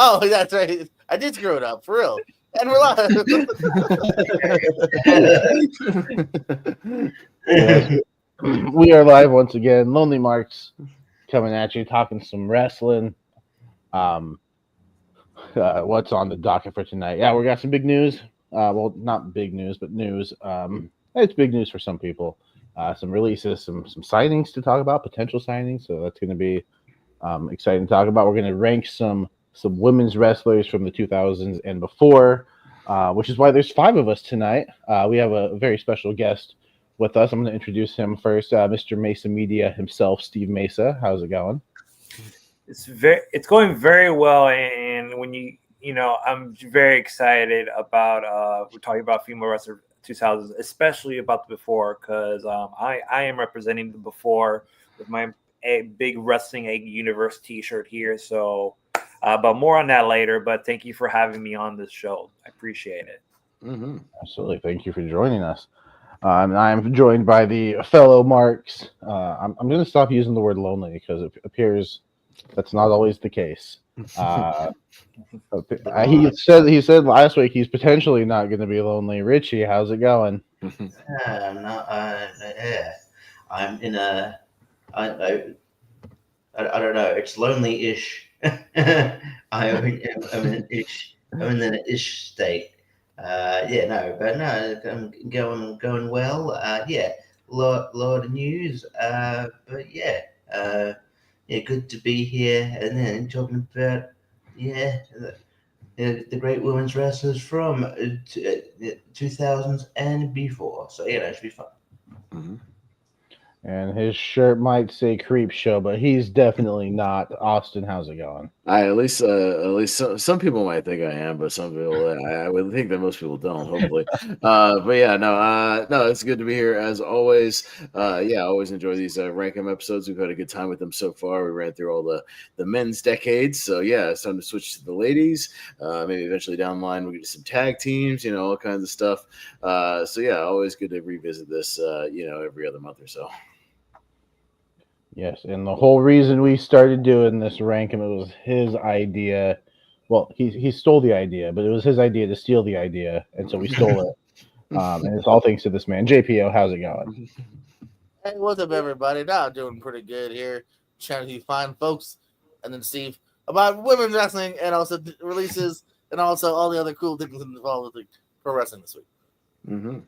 Oh, that's right. I did screw it up, for real. And we're live. Yes, we are live once again. Lonely Marks coming at you, talking some wrestling. What's on the docket for tonight? Yeah, we got some big news. Well, not big news, but news. It's big news for some people. Some releases, some signings to talk about, potential signings. So that's going to be exciting to talk about. We're going to rank some women's wrestlers from the 2000s and before, which is why there's 5 of us tonight. We have a very special guest with us. I'm going to introduce him first, Mr. Mesa Media himself, Steve Mesa. How's it going? It's going very well, and when I'm very excited about we're talking about female wrestler 2000s, especially about the before, because I am representing the before with my big Wrestling Egg Universe T-shirt here. So, but more on that later. But thank you for having me on this show. I appreciate it. Mm-hmm. Absolutely, thank you for joining us. I'm joined by the fellow Marks. I'm going to stop using the word lonely because it appears that's not always the case. He said last week he's potentially not going to be lonely. Richie, how's it going? I'm in a I don't know. It's lonely-ish. I'm in an ish state. I'm going well. Lot of news. Good to be here and then talking about the great women's wrestlers from 2000s and before. So it should be fun. Mm-hmm. And his shirt might say "Creep Show," but he's definitely not. Austin, how's it going? At least some people might think I am, but some people I would think that most people don't. Hopefully, no, it's good to be here as always. I always enjoy these rank 'em episodes. We've had a good time with them so far. We ran through all the men's decades, so yeah, it's time to switch to the ladies. Maybe eventually down the line we'll get to some tag teams, all kinds of stuff. Always good to revisit this, every other month or so. Yes, and the whole reason we started doing this rank him, it was his idea. Well, he stole the idea, but it was his idea to steal the idea, and so we stole it. And it's all thanks to this man. JPO, how's it going? Hey, what's up, everybody? Now I'm doing pretty good here. Trying to be fine, folks. And then Steve about women's wrestling and also releases and also all the other cool things involved with pro wrestling this week. Mm-hmm.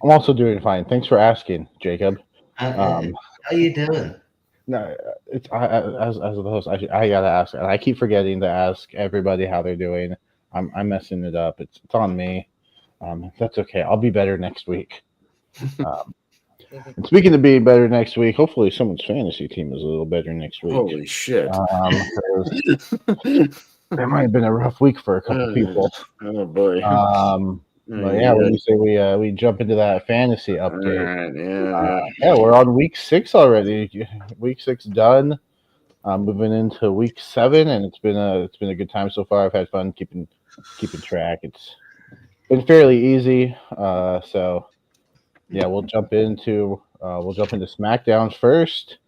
I'm also doing fine. Thanks for asking, Jacob. How you doing? No, it's as the host. I gotta ask, and I keep forgetting to ask everybody how they're doing. I'm messing it up. It's on me. That's okay. I'll be better next week. And speaking of being better next week, hopefully someone's fantasy team is a little better next week. Holy shit! There might have been a rough week for a couple people. Oh boy. But yeah, when you say we jump into that fantasy update, right, we're on week 6 already. Week 6 done. Moving into week 7, and it's been a good time so far. I've had fun keeping track. It's been fairly easy. So yeah, we'll jump into SmackDown first.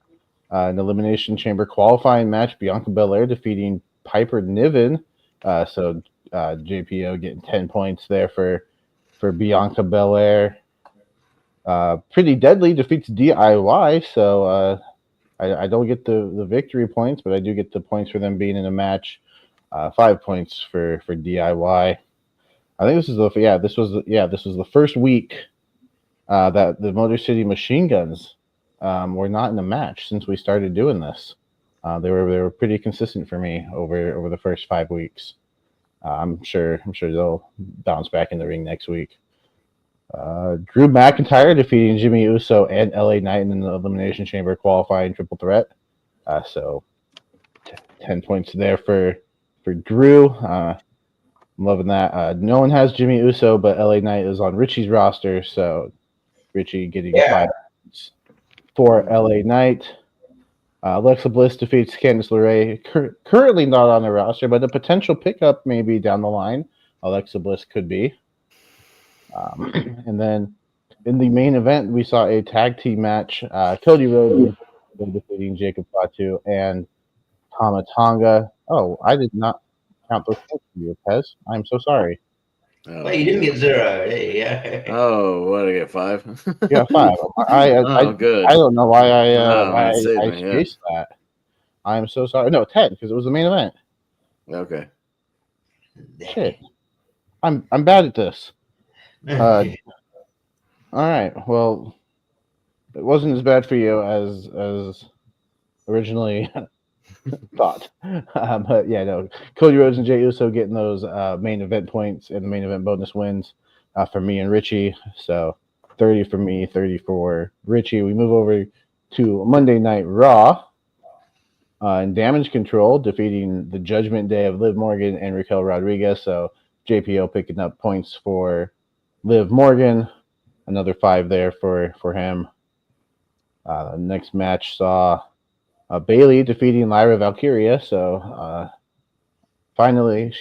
An Elimination Chamber qualifying match: Bianca Belair defeating Piper Niven. So JPO getting 10 points there for Bianca Belair. Pretty deadly defeats DIY, so I don't get the victory points, but I do get the points for them being in a match. 5 points for DIY. I think this was the first week that the Motor City Machine Guns were not in a match since we started doing this. They were pretty consistent for me over the first 5 weeks. I'm sure they'll bounce back in the ring next week. Drew McIntyre defeating Jimmy Uso and LA Knight in the Elimination Chamber qualifying triple threat. So 10 points there for Drew. I'm loving that. No one has Jimmy Uso, but LA Knight is on Richie's roster, so Richie getting 5 points for LA Knight. Alexa Bliss defeats Candice LeRae, currently not on the roster, but a potential pickup maybe down the line. Alexa Bliss could be. And then in the main event, we saw a tag team match. Cody Rhodes defeating Jacob Fatu and Tama Tonga. Oh, I did not count those points for you, Pez. I'm so sorry. Oh, Well, you didn't get 0. Hey, yeah. Oh, what did I get? 5? You got 5. Oh, good. I don't know why Oh, I man, save me, yeah. spaced that. I'm so sorry. No, 10 because it was the main event. Okay. Shit. I'm bad at this. All right. Well, it wasn't as bad for you as originally thought. But yeah, no. Cody Rhodes and Jey Uso getting those main event points and the main event bonus wins for me and Richie. So 30 for me, 30 for Richie. We move over to Monday Night Raw. And Damage Control defeating the Judgment Day of Liv Morgan and Raquel Rodriguez. So JPO picking up points for Liv Morgan. Another 5 there for him. The next match saw Bailey defeating Lyra Valkyria. So finally,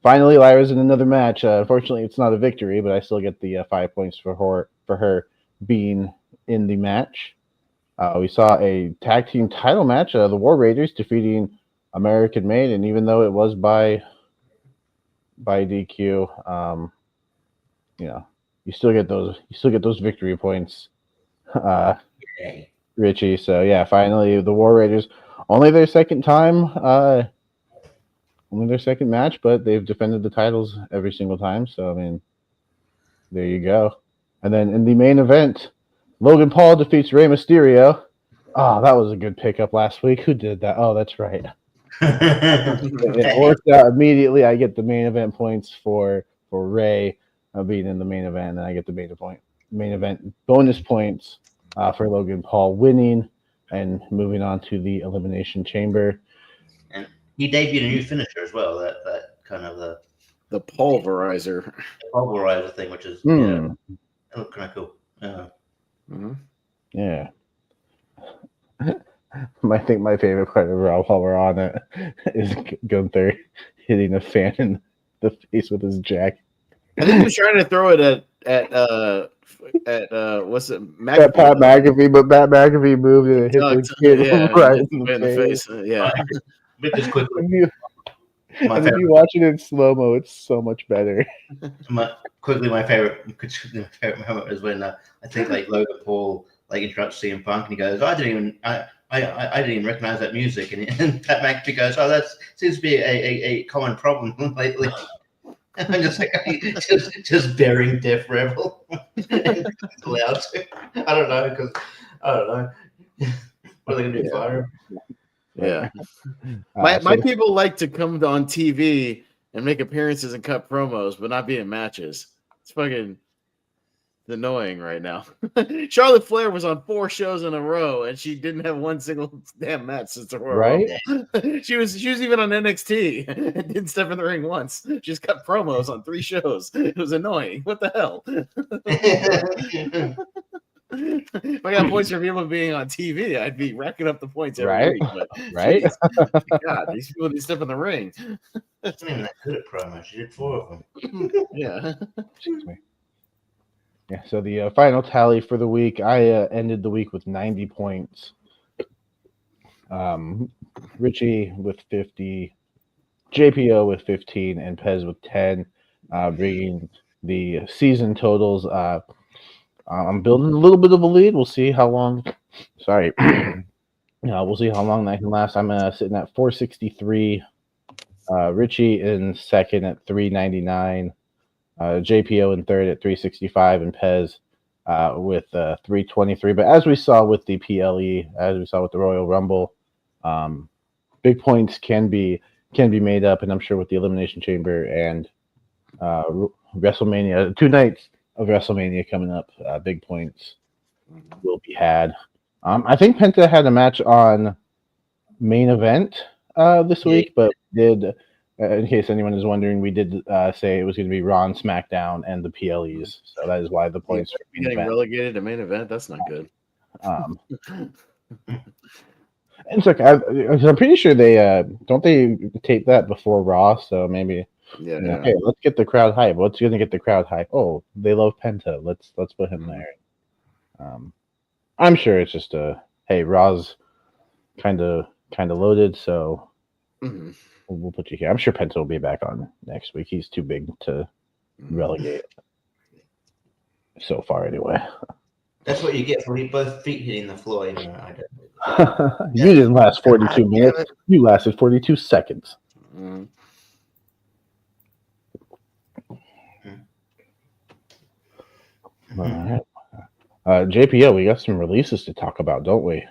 finally Lyra's in another match. Unfortunately, it's not a victory, but I still get the 5 points for her being in the match. We saw a tag team title match. The War Raiders defeating American Made, and even though it was by DQ, you still get those victory points, Richie. So yeah, finally the War Raiders, only their second match, but they've defended the titles every single time. So I mean, there you go. And then in the main event, Logan Paul defeats Rey Mysterio. Oh, that was a good pickup last week. Who did that? Oh, that's right. It worked out immediately. I get the main event points for Rey being in the main event, and I get the main event bonus points for Logan Paul winning and moving on to the Elimination Chamber. And he debuted a new finisher as well. That kind of the pulverizer thing, which is it looked kind of cool. Yeah. I think my favorite part of Raw while we're on it is Gunther hitting a fan in the face with his jacket. I think he was trying to throw it at what's it? Pat McAfee, but Pat McAfee moved and it hit the kid right in the face. Yeah. Just quickly. And if you watch it in slow mo, it's so much better. My favorite moment is when I think like Logan Paul interrupts CM Punk and he goes, I didn't even recognize that music, and Pat McAfee goes, oh, that seems to be a common problem lately. And I'm just like, just bearing Death Rebel. Allowed to. I don't know. What are they gonna do? Fire him? Yeah. My people like to come on TV and make appearances and cut promos, but not be in matches. It's fucking annoying right now. Charlotte Flair was on 4 shows in a row, and she didn't have one single damn match since the Royal Rumble. She was even on NXT and didn't step in the ring once. She just cut promos on 3 shows. It was annoying. What the hell? If I got points for people being on TV, I'd be racking up the points every week. But right? Geez, God, these people need to step in the ring. It's not even that good at promos. She did 4 of them. Yeah. Excuse me. Yeah, so the final tally for the week, I ended the week with 90 points. Richie with 50, JPO with 15, and Pez with 10, bringing the season totals. I'm building a little bit of a lead. We'll see how long. Sorry. We'll see how long that can last. I'm sitting at 463. Richie in second at 399. JPO in third at 365, and Pez with 323. But as we saw with the PLE, as we saw with the Royal Rumble, big points can be made up, and I'm sure with the Elimination Chamber and WrestleMania, 2 nights of WrestleMania coming up, big points will be had. I think Penta had a match on main event this week, but did. In case anyone is wondering, we did say it was going to be Raw and SmackDown and the PLEs, so that is why the points are getting relegated to main event. That's not good. It's okay. I'm pretty sure they don't they tape that before Raw, so maybe. Yeah. Hey, let's get the crowd hype. What's going to get the crowd hype? Oh, they love Penta. Let's put him there. I'm sure it's just hey, Raw's kind of kind of loaded, so Mhm. we'll put you here. I'm sure Penta will be back on next week. He's too big to relegate so far, anyway. That's what you get for both feet hitting the floor. You know, I don't. You didn't last 42 God minutes. damn it. You lasted 42 seconds. Mhm. All right. JPO, we got some releases to talk about, don't we?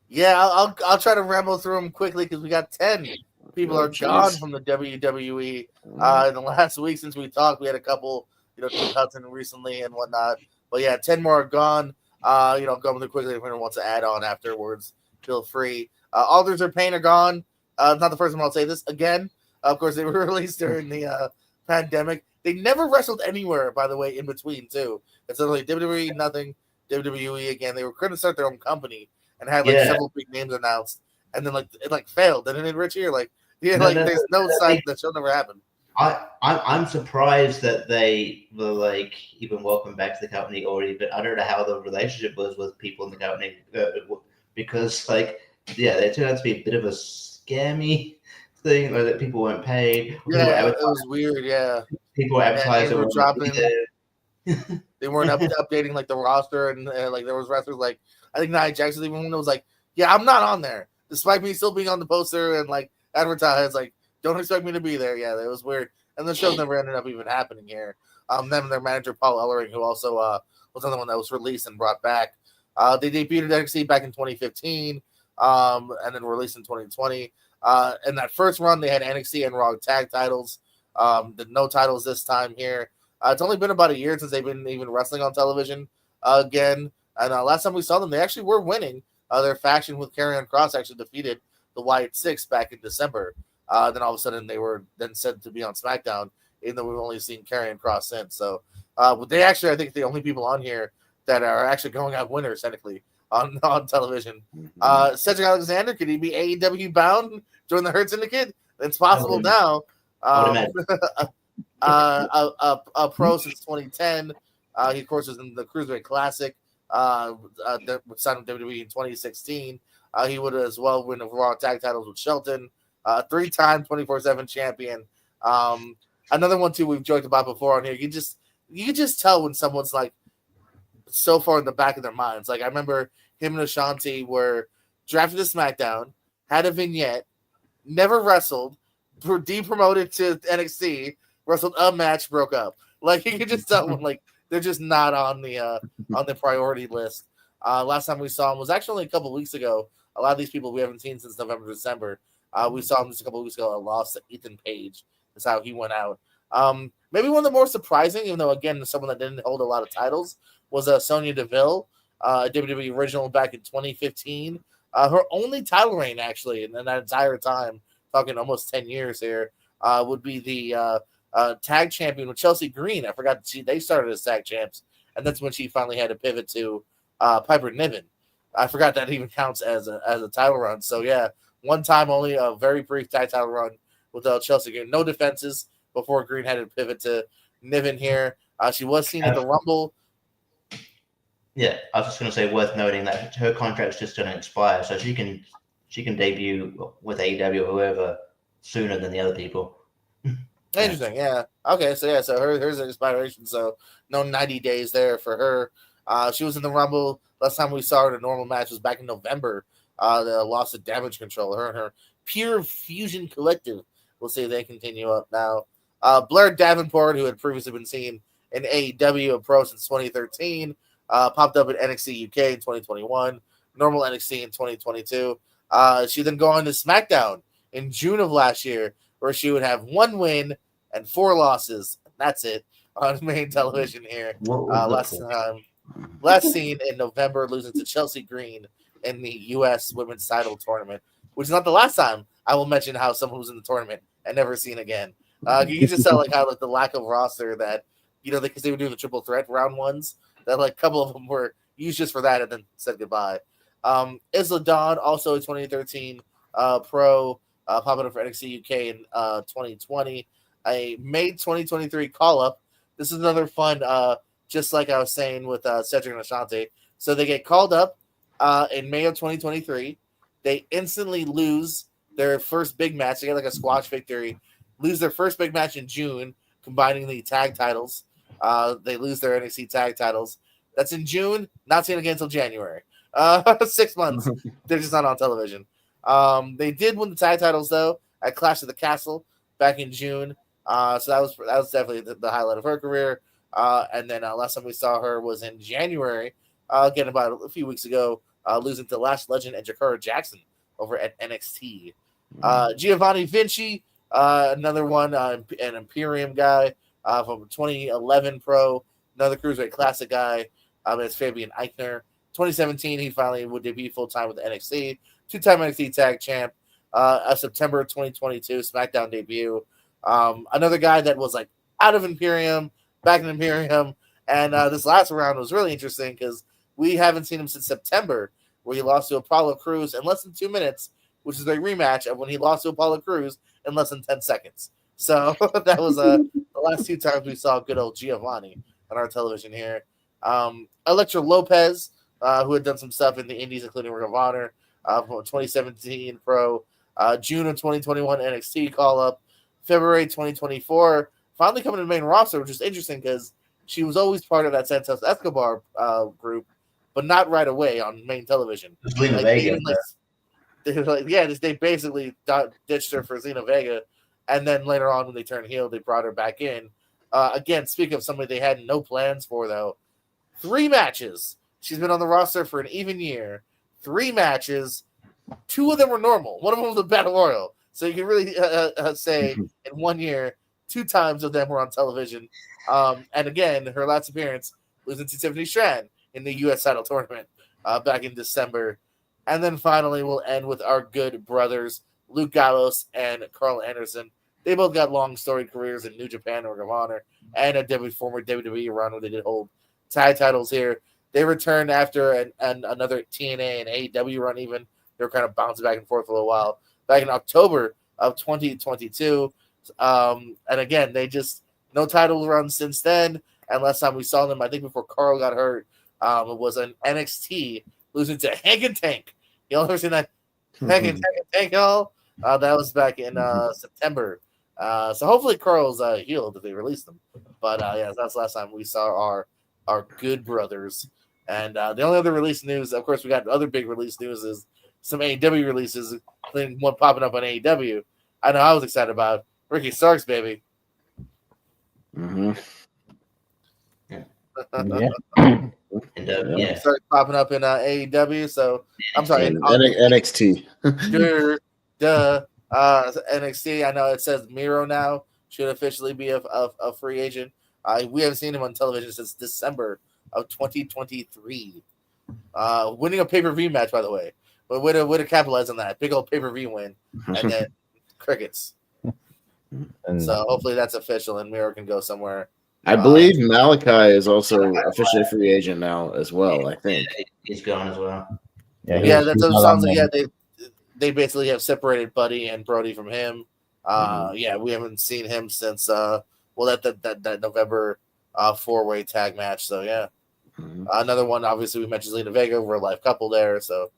Yeah, I'll try to ramble through them quickly because we got 10 people Oh, are jeez. gone from the WWE. In the last week since we talked, we had a couple, Duke Hudson recently and whatnot. But yeah, 10 more are gone. Going through quickly. If anyone wants to add on afterwards, feel free. Alders or Payne are gone. Not the first time I'll say this again. Of course, they were released during the pandemic. They never wrestled anywhere, by the way, in between too. It's literally WWE, nothing. WWE again. They were going to start their own company and had several big names announced, and then it failed, didn't it, Richie? Or there's no sign that should never happen. I'm surprised that they were even welcome back to the company already, but I don't know how the relationship was with people in the company because they turned out to be a bit of a scammy thing, or that people weren't paid. Yeah, it was weird. Yeah, people were advertising. Were dropping. They weren't updating the roster, and there was wrestlers I think Nia Jackson even was yeah, I'm not on there, despite me still being on the poster and advertised. Don't expect me to be there. Yeah, it was weird, and the shows never ended up even happening here. Them and their manager Paul Ellering, who also was another one that was released and brought back. They debuted at NXT back in 2015, and then released in 2020. In that first run, they had NXT and Raw tag titles. No titles this time here. It's only been about a year since they've been even wrestling on television again. And last time we saw them, they actually were winning. Their faction with Karrion Kross actually defeated the Wyatt Six back in December. Then all of a sudden they were then said to be on SmackDown, even though we've only seen Karrion Kross since. So they actually, I think, the only people on here that are actually going out winners technically on television. Cedric Alexander, could he be AEW bound during the Hurt Syndicate? It's possible now. A pro since 2010. He, of course, was in the Cruiserweight Classic. That signed with WWE in 2016. He would as well win the Raw tag titles with Shelton. 3-time 24/7 champion. Another one too we've joked about before on here. You can just tell when someone's so far in the back of their minds. I remember him and Ashanti were drafted to SmackDown, had a vignette, never wrestled, de-promoted to NXT, wrestled a match, broke up. You can just tell when they're just not on the priority list. Last time we saw him was actually only a couple weeks ago. A lot of these people we haven't seen since November, December. We saw him just a couple weeks ago. A loss to Ethan Page. That's how he went out. Maybe one of the more surprising, even though again someone that didn't hold a lot of titles, was Sonya Deville, a WWE original back in 2015. Her only title reign actually in that entire time, talking almost 10 years here, would be the tag champion with Chelsea Green. I forgot they started as tag champs, and that's when she finally had to pivot to Piper Niven. I forgot that even counts as a title run. So yeah, one time only, a very brief tag title run with Chelsea Green. No defenses before Green had to pivot to Niven here. She was seen at the Rumble. Yeah, I was just going to say, worth noting that her contract's just going to expire, so she can debut with AEW or whoever sooner than the other people. Interesting, yeah. Okay, so hers an expiration, so no 90 days there for her. She was in the Rumble. Last time we saw her in a normal match was back in November. The loss of Damage Control. Her and her Pure Fusion Collective. We'll see if they continue up now. Blair Davenport, who had previously been seen in AEW, a pro since 2013, popped up at NXT UK in 2021, normal NXT in 2022. She then go on to SmackDown in June of last year, where she would have 1 win and 4 losses. That's it on main television here. Last seen in November, losing to Chelsea Green in the U.S. Women's Title Tournament, which is not the last time I will mention how someone was in the tournament and never seen again. You can just tell how the lack of roster that because they were doing the triple threat round ones, that a couple of them were used just for that and then said goodbye. Isla Dawn, also a 2013 pro, popping up for NXT UK in 2020. A May 2023 call up. This is another fun, just like I was saying with Cedric and Ashanti. So they get called up in May of 2023. They instantly lose their first big match. They get like a squash victory, lose their first big match in June, combining the tag titles. They lose their NXT tag titles. That's in June. Not seen again until January. 6 months. They're just not on television. They did win the tag titles though at Clash of the Castle back in June. So that was definitely the highlight of her career. And then last time we saw her was in January, again about a few weeks ago, losing to Lash Legend and Jakara Jackson over at NXT. Giovanni Vinci, another one, an Imperium guy from 2011 Pro, another Cruiserweight Classic guy. It's Fabian Eichner. 2017, he finally would debut full time with NXT, two-time NXT Tag Champ. September 2022 SmackDown debut. Another guy that was like out of Imperium, back in Imperium, and this last round was really interesting because we haven't seen him since September, where he lost to Apollo Crews in less than 2 minutes, which is a rematch of when he lost to Apollo Crews in less than 10 seconds. So that was the last 2 times we saw good old Giovanni on our television here. Elektra Lopez, who had done some stuff in the Indies, including Ring of Honor, from 2017 Pro, June of 2021 NXT call-up, February 2024, finally coming to the main roster, which is interesting because she was always part of that Santos Escobar group, but not right away on main television. Zelina Vega. They basically ditched her for Zelina Vega, and then later on when they turned heel, they brought her back in. Again, speaking of somebody they had no plans for, though, 3 matches. She's been on the roster for an even year. 3 matches. 2 of them were normal. One of them was a Battle Royal. So you can really say in 1 year, 2 times of them were on television. And again, her last appearance losing to Tiffany Stratton in the U.S. title tournament back in December. And then finally, we'll end with our good brothers, Luke Gallows and Carl Anderson. They both got long storied careers in New Japan, Ring of Honor, and a former WWE run where they did hold tag titles here. They returned after another TNA and AEW run even. They were kind of bouncing back and forth for a little while. Back in October of 2022. And again, they just no title run since then. And last time we saw them, I think before Carl got hurt, it was an NXT losing to Hank and Tank. Y'all ever seen that Hank and Tank, y'all? That was back in September. So hopefully Carl's healed if they released them. But yeah, that's the last time we saw our good brothers. And the only other release news, of course, we got other big release news is some AEW releases, including one popping up on AEW. I know I was excited about Ricky Starks, baby. Mm-hmm. Yeah. Starks popping up in AEW. So I'm sorry, NXT. NXT. I know it says Miro now should officially be a free agent. We haven't seen him on television since December of 2023. Winning a pay-per-view match, by the way. But way to capitalize on that. Big old pay-per-view win. And then crickets. So hopefully that's official and Miro can go somewhere. I believe Malachi is also officially a free agent now as well, I think. He's gone as well. Yeah, that's what it sounds like. Yeah, they basically have separated Buddy and Brody from him. Yeah, we haven't seen him since that November 4-way tag match. So yeah. Another one, obviously, we mentioned Zelina Vega. We're a live couple there, so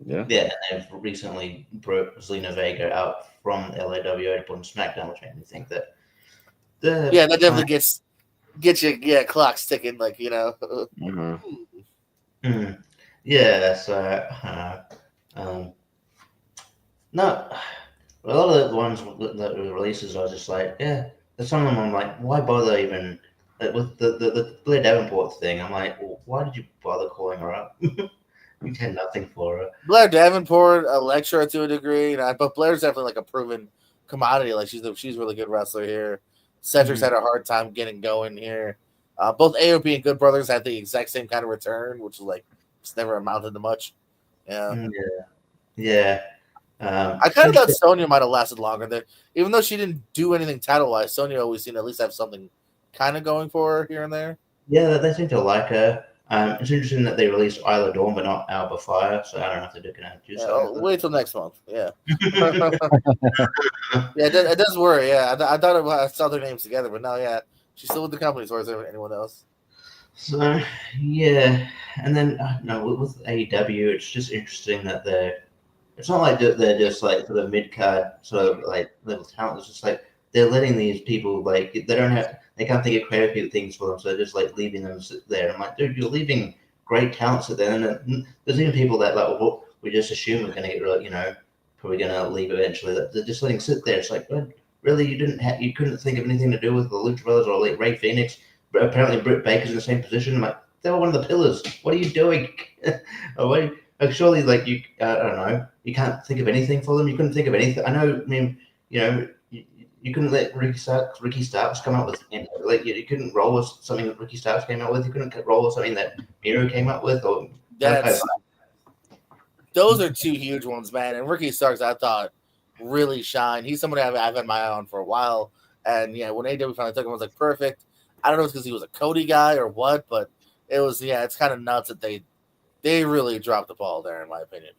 yeah. They've recently brought Zelina Vega out from LAW to put on SmackDown, which made me think that. That definitely gets you clocks ticking, like you know. Yeah, so no, a lot of the ones that were releases, I was just like, yeah. There's some of them I'm like, why bother even? With the Blair Davenport thing, I'm like, well, why did you bother calling her up? You had nothing for her. Blair Davenport, Elektra to a degree, but Blair's definitely like a proven commodity. Like she's a really good wrestler here. Cedric's had a hard time getting going here. Both AOP and Good Brothers had the exact same kind of return, which is like it's never amounted to much. Yeah. I kind of thought Sonya might have lasted longer. Even though she didn't do anything title wise, Sonya always seemed to at least have something kind of going for her here and there. Yeah, they seem to like her. It's interesting that they released Isla Dawn, but not Alba Fire. So I don't know if they're going to do something. Wait till next month. Yeah. Yeah, it does worry. Yeah, I thought I saw their names together, but now, yeah, she's still with the company as far as anyone else. So yeah, and then no, with AEW, it's just interesting that they're. It's not like they're just like sort of mid card sort of like level talent. It's just like they're letting these people like they can't think of creative things for them, so they're just like leaving them sit there. I'm like, dude, you're leaving great talent sit there, and then there's even people that like we just assume are going to get probably going to leave eventually. That they're just letting sit there. It's like, well, really, you couldn't think of anything to do with the Lucha Brothers or like Ray Phoenix. But apparently, Britt Baker's in the same position. I'm like, they were one of the pillars. What are you doing? Like, surely, like I don't know, you can't think of anything for them. You couldn't think of anything. I know. I mean, you couldn't let Ricky Starks come out with like you couldn't roll with something that Ricky Starks came out with. You couldn't roll with something that Miro came up with, or those are two huge ones, man. And Ricky Starks, I thought, really shined. He's somebody I've had my eye on for a while. And yeah, when AW finally took him, I was like, perfect. I don't know if it's because he was a Cody guy or what, but it was, it's kind of nuts that they really dropped the ball there, in my opinion.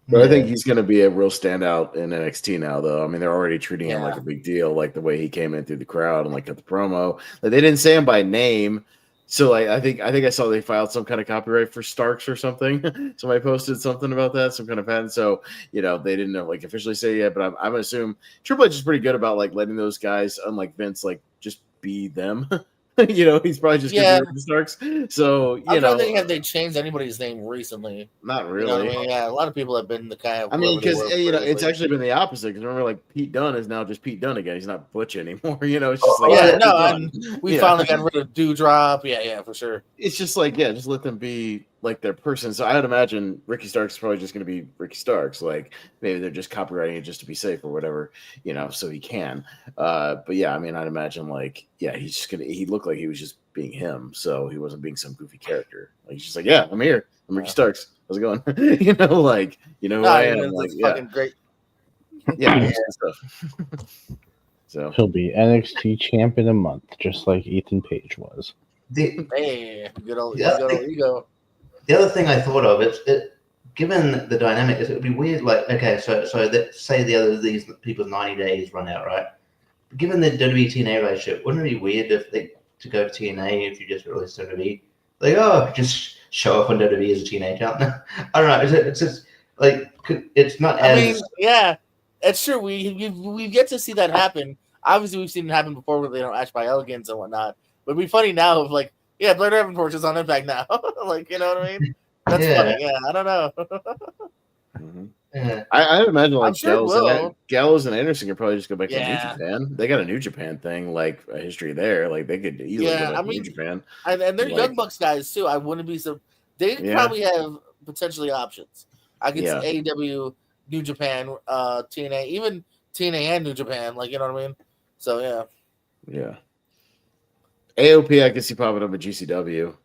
But I think he's going to be a real standout in NXT now, though. I mean, they're already treating him like a big deal, like the way he came in through the crowd and like cut the promo. Like they didn't say him by name, so like I think I saw they filed some kind of copyright for Starks or something. Somebody posted something about that, some kind of patent. So they didn't know like officially say yet, but I'm gonna assume Triple H is pretty good about like letting those guys, unlike Vince, like just be them. He's probably just gonna be Ricky Starks. So I don't think have they changed anybody's name recently. Not really. Yeah, a lot of people have been the kind of. I mean, because it's actually been the opposite. Because remember, like Pete Dunne is now just Pete Dunne again. He's not Butch anymore. It's just like we finally got rid of Dewdrop. Yeah, for sure. It's just like just let them be like their person. So I would imagine Ricky Starks is probably just going to be Ricky Starks. Like maybe they're just copywriting it just to be safe or whatever, so he can. But yeah, I mean, I'd imagine like he's just gonna. He looked like he was just being him, so he wasn't being some goofy character. Like he's just like, yeah, I'm here. I'm Ricky Starks. How's it going? Who I am. Like, fucking great. Yeah. Stuff. So he'll be NXT champ in a month, just like Ethan Page was. Hey, good old ego. The other thing I thought of given the dynamic, it would be weird. Like, okay, so say these people's 90 days run out, right? Given the WWE TNA relationship, wouldn't it be weird if they to go to TNA if you just released WWE? Like, just show up on WWE as a TNA talent. I don't know. It's just like it's not as. I mean, yeah, it's true. We get to see that happen. Obviously, we've seen it happen before with Ash by Elegance and whatnot. But it'd be funny now if Blair Davenport is on Impact now. Like, you know what I mean? That's funny. Yeah, I don't know. Mm-hmm. Yeah. I would imagine like Gallows and Anderson could probably just go back to New Japan. They got a New Japan thing, like a history there. Like they could easily go back to New Japan. And they're Young Bucks guys too. I wouldn't be so. They probably have potentially options. I could see AEW, New Japan, TNA, even TNA and New Japan. Like, you know what I mean? So yeah. AOP, I could see popping up at GCW.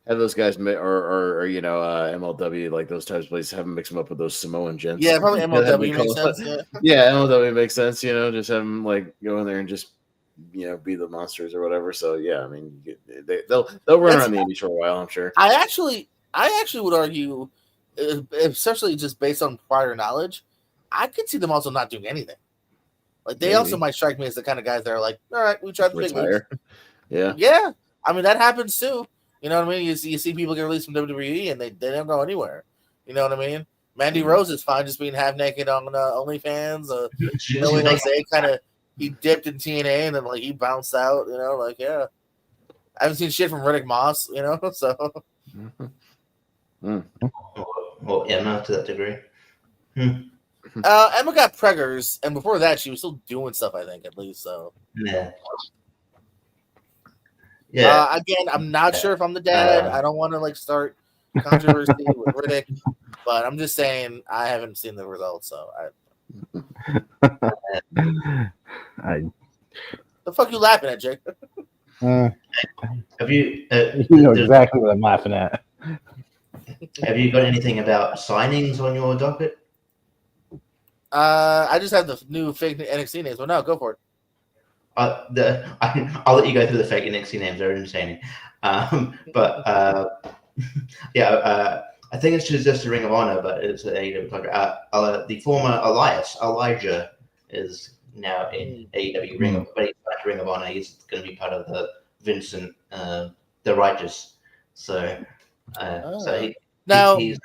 Have those guys or MLW, like those types of places, have them mix them up with those Samoan gents. Yeah, probably MLW makes sense. Yeah, MLW makes sense. Just have them like go in there and just be the monsters or whatever. So yeah, I mean they'll run around the indie for a while, I'm sure. I actually would argue, especially just based on prior knowledge, I could see them also not doing anything. Like they also might strike me as the kind of guys that are like, all right, we tried the big leagues. Yeah. I mean that happens too. You know what I mean? You see people get released from WWE and they don't go anywhere. You know what I mean? Mandy Rose is fine just being half naked on OnlyFans. Billy Jose he dipped in TNA and then like he bounced out. I haven't seen shit from Riddick Moss. So. Well, Emma to that degree. Emma got preggers, and before that, she was still doing stuff. I think at least so. Yeah. Again, I'm not sure if I'm the dad. I don't want to start controversy with Riddick, but I'm just saying I haven't seen the results. So the fuck you laughing at, Jake? Have you? You know exactly what I'm laughing at. Have you got anything about signings on your docket? I just have the new fake NXT names, but no, go for it. I'll let you go through the fake NXT names. They're insane. But I think it's just a Ring of Honor, but it's AEW. The former Elijah is now in AEW Ring of Honor. He's going to be part of the Vincent the righteous. So so now he's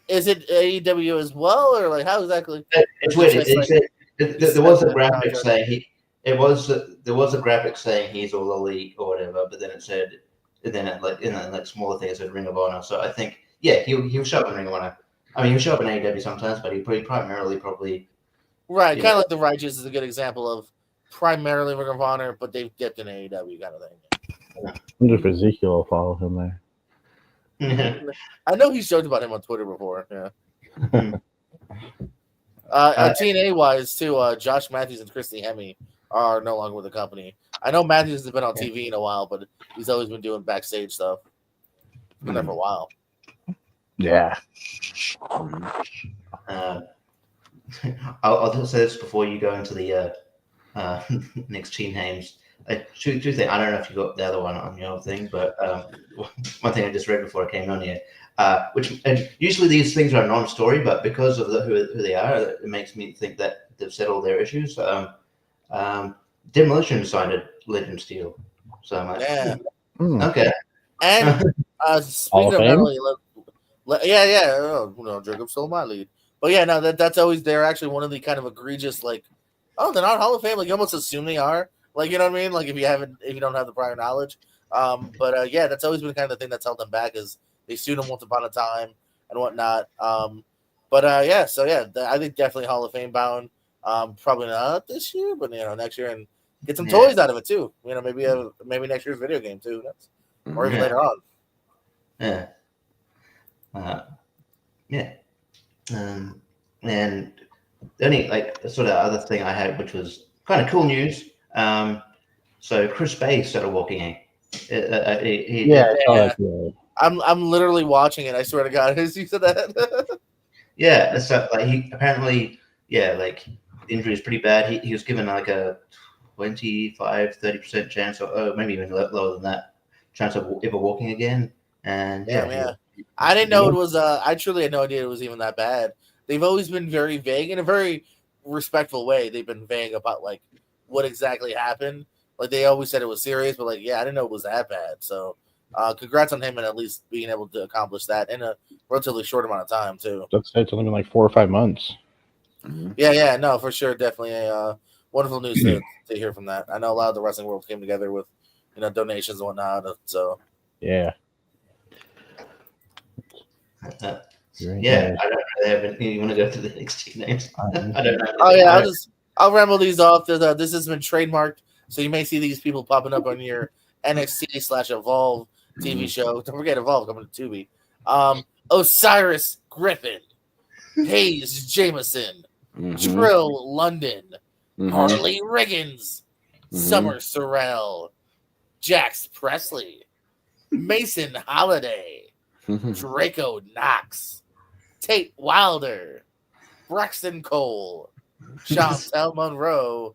is it AEW as well, or like how exactly? it's Or weird. just like, There was a spent graphic contract? saying there was a graphic saying he's all elite or whatever, but then it said and then it, like smaller things said Ring of Honor. So I think he'll show up in Ring of Honor. I mean he'll show up in AEW sometimes, but he primarily probably Right, you kind of know, like the Righteous is a good example of primarily Ring of Honor, but they've dipped in AEW kind of thing. I wonder if Ezekiel will follow him there. I know he's joked about him on Twitter before. Yeah. TNA wise too, Josh Matthews and Christy Hemme are no longer with the company. I know Matthews has been on TV in a while, but he's always been doing backstage stuff. Been there for a while. Yeah. I'll just say this before you go into the next team names. Two things. I don't know if you got the other one on your thing, but one thing I just read before I came on here, and usually these things are non-story, but because of who they are, it makes me think that they've settled their issues. Demolition signed a Legend Steel, so I'm like, okay. And speaking of not only, Jacob stole my lead, but yeah, no, that's always they're actually one of the kind of egregious like, oh, they're not Hall of Fame. Like you almost assume they are. Like you know what I mean? Like if you don't have the prior knowledge. But that's always been kind of the thing that's held them back is they sued them once upon a time and whatnot. I think definitely Hall of Fame bound. Probably not this year, but next year and get some toys out of it too. Maybe next year's video game too, or even later on. Yeah. And the only sort of other thing I had, which was kind of cool news. So Chris Bay started walking in. I'm literally watching it. I swear to God, has you said that? Yeah, so he apparently, injury is pretty bad. He was given like a 25-30% chance, or maybe even lower than that, chance of ever walking again. And I didn't know it was. I truly had no idea it was even that bad. They've always been very vague in a very respectful way. They've been vague about like what exactly happened. Like they always said it was serious, but I didn't know it was that bad. So, congrats on him and at least being able to accomplish that in a relatively short amount of time too. It's only been like 4 or 5 months. Yeah, no, for sure, definitely a wonderful news to hear from that. I know a lot of the wrestling world came together with donations and whatnot. So yeah. I don't know. You want to go to the next two names? I don't know. Oh yeah, I'll ramble these off. This has been trademarked, so you may see these people popping up on your NXT/Evolve TV show. Don't forget Evolve coming to Tubi. Osiris Griffin, Hayes Jameson, Trill London, Harley Riggins, Summer Sorrell, Jax Presley, Mason Holiday, Draco Knox, Tate Wilder, Braxton Cole, Chantel Monroe,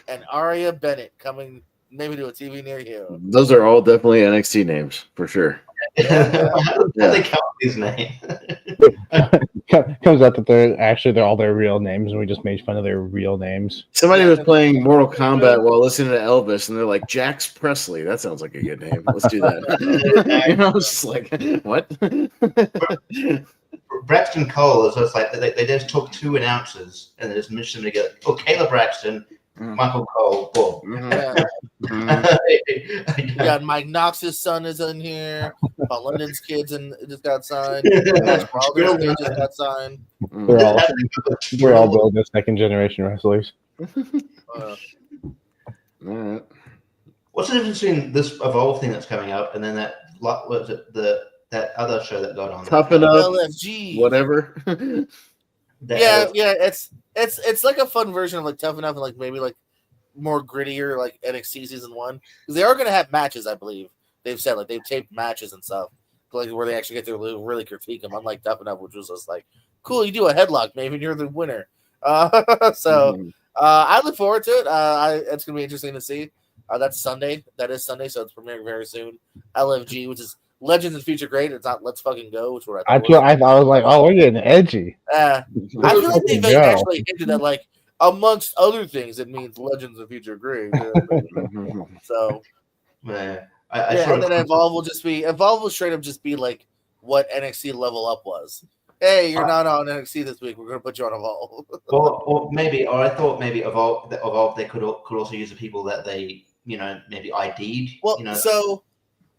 and Aria Bennett coming maybe to a TV near you. Those are all definitely NXT names for sure. How do they count these names? Comes out that they're all their real names, and we just made fun of their real names. Somebody was playing Mortal Kombat while listening to Elvis, and they're like, Jax Presley. That sounds like a good name. Let's do that. I was just like, what? Braxton Cole is just like they just took 2 announcers and they just mixed them together. Oh, Caleb Braxton, Michael Cole, boom. We got Mike Knox's son is in here. London's kids just got signed. Wilder's kid just got signed. We're all building second generation wrestlers. What's the difference between this Evolve thing that's coming up and then that other show that got on? Toughen Up, LFG, whatever. It's like a fun version of like Toughen Up and like maybe like more grittier like NXT season 1 because they are going to have matches. I believe they've said like they've taped matches and stuff like where they actually get to really critique them. Unlike Toughen Up, which was just like cool, you do a headlock, maybe you're the winner. I look forward to it. It's going to be interesting to see. That's Sunday. That is Sunday, so it's premiering very soon. LFG, which is Legends and Future Great. It's not Let's Fucking Go, which what I was like, oh, we're getting edgy. I feel like they've actually hinted at like amongst other things, it means Legends of Future Great. So, man, And then Evolve will straight up just be like what NXT Level Up was. Hey, you're not on NXT this week. We're gonna put you on Evolve. or I thought maybe Evolve they could also use the people that they maybe ID'd. Well, so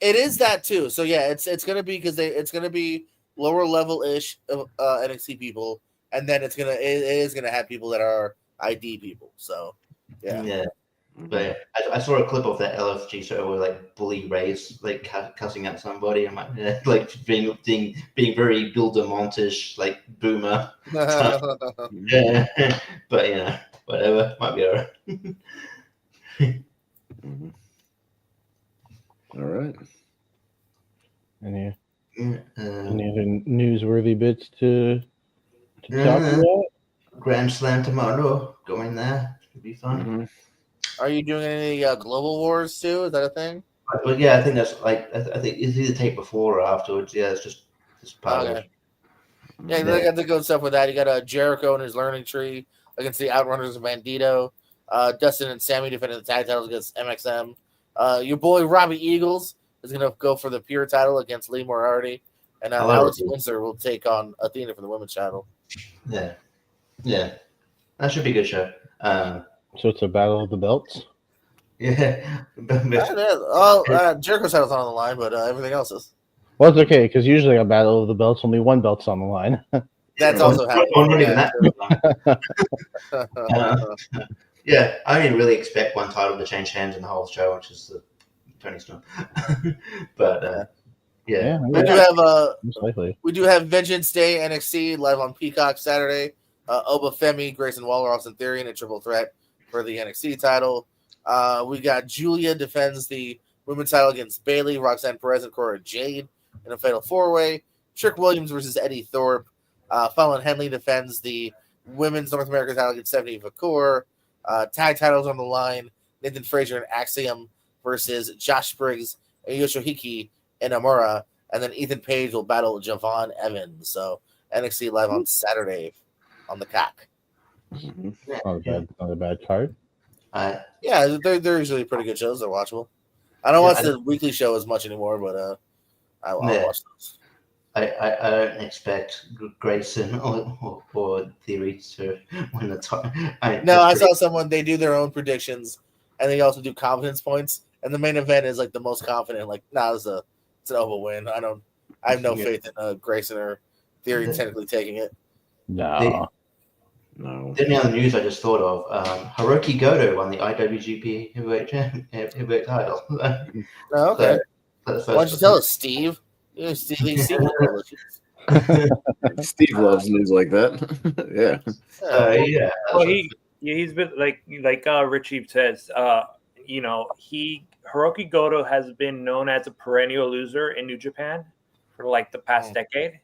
it is that too. So yeah, it's gonna be because it's gonna be lower level ish NXT people, and then it is gonna have people that are ID people. So yeah. But I saw a clip of that LFG show where like Bully Ray's like cussing at somebody and like being very Bill DeMontish, like boomer. Yeah, but whatever, might be alright. All right. Any other newsworthy bits to talk about? Grand Slam tomorrow. Going there. It'll be fun. Mm-hmm. Are you doing any Global Wars too? Is that a thing? But yeah, I think that's like I think it's either take before or afterwards. Yeah, it's just part of it. Yeah, they got the good stuff with that. You got Jericho and his learning tree against the Outrunners of Bandito. Dustin and Sammy defending the tag titles against MXM. Your boy Robbie Eagles is going to go for the pure title against Lee Moriarty. And Alex Windsor will take on Athena for the women's title. Yeah. That should be a good show. So it's a battle of the belts? Yeah. Jericho's title's not on the line, but everything else is. Well, it's okay, because usually a battle of the belts, only one belt's on the line. That's also happening. Yeah, I didn't really expect one title to change hands in the whole show, which is the Tony Storm. But yeah. We do have Vengeance Day NXT live on Peacock Saturday. Oba Femi, Grayson Waller, Austin Theory in a triple threat for the NXT title. We got Julia defends the women's title against Bayley, Roxanne Perez, and Cora Jade in a fatal four-way. Trick Williams versus Eddie Thorpe. Fallon Henley defends the women's North American title against Stephanie Vacour. Tag titles on the line. Nathan Frazier and Axiom versus Josh Briggs and Yoshihiki Inamura. And then Ethan Page will battle Javon Evans. So NXT live on Saturday on the CAC. Not a bad card. Yeah, they're usually pretty good shows. They're watchable. I don't watch the weekly show as much anymore, but I'll watch those. I don't expect Grayson or Theory to win the title. I saw someone, they do their own predictions, and they also do confidence points, and the main event is like the most confident. Like, it's an Oba win. I have no faith in Grayson or Theory technically taking it. No. Then the other news I just thought of, Hiroki Goto won the IWGP heavyweight title. Oh, okay. Why don't you tell us, Steve? Steve loves news like that. Yeah. Well, he's been like Richie says. Hiroki Goto has been known as a perennial loser in New Japan for like the past decade.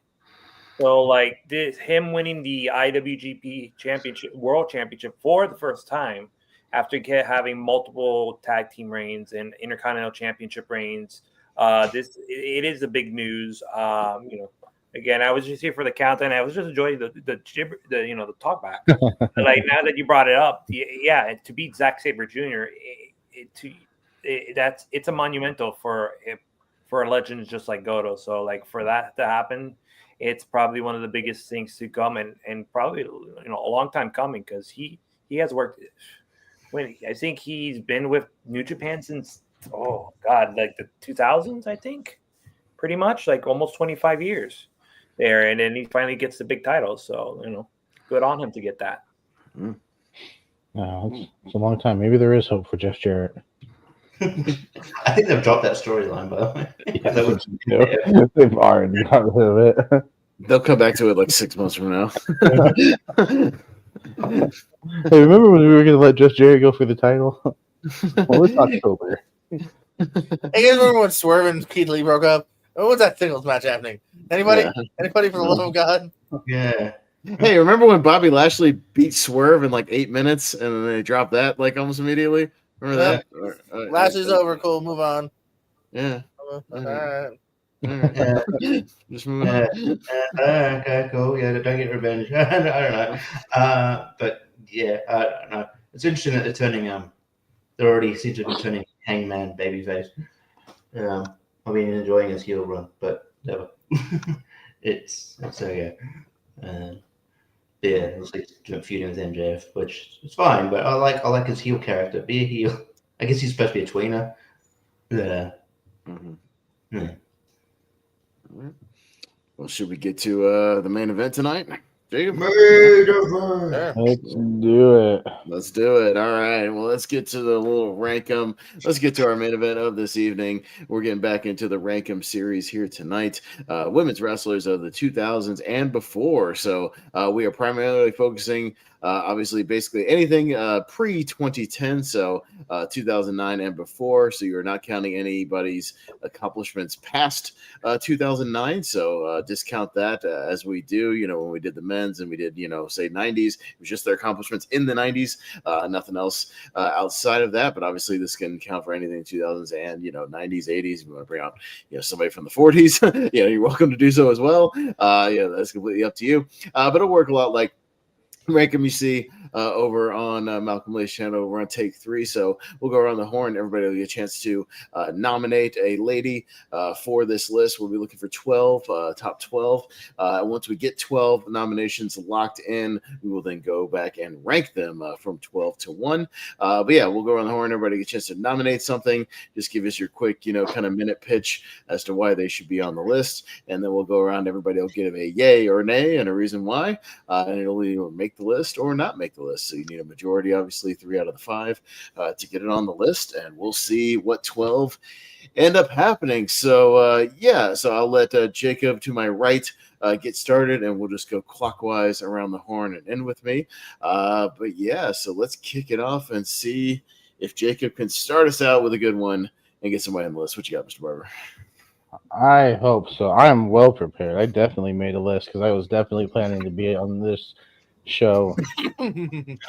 So like him winning the IWGP World Championship for the first time after having multiple tag team reigns and Intercontinental Championship reigns. It is a big news. Again, I was just here for the countdown. I was just enjoying the talk back. Like now that you brought it up, to beat Zack Sabre Jr. It's a monumental for a legend just like Goto. So like for that to happen, it's probably one of the biggest things to come and probably a long time coming because he has worked. I think he's been with New Japan since like the 2000s, I think, pretty much like almost 25 years there, and then he finally gets the big title. So good on him to get that. No, it's a long time. Maybe there is hope for Jeff Jarrett. I think they've dropped that storyline, by the way. They've already got rid of it. They'll come back to it like 6 months from now. Hey, remember when we were going to let Jeff Jarrett go for the title? Well, it's October. Hey, you guys remember when Swerve and Keith Lee broke up? When was that singles match happening? Anybody? Yeah. Anybody for the love of God? Yeah. Hey, remember when Bobby Lashley beat Swerve in like 8 minutes and then they dropped that like almost immediately? Remember that? Lashley's over. Cool. Move on. Yeah. All right. Just moving on. Okay, cool. Yeah, don't get revenge. I don't know. But yeah, I don't know. It's interesting that they're turning. They already seem to be turning Hangman babyface. I've been enjoying his heel run, but never. it's so yeah. Yeah, it's like feuding with MJF, which is fine, but I like his heel character. Be a heel. I guess he's supposed to be a tweener. Yeah. Mhm. Hmm. All right. Well, should we get to the main event tonight, Jacob? Sure. Let's do it. Let's do it. All right. Well, let's get to the little rankum. Let's get to our main event of this evening. We're getting back into the rankum series here tonight. Women's wrestlers of the 2000s and before. So we are primarily focusing, obviously, basically anything pre 2010. So 2009 and before. So you're not counting anybody's accomplishments past 2009. So discount that as we do. When we did the men's and we did, say 90s, it was just their accomplishments in the 90s. Nothing else outside of that, but obviously this can count for anything 2000s and 90s, 80s. If you want to bring out somebody from the 40s, you're welcome to do so as well. That's completely up to you. But it'll work a lot like rank them you see over on Malcolm Lee's channel over on Take 3. So we'll go around the horn. Everybody will get a chance to nominate a lady for this list. We'll be looking for 12, top 12. Once we get 12 nominations locked in, we will then go back and rank them from 12 to 1. But yeah, we'll go around the horn. Everybody get a chance to nominate something. Just give us your quick, kind of minute pitch as to why they should be on the list. And then we'll go around. Everybody will give a yay or nay and a reason why. And it'll either make the list or not make the list. So you need a majority, obviously 3 out of the 5 to get it on the list, and we'll see what 12 end up happening. So so I'll let Jacob to my right get started, and we'll just go clockwise around the horn and end with me. But yeah, so let's kick it off and see if Jacob can start us out with a good one and get somebody on the list. What you got, Mr. Barber? I hope so. I am well prepared. I definitely made a list because I was definitely planning to be on this show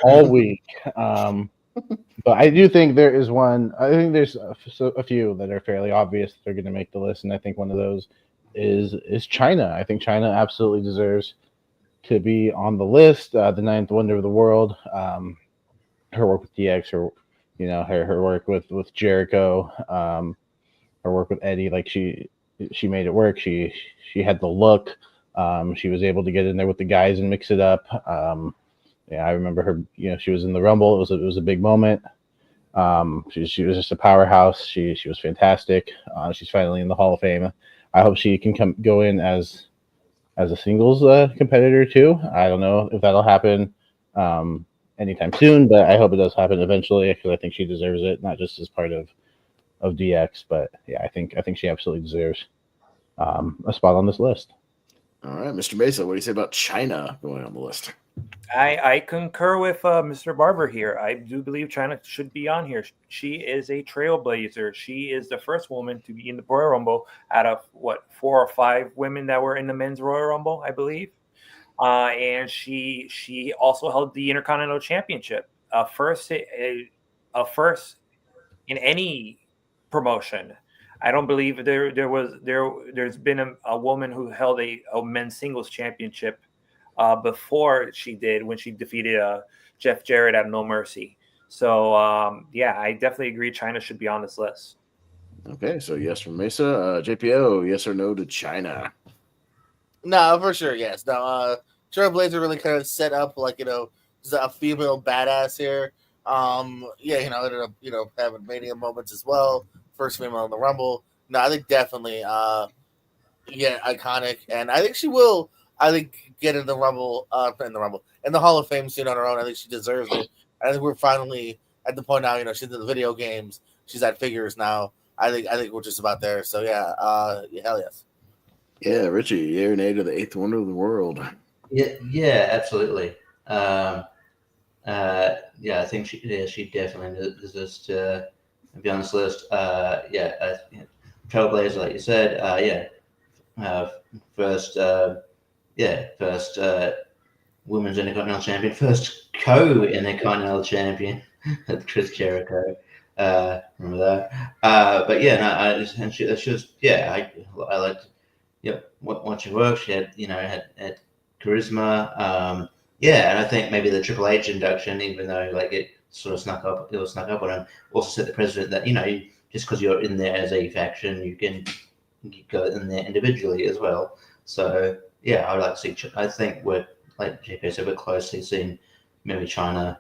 all week. But I do think there is one. I think there's a few that are fairly obvious they're going to make the list, and I think one of those is China. I think China absolutely deserves to be on the list. The ninth wonder of the world. Her work with DX, her work with Jericho, her work with Eddie. Like she made it work. She had the look. She was able to get in there with the guys and mix it up. I remember her. She was in the Rumble. It was a big moment. She was just a powerhouse. She was fantastic. She's finally in the Hall of Fame. I hope she can go in as a singles competitor too. I don't know if that'll happen anytime soon, but I hope it does happen eventually because I think she deserves it, not just as part of DX, but yeah, I think she absolutely deserves a spot on this list. All right, Mr. Mesa, what do you say about China going on the list? I concur with Mr. Barber here. I do believe China should be on here. She is a trailblazer. She is the first woman to be in the Royal Rumble out of 4 or 5 women that were in the men's Royal Rumble, I believe. And she also held the Intercontinental Championship, first in any promotion. I don't believe there's been a woman who held a men's singles championship before she did, when she defeated Jeff Jarrett at No Mercy. So I definitely agree China should be on this list. Okay, so yes from Mesa. JPO, yes or no to China? No, for sure, yes. No, Trailblazer really kind of set up a female badass here. Ended up having Mania moments as well. First female in the Rumble. No, I think definitely iconic, and I think she will. I think get in the Rumble, in the Hall of Fame soon on her own. I think she deserves it. I think we're finally at the point now. She's in the video games. She's at figures now. I think we're just about there. So hell yes. Yeah, Richie, you're nay to the 8th wonder of the world. Yeah, absolutely. I think she definitely deserves to be on this list. Trailblazer, like you said. First women's Intercontinental Champion, first co-Intercontinental Champion, Chris Jericho. Remember that? I liked. What she worked, she had had charisma. And I think maybe the Triple H induction, even though it sort of snuck up on him, also set the precedent that just because you're in there as a faction, you can go in there individually as well. So yeah, I would like to see. I think we're, like JP said, we're closely seeing maybe China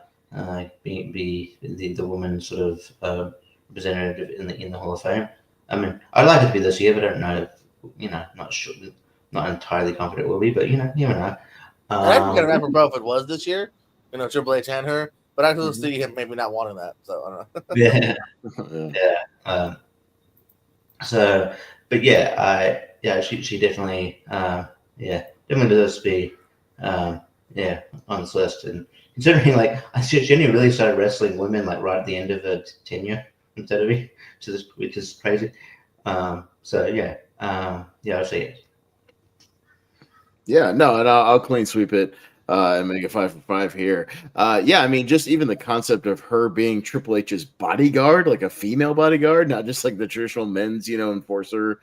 be the woman sort of representative in the Hall of Fame. I mean, I'd like it to be this year, but I don't know. Not sure, not entirely confident it will be, but you never know. And I'd be kind of apropos if it was this year, Triple H and her, but I can see him maybe not wanting that. So I don't know. Yeah. So, but yeah, she definitely, definitely deserves to be, on this list. And considering, like, she only really started wrestling women like right at the end of her tenure instead of me, which is crazy. So yeah, I'll say it. Yeah, no, and I'll clean sweep it and make it 5 for 5 here. Yeah, I mean, just even the concept of her being Triple H's bodyguard, like a female bodyguard, not just like the traditional men's, enforcer,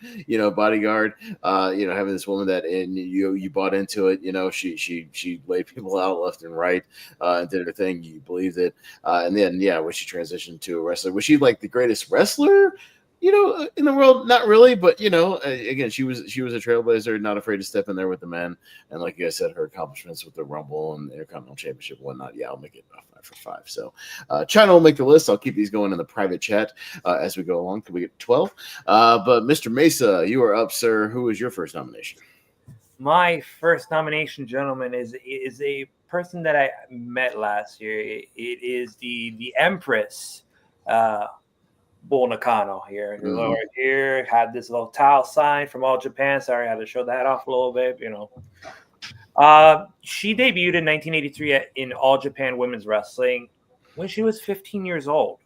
bodyguard. Having this woman that and you bought into it. She laid people out left and right and did her thing. You believed it, and then when she transitioned to a wrestler, was she like the greatest wrestler? In the world, not really, but again, she was a trailblazer, not afraid to step in there with the men, and like you guys said, her accomplishments with the Rumble and the Intercontinental Championship and whatnot. Yeah, I'll make it 5 for 5. So, China will make the list. I'll keep these going in the private chat as we go along. Can we get 12? But Mr. Mesa, you are up, sir. Who is your first nomination? My first nomination, gentlemen, is a person that I met last year. It is the Empress. Bull Nakano here. Right here had this little towel sign from All Japan. Sorry, I had to show that off a little bit. She debuted in 1983 in All Japan Women's Wrestling when she was 15 years old,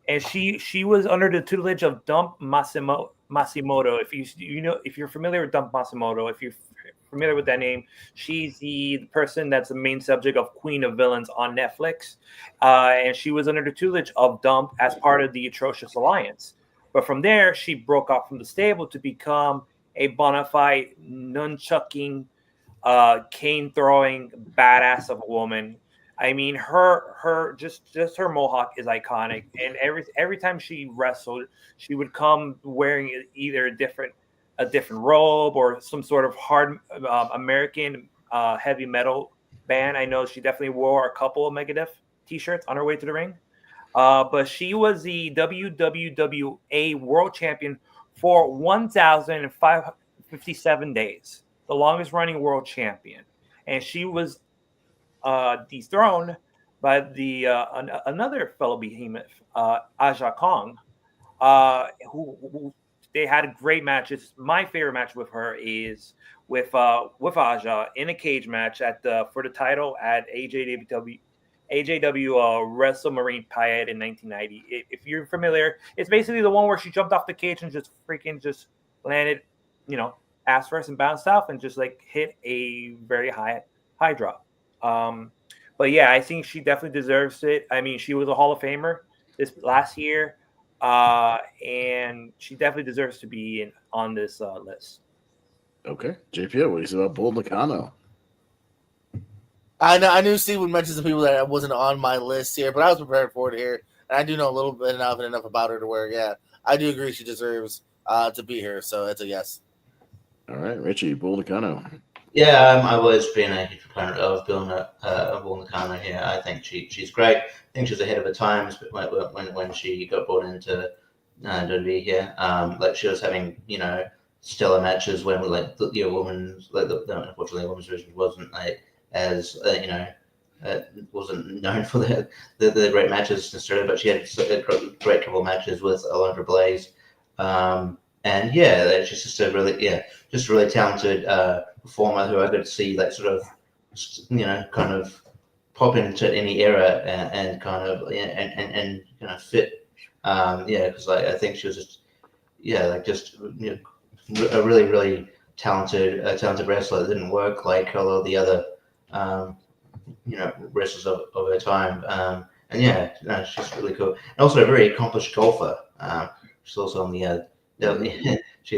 and she was under the tutelage of Dump Masimoto. If you're familiar with Dump Masimoto, if you're familiar with that name, she's the person that's the main subject of Queen of Villains on Netflix, and she was under the tutelage of Dump as part of the Atrocious Alliance. But from there, she broke off from the stable to become a bona fide nunchucking, cane throwing badass of a woman. I mean, her just her mohawk is iconic, and every time she wrestled, she would come wearing either a different robe or some sort of hard American heavy metal band. I know she definitely wore a couple of Megadeth t-shirts on her way to the ring. But she was the WWWA World Champion for 1,557 days, the longest running world champion. And she was dethroned by the another fellow behemoth, Aja Kong, who they had great matches. My favorite match with her is with Aja in a cage match for the title at AJW WrestleMarine Payette in 1990. If you're familiar, it's basically the one where she jumped off the cage and just landed, ass first and bounced off and just like hit a very high drop. But yeah, I think she definitely deserves it. I mean, she was a Hall of Famer this last year. And she definitely deserves to be on this list. Okay, JP, what do you say about Bull Nakano? I knew Steve would mention some people that wasn't on my list here, but I was prepared for it here, and I do know a little bit enough about her to where, I do agree she deserves to be here. So it's a yes. All right, Richie, Bull Nakano. Yeah, I've always been a huge proponent of Bull Nakano here. I think she's great. I think she's ahead of her times, but when she got brought into WWE here, like she was having stellar matches when unfortunately the women's division wasn't as wasn't known for the great matches necessarily, but she had a great couple of matches with Alundra Blaze, and she's just a really talented performer who I could see kind of pop into any era and kind of fit. Because I think she was a really really talented wrestler that didn't work like a lot of the other wrestlers of her time. She's really cool, and also a very accomplished golfer. She's also on the she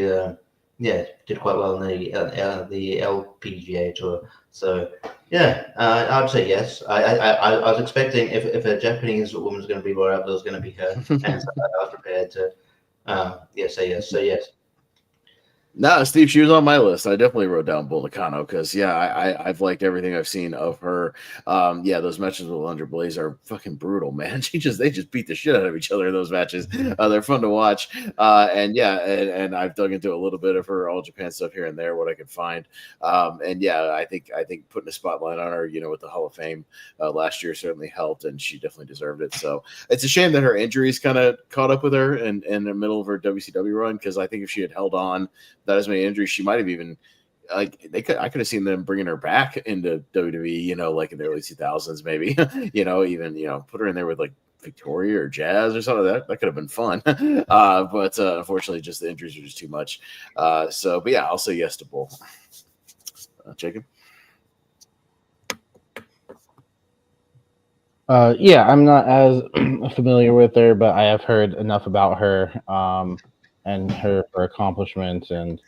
did quite well in the LPGA tour. So Yeah, I would say yes. I was expecting if a Japanese woman was going to be brought up, it was going to be her, and so I was prepared to say yes. So yes. No, Steve, she was on my list. I definitely wrote down Bull Nakano because, yeah, I've liked everything I've seen of her. Yeah, those matches with Alundra Blaze are fucking brutal, man. They just beat the shit out of each other in those matches. They're fun to watch. And yeah, and I've dug into a little bit of her All Japan stuff here and there, what I could find. And yeah, I think putting a spotlight on her, with the Hall of Fame last year certainly helped, and she definitely deserved it. So it's a shame that her injuries kind of caught up with her in the middle of her WCW run, because I think if she had held on that as many injuries, she might have even I could have seen them bringing her back into WWE, like in the early 2000s, maybe, even put her in there with like Victoria or Jazz or something. That could have been fun. But unfortunately, just the injuries are just too much. But yeah, I'll say yes to Bull. Jacob. Yeah, I'm not as familiar with her, but I have heard enough about her and her accomplishments, and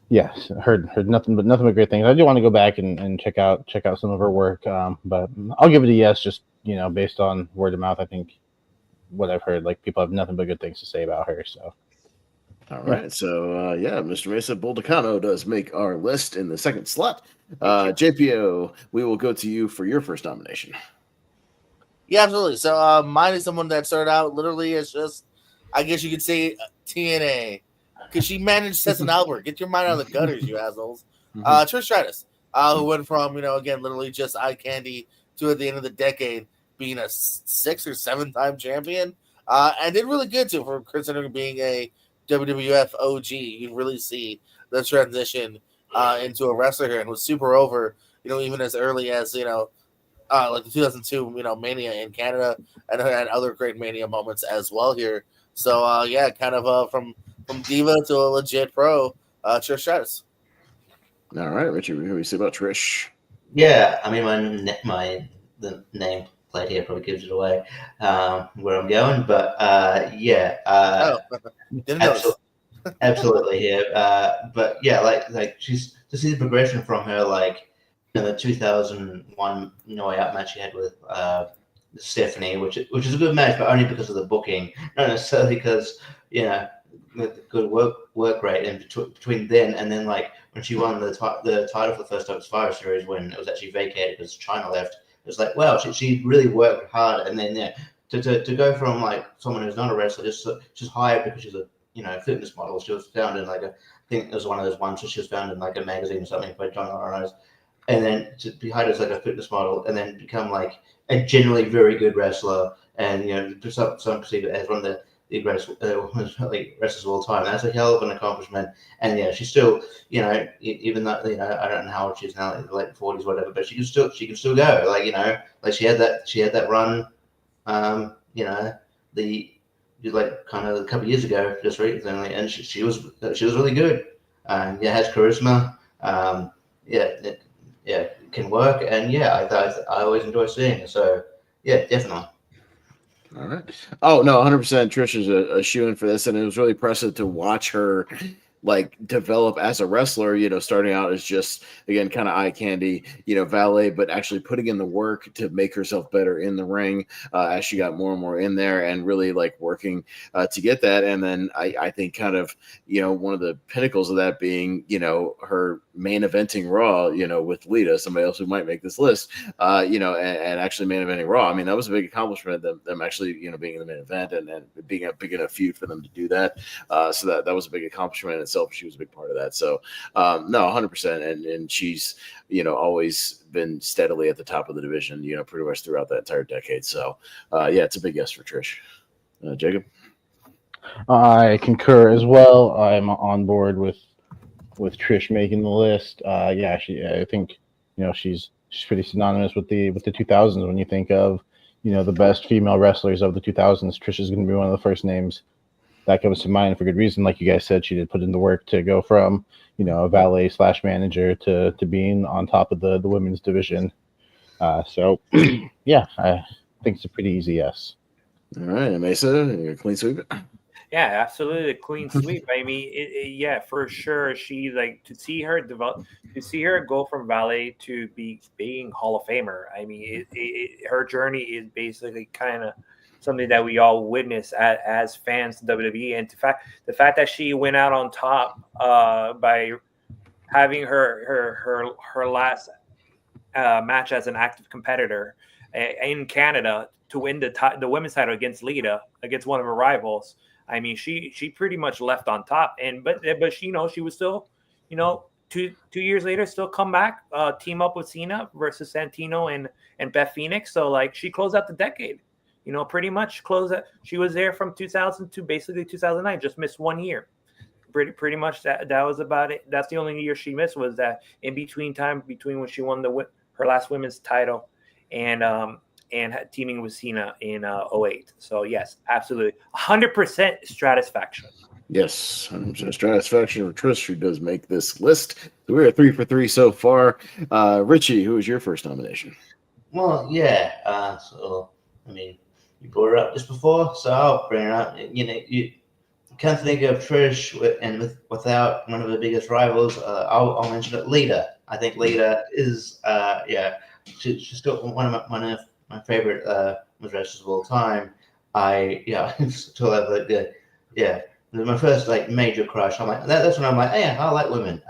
yes, heard nothing but great things. I do want to go back and check out some of her work, but I'll give it a yes, just based on word of mouth. I think what I've heard, like, people have nothing but good things to say about her. So. All right, so Mr. Mesa, Bull Nakano does make our list in the second slot. JPO, we will go to you for your first nomination. Yeah, absolutely. So mine is someone that started out literally as just, I guess you could say, TNA, because she managed Sesson Albert. Get your mind out of the gutters, you assholes. Trish Stratus, who went from again literally just eye candy to at the end of the decade being a 6 or 7 time champion, and did really good too for considering being a WWF OG. You really see the transition into a wrestler here, and was super over. Even as early as like the 2002, Mania in Canada, and had other great Mania moments as well here. So yeah, kind of from diva to a legit pro, Trish Stratus. All right, Richie, what do you say about Trish? Yeah, I mean the name plate here probably gives it away where I'm going, but Didn't notice. Absolutely here. But yeah, like she's to see the progression from her, like the 2001 No Way Out match she had with Stephanie, which is a good match, but only because of the booking, not necessarily because the good work rate in between then and then, like when she won the title for the first time at Survivor Series, when it was actually vacated because China left. It was like, wow, she really worked hard, and then to go from like someone who's not a wrestler, just hired because she's a fitness model. She was found in I think it was one of those ones where she was found in like a magazine or something by John Lawrence, and then to be hired as like a fitness model, and then become like a generally very good wrestler, and some perceive it as one of the greatest wrestlers of all time. That's a hell of an accomplishment, and she's still, even though I don't know how old she is now, like late 40s, whatever, but she can still go. Like she had that run, like kind of a couple of years ago, just recently, and she was really good. Has charisma. Can work, and I always enjoy seeing it. So definitely. All right. Oh no, 100%. Trish is a shoe-in for this, and it was really impressive to watch her like develop as a wrestler, starting out as just, again, kind of eye candy, valet, but actually putting in the work to make herself better in the ring as she got more and more in there, and really like working to get that. And then I think kind of, one of the pinnacles of that being, her main eventing Raw, with Lita, somebody else who might make this list, and actually main eventing Raw. I mean, that was a big accomplishment, them actually, being in the main event and being a big enough feud for them to do that. So that was a big accomplishment itself. She was a big part of that. So no, 100%. And she's, always been steadily at the top of the division, pretty much throughout that entire decade. So it's a big yes for Trish. Jacob? I concur as well. I'm on board with Trish making the list. I think she's pretty synonymous with the 2000s. When you think of the best female wrestlers of the 2000s, Trish is going to be one of the first names that comes to mind, for good reason. Like you guys said, she did put in the work to go from a valet / manager to being on top of the women's division. So I think it's a pretty easy yes. All right, Mesa, you're a clean sweep. Yeah, absolutely, clean sweep. I mean, yeah, for sure. She like to see her develop, to see her go from valet to being Hall of Famer. I mean, her journey is basically kind of something that we all witness as fans of WWE, and the fact that she went out on top by having her last match as an active competitor in Canada to win the women's title against Lita, against one of her rivals. I mean, she pretty much left on top, and but she, she was still, 2 years later, still come back, team up with Cena versus Santino and Beth Phoenix. So like she closed out the decade, pretty much closed out. She was there from 2000 to basically 2009, just missed 1 year. Pretty much that was about it. That's the only year she missed, was that in between when she won her last women's title and teaming with Cena in 2008. So yes, absolutely, 100% Stratisfaction. Yes, 100% Stratisfaction for Trish, who does make this list. So we're at 3 for 3 so far. Richie, who was your first nomination? Well, yeah. So I mean, you brought it up just before, so I'll bring it up. You can't think of Trish without one of the biggest rivals. I'll mention it, Lita. I think Lita is, she's still one of my favorite wrestlers of all time. Still have my first like major crush. I'm like that's when I'm like, yeah, I like women.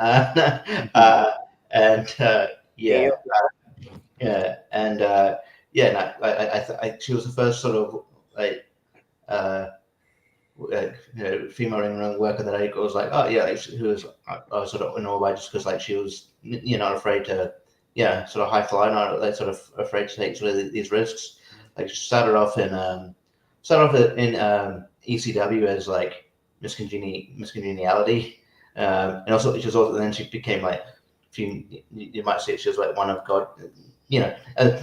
She was the first sort of like. Female ring worker that I was like, oh yeah, who was I was sort of in awe by, just because like she was not afraid to sort of high fly, not like sort of afraid to take sort of these risks. Like she started off in ECW as like Miss Congeniality, and also then she became like you might say she was like one of God. We'll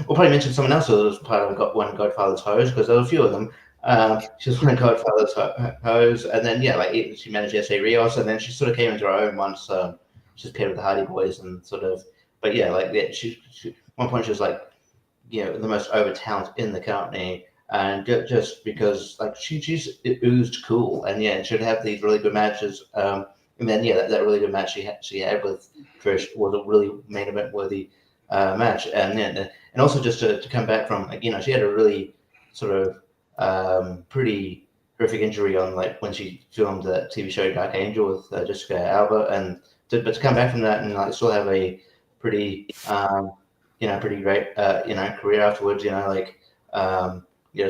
probably mention someone else who was part of one of Godfather's hoes, because there were a few of them. She was one of Godfather's hoes, and then she managed S.A. Rios, and then she sort of came into her own once she was paired with the Hardy Boys, and sort of. But she at one point she was like, the most over talent in the company, and just because like she's oozed cool, and she'd have these really good matches. And then that really good match she had with Trish was a really main event worthy match, and also just to come back from she had a really sort of pretty horrific injury on like when she filmed the TV show Dark Angel with Jessica Alba, but to come back from that and like still have a pretty pretty great career afterwards,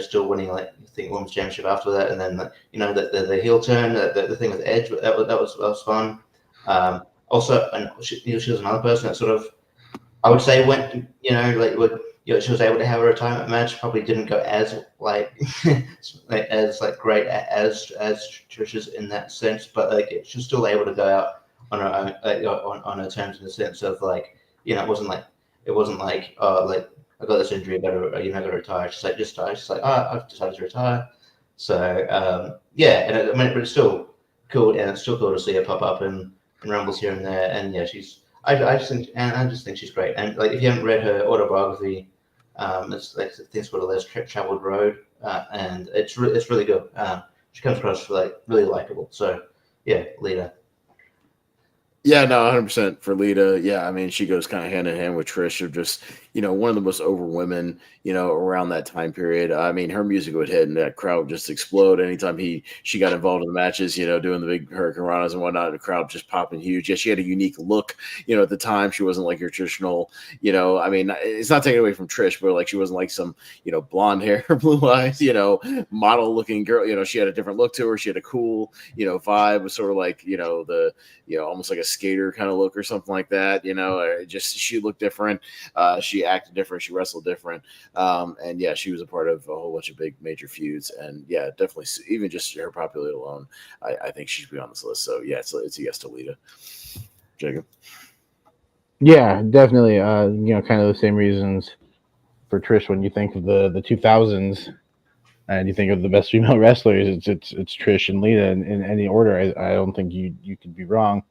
still winning like I think women's championship after that, and then the heel turn, the thing with Edge, that was fun. Also, and she was another person that sort of, I would say, went she was able to have a retirement match. Probably didn't go as as great as Trish's in that sense, but like she was still able to go out on her own, on her terms, in the sense of like it wasn't like I got this injury, I gotta retire. She's like, just retire. She's like, I've decided to retire. So but it's still cool, and it's still cool to see her pop up in rumbles here and there. And I just think she's great. And like if you haven't read her autobiography, it's like Things for the Less Traveled Road, and it's really good. She comes across like really likable. So Lita. Yeah, no, 100% for Lita. Yeah, I mean, she goes kind of hand in hand with Trish, of just, one of the most over women, around that time period. I mean, her music would hit and that crowd would just explode anytime she got involved in the matches, doing the big Hurricane Ranas and whatnot, the crowd just popping huge. Yeah, she had a unique look, at the time. She wasn't like your traditional, I mean, it's not taken away from Trish, but like she wasn't like some, blonde hair, blue eyes, model looking girl. She had a different look to her. She had a cool, vibe. It was sort of like, almost like a skater kind of look or something like that, just she looked different, she acted different, she wrestled different, and she was a part of a whole bunch of big major feuds, and definitely even just her popularity alone, I think she should be on this list. So it's a yes to Lita. Jacob? Yeah, definitely. Kind of the same reasons for Trish. When you think of the 2000s and you think of the best female wrestlers, it's Trish and Lita in any order. I don't think you could be wrong.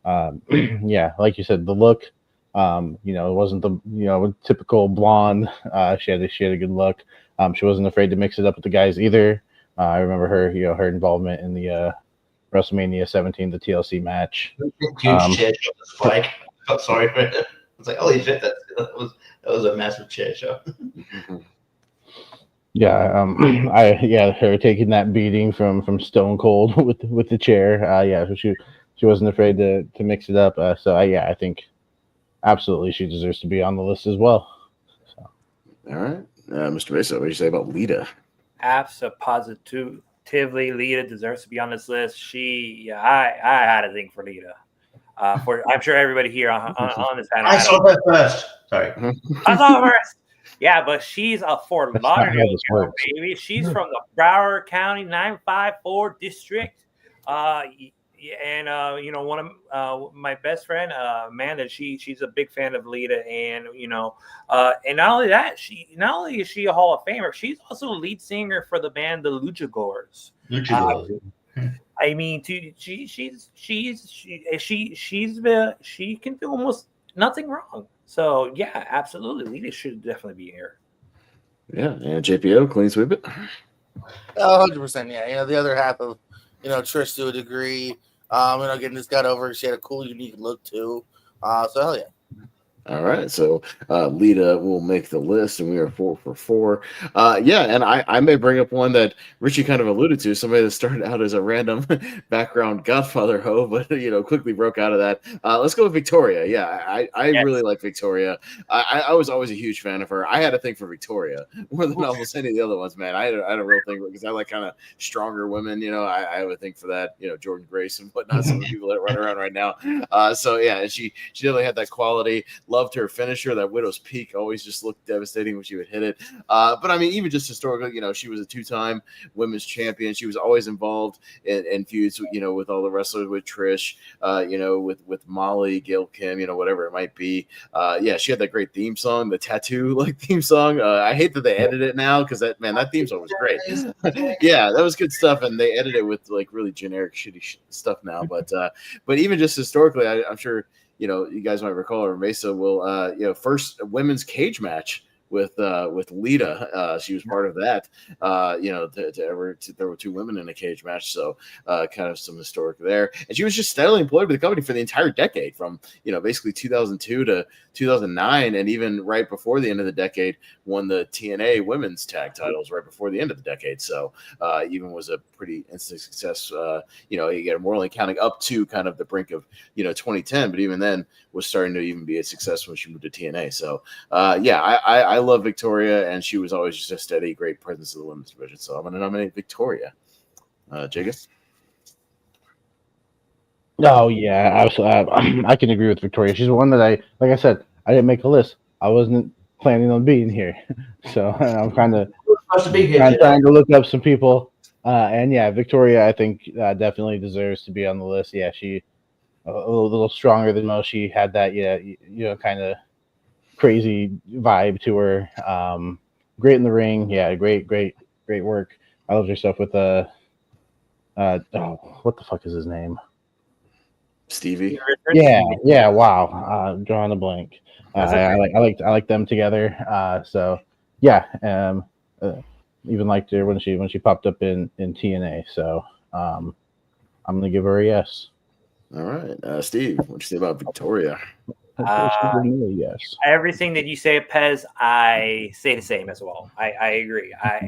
Like you said, the look, it wasn't the typical blonde. She had a good look. She wasn't afraid to mix it up with the guys either. I remember her, her involvement in the WrestleMania 17, the TLC match. Huge chair shot the spike. Oh, sorry. It's like, holy shit, that was a massive chair shot. Yeah, her taking that beating from Stone Cold with the chair. So she wasn't afraid to mix it up. I think absolutely she deserves to be on the list as well. So. All right, Mr. Mesa, what do you say about Lita? Positively, Lita deserves to be on this list. I had a thing for Lita. I'm sure everybody here on this panel. I saw her first. Sorry, I saw her first. Yeah, but she's a Fort Lauderdale girl, baby. She's from the Broward County 954 district. One of my best friend, Amanda, she's a big fan of Lita, and and not only that, not only is she a Hall of Famer, she's also the lead singer for the band the Luchagors. I mean, she can do almost nothing wrong. So yeah, absolutely, Lita should definitely be here. Yeah, and JPO, clean sweep it. 100%. Yeah, the other half of Trish to a degree. Getting this got over. She had a cool, unique look too. So hell yeah. All right, so Lita will make the list, and we are 4 for 4. And I may bring up one that Richie kind of alluded to, somebody that started out as a random background Godfather hoe, but quickly broke out of that. Let's go with Victoria. Yeah, I really like Victoria. I was always a huge fan of her. I had a thing for Victoria more than almost any of the other ones, man. I had a real thing because I like kind of stronger women. I have a thing for that. Jordan Grace and whatnot. Some of the people that run around right now. And she definitely had that quality. Loved her finisher. That Widow's Peak always just looked devastating when she would hit it. But I mean, even just historically, she was a 2-time women's champion. She was always involved in feuds, with all the wrestlers, with Trish, with Molly, Gail Kim, whatever it might be. She had that great theme song, the tattoo theme song. I hate that they edit it now because that theme song was great. Yeah, that was good stuff, and they edit it with really generic shitty stuff now. But even just historically, I'm sure. You guys might recall, or Mesa will, first women's cage match with Lita. She was part of that. There were 2 women in a cage match, so kind of some historic there. And she was just steadily employed with the company for the entire decade, from basically 2002 to 2009, and even right before the end of the decade, won the TNA women's tag titles right before the end of the decade. So even was a pretty instant success. We're only counting up to kind of the brink of 2010, but even then was starting to even be a success when she moved to TNA. So I love Victoria, and she was always just a steady, great presence of the women's division. So I'm going to nominate Victoria. Jacob? Oh yeah, absolutely. I can agree with Victoria. She's one that like I said, I didn't make a list. I wasn't planning on being here, so I'm kind of trying to look up some people. And yeah, Victoria, I think definitely deserves to be on the list. Yeah, she a little stronger than most. She had that kind of crazy vibe to her. Great in the ring. Yeah, great work. I loved her stuff with what the fuck is his name? Stevie. Yeah. Wow. Drawing a blank. I like them together. Even liked her when she popped up in TNA. So I'm gonna give her a yes. All right, Steve, what you say about Victoria? Yes. Everything that you say, Pez, I say the same as well. I agree. I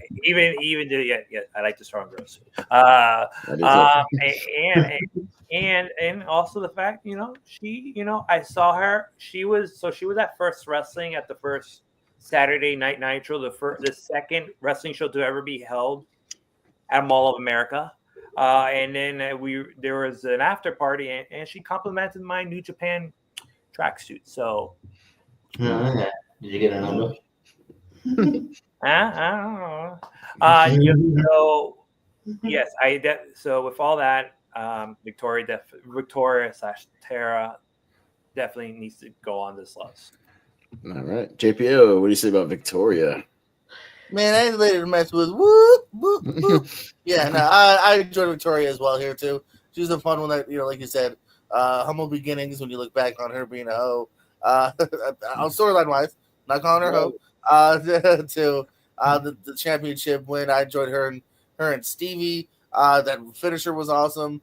like the strong girls. And also the fact, she, I saw her. She was at First Wrestling at the first Saturday Night Nitro, the second wrestling show to ever be held at Mall of America. And then there was an after party, and she complimented my New Japan tracksuit. So, did you get a number? I don't know. So yes, so with all that, Victoria / Tara definitely needs to go on this list. All right, JPO, what do you say about Victoria? Man, I ain't later to mess with. Whoop, whoop, whoop. Yeah, no, I enjoyed Victoria as well here too. She was a fun one that like you said, humble beginnings when you look back on her being a hoe. Storyline wise, not calling her hoe. To the championship win, I enjoyed her and her and Stevie. That finisher was awesome.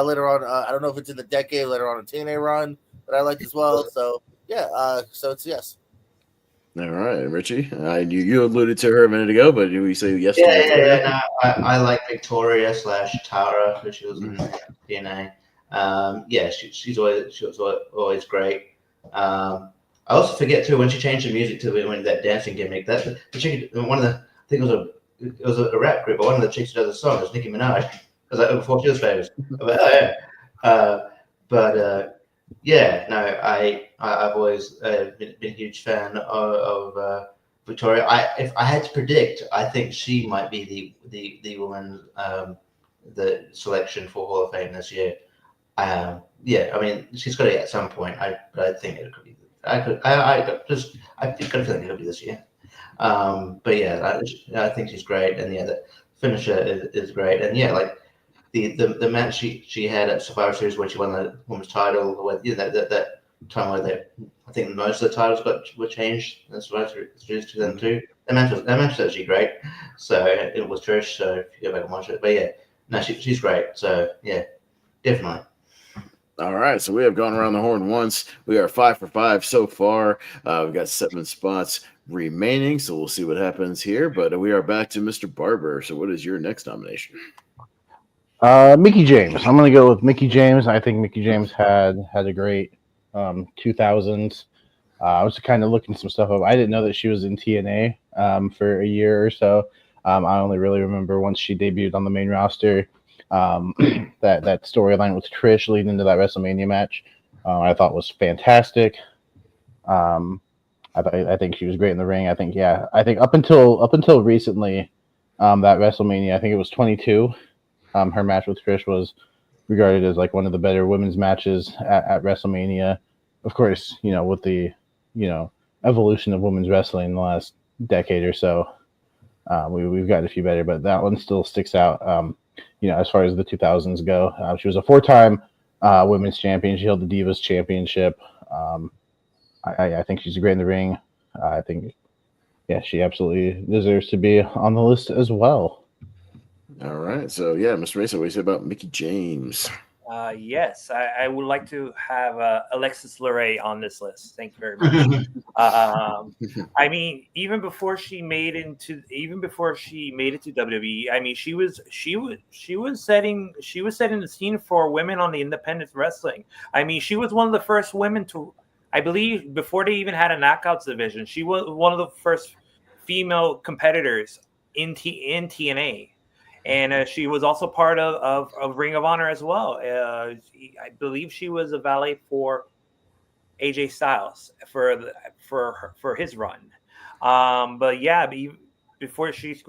Later on, I don't know if it's in the decade. Later on, a TNA run that I liked as well. So yeah, so it's yes. All right, Richie. You alluded to her a minute ago, but do we say yes to Yeah. Victoria? No, I like Victoria / Tara, who she was in DNA. Yeah, she was always great. I also forget too when she changed the music to when that dancing gimmick. That the chick, one of the I think it was a rap group, but one of the chicks who does the song is Nicki Minaj. Because like before she was famous. But, oh yeah. Yeah, no, I've always been a huge fan of Victoria. If I had to predict, I think she might be the woman the selection for Hall of Fame this year. Yeah, I mean she's got to at some point. But I think it could be. I think got a feeling it'll be this year. But yeah, I think she's great, and yeah, the finisher is great, and yeah, like the match she had at Survivor Series where she won the women's title, with that time where I think most of the titles were changed in Survivor Series 2002. That match was actually great. So it was Trish. So if you go back and watch it, but yeah, no, she's great. So yeah, definitely. All right, so we have gone around the horn once. We are 5 for 5 so far. We've got 7 spots remaining, so we'll see what happens here. But we are back to Mr. Barber. So what is your next nomination? Mickey James. I'm gonna go with Mickey James. I think Mickey James had a great 2000s. I was kind of looking some stuff up. I didn't know that she was in TNA for a year or so. I only really remember once she debuted on the main roster. That storyline with Trish leading into that WrestleMania match, I thought was fantastic. I think she was great in the ring. I think up until recently, that WrestleMania, I think it was 22. Her match with Trish was regarded as like one of the better women's matches at WrestleMania. Of course, with the evolution of women's wrestling in the last decade or so, we've gotten a few better, but that one still sticks out. As far as the 2000s go, she was a 4-time women's champion. She held the Divas Championship. I think she's great in the ring. I think, she absolutely deserves to be on the list as well. All right, so Mr. Mesa, what do you say about Mickey James? Yes, I would like to have Alexis Luray on this list. Thank you very much. I mean, even before she made it to WWE, I mean, she was setting the scene for women on the independent wrestling. I mean, she was one of the first women to, I believe, before they even had a knockouts division. She was one of the first female competitors in TNA. And she was also part of Ring of Honor as well. I believe she was a valet for AJ Styles for his run. But yeah, before she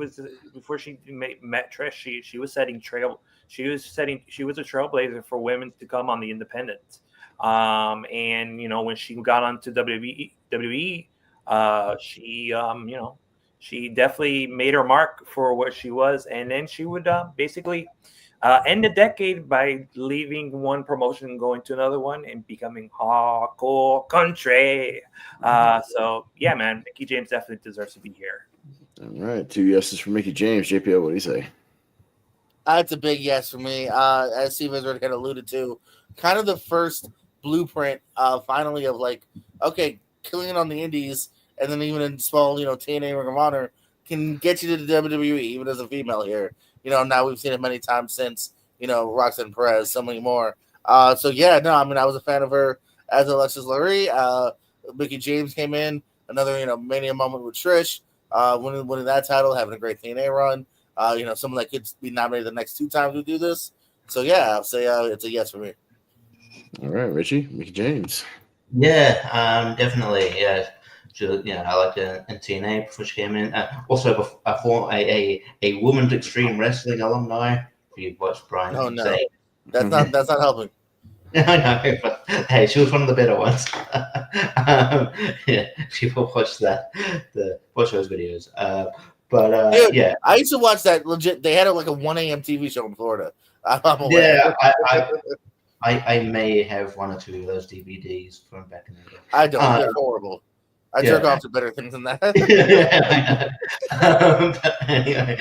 met Trish, she was a trailblazer for women to come on the independent. And when she got onto WWE, she definitely made her mark for what she was, and then she would basically end the decade by leaving one promotion and going to another one and becoming hardcore country. So yeah, man, Mickey James definitely deserves to be here. All right, 2 yeses for Mickey James. JPO, what do you say? It's a big yes for me. As Steve has already kind of alluded to, kind of the first blueprint, finally, of like, okay, killing it on the indies. And then even in small, TNA Ring of Honor can get you to the WWE, even as a female here. Now we've seen it many times since, Roxanne Perez, so many more. I was a fan of her as Alexis Luray. Mickey James came in, another, mania moment with Trish, winning that title, having a great TNA run. Someone that could be nominated the next 2 times we do this. So, I'll say it's a yes for me. All right, Richie, Mickey James. Yeah, definitely, yeah. I liked her in TNA before she came in. Also, a women's extreme wrestling alumni. If you watched Brian, say that's not helping. I know, but hey, she was one of the better ones. People watch watch those videos. Dude, yeah, I used to watch that legit. They had like a 1 a.m. TV show in Florida. Yeah, I may have 1 or 2 of those DVDs from back in the day. I don't. They're horrible. I jerk off to better things than that. Anyway,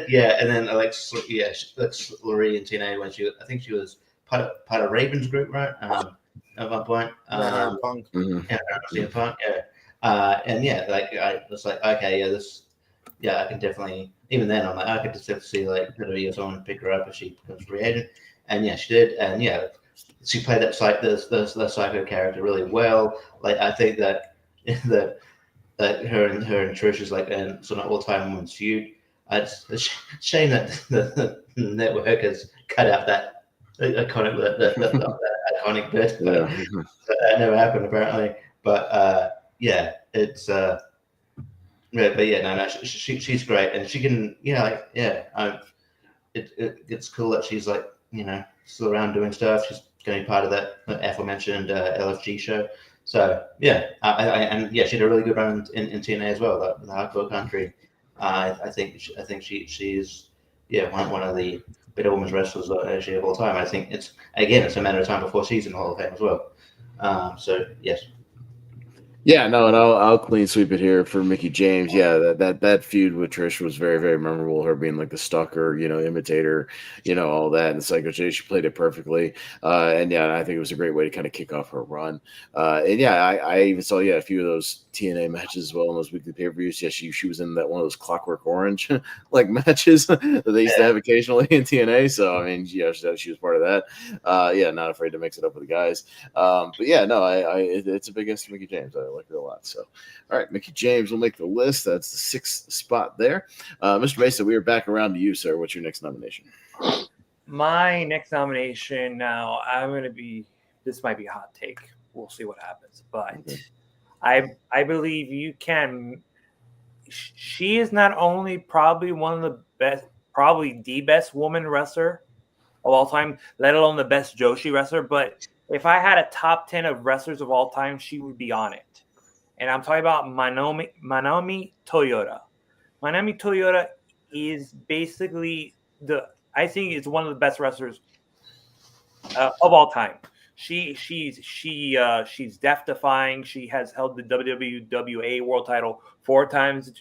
yeah, and then Alex Lurie in TNA when I think she was part of Raven's group, right? At one point, Her Punk. yeah, CM Punk, yeah, and yeah, like I was like, okay, I can definitely. Even then, I'm like, I could just see like WWE or someone pick her up if she becomes free agent, and yeah, she did, and yeah, she played that the psycho character really well. Like I think that that her and Trish is like an sort of all-time women's feud. It's a shame that the network has cut out that iconic that iconic bit. Yeah. That never happened apparently. But yeah, it's but yeah, no, she's great, and she can, it's cool that she's like, still around doing stuff. She's going to be part of that aforementioned LFG show. So yeah, and yeah, she had a really good run in TNA as well, the hardcore country. I think she's one of the better women's wrestlers actually of all time. I think it's a matter of time before she's in the Hall of Fame as well. So yes. Yeah, no, and I'll clean sweep it here for Mickie James. Yeah, that feud with Trish was very, very memorable. Her being like the stalker, imitator, all that, and Psycho J, she played it perfectly. And yeah, I think it was a great way to kind of kick off her run. And yeah, I even saw a few of those TNA matches as well in those weekly pay-per-views. Yeah, she was in that one of those Clockwork Orange like matches that they used to have occasionally in TNA. So I mean, yeah, she was part of that. Yeah, not afraid to mix it up with the guys. But yeah, no, it's a big ass Mickie James. I like her a lot. So, all right, Mickie James will make the list. That's the 6th spot there. Mr. Mesa, we are back around to you, sir. What's your next nomination? My next nomination now, this might be a hot take. We'll see what happens. But I believe you can. She is not only probably one of the best, probably the best woman wrestler of all time, let alone the best Joshi wrestler. But if I had a top 10 of wrestlers of all time, she would be on it. And I'm talking about Manami Toyota. Manami Toyota is basically I think it's one of the best wrestlers of all time. She's death defying. She has held the WWA World Title 4 times.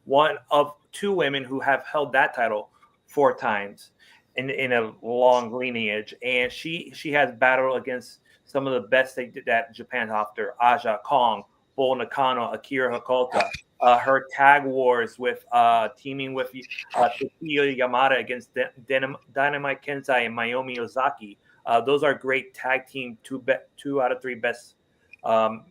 One of 2 women who have held that title 4 times in a long lineage, and she has battled against some of the best that Japan after Aja Kong, Bull Nakano, Akira Hakota. Her tag wars with teaming with Tetsuya Yamada against Dynamite Kensai and Mayumi Ozaki. Those are great tag team 2 out of 3 best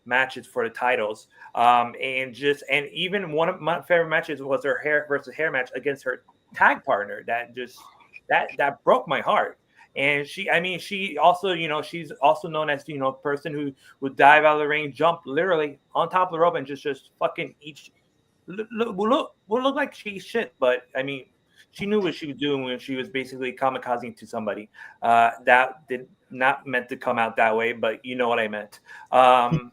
matches for the titles. And even one of my favorite matches was her hair versus hair match against her tag partner. That broke my heart. And she also, she's also known as, person who would dive out of the ring, jump literally on top of the rope and just fucking look like she's shit. But I mean, she knew what she was doing when she was basically kamikazing to somebody. That did not meant to come out that way, but you know what I meant. And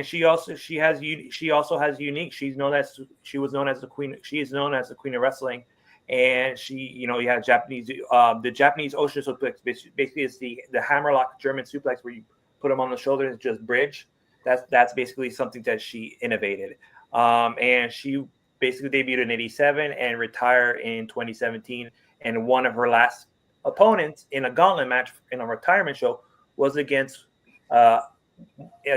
she also has unique. She was known as the queen. She is known as the queen of wrestling. And she, you have Japanese, the Japanese ocean suplex, basically is the hammerlock German suplex where you put them on the shoulder and just bridge. That's basically something that she innovated. And she basically debuted in '87 and retired in 2017. And one of her last opponents in a gauntlet match in a retirement show was against a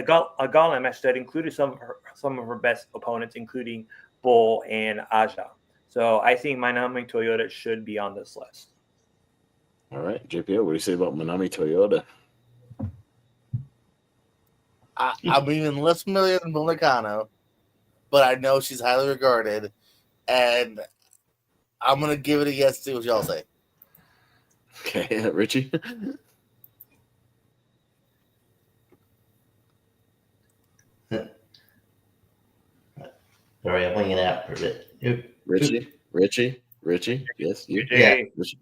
gauntlet match that included some of her best opponents, including Bull and Aja. So I think Manami Toyota should be on this list. All right, JPO, what do you say about Manami Toyota? I'm even less familiar than Bull Nakano, but I know she's highly regarded, and I'm gonna give it a yes. See what y'all say. Okay, Richie. Sorry, I'm winging out for a bit. Richie, yes, you. Yeah. Richie.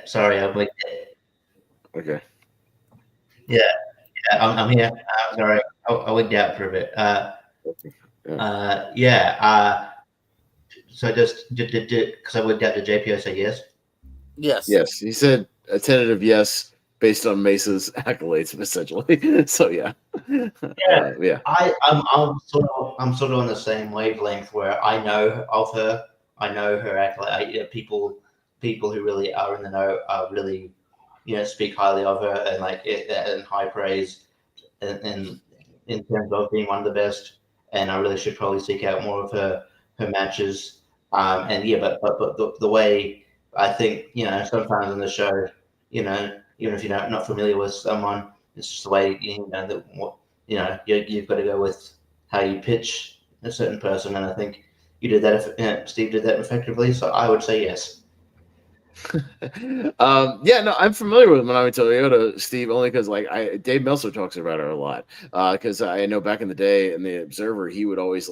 Sorry, I'm winging. Okay. Yeah, I'm here. Sorry, I wigged out for a bit. So just did because I wigged out, did JPO say yes? Yes. Yes, he said a tentative yes. based on Mesa's accolades, essentially. So yeah. Yeah. I'm sort of on the same wavelength where I know of her. I know her accolade. People who really are in the know are really, speak highly of her and and high praise and in terms of being one of the best. And I really should probably seek out more of her matches. And yeah, but the way I think, sometimes in the show, even if you're not familiar with someone, it's just the way you've got to go with how you pitch a certain person. And I think you did that. Steve did that effectively. So I would say yes. Yeah, no, I'm familiar with Manami Toyota, Steve, only because Dave Meltzer talks about her a lot. Because I know back in the day in the Observer, he would always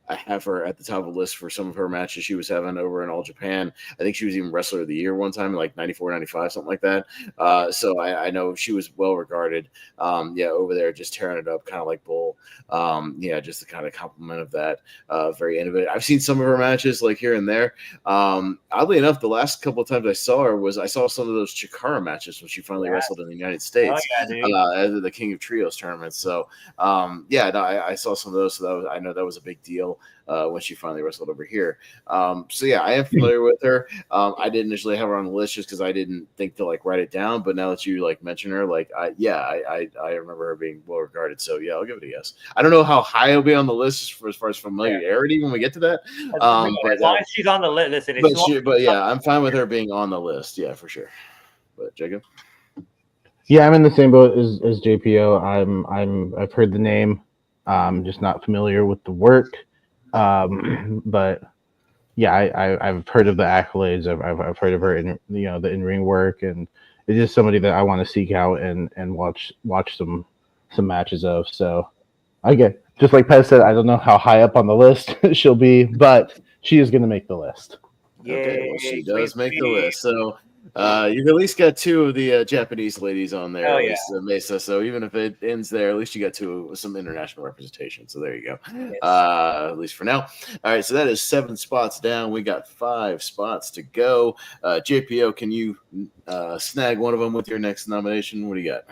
I have her at the top of the list for some of her matches she was having over in All Japan. I think she was even Wrestler of the Year one time, like 94, 95, something like that. So I know she was well regarded. Over there, just tearing it up, kind of like Bull. Just the kind of compliment of that. Very innovative. I've seen some of her matches here and there. Oddly enough, the last couple of times I saw her I saw some of those Chikara matches when she finally wrestled in the United States at the King of Trios tournament. So I saw some of those. So I know that was a big deal when she finally wrestled over here. I am familiar with her. I didn't initially have her on the list just because I didn't think to write it down. But now that you mention her, I remember her being well regarded. So yeah, I'll give it a yes. I don't know how high it'll be on the list as far as familiarity when we get to that. But as long as she's on the list, I'm fine with her being on the list. Yeah, for sure. But Jacob. Yeah, I'm in the same boat as JPO. I've heard the name, just not familiar with the work. But yeah, I've heard of the accolades. I've heard of her in the in-ring work, and it's just somebody that I want to seek out and watch some matches of. So again, just like Pez said, I don't know how high up on the list she'll be, but she is going to make the list. Okay, well, she does make the list. So you've at least got two of the Japanese ladies on there, at least Mesa. So even if it ends there, at least you got some international representation. So there you go. Yes. At least for now. All right, so that is 7 spots down. We got 5 spots to go. JPO, can you snag one of them with your next nomination? What do you got?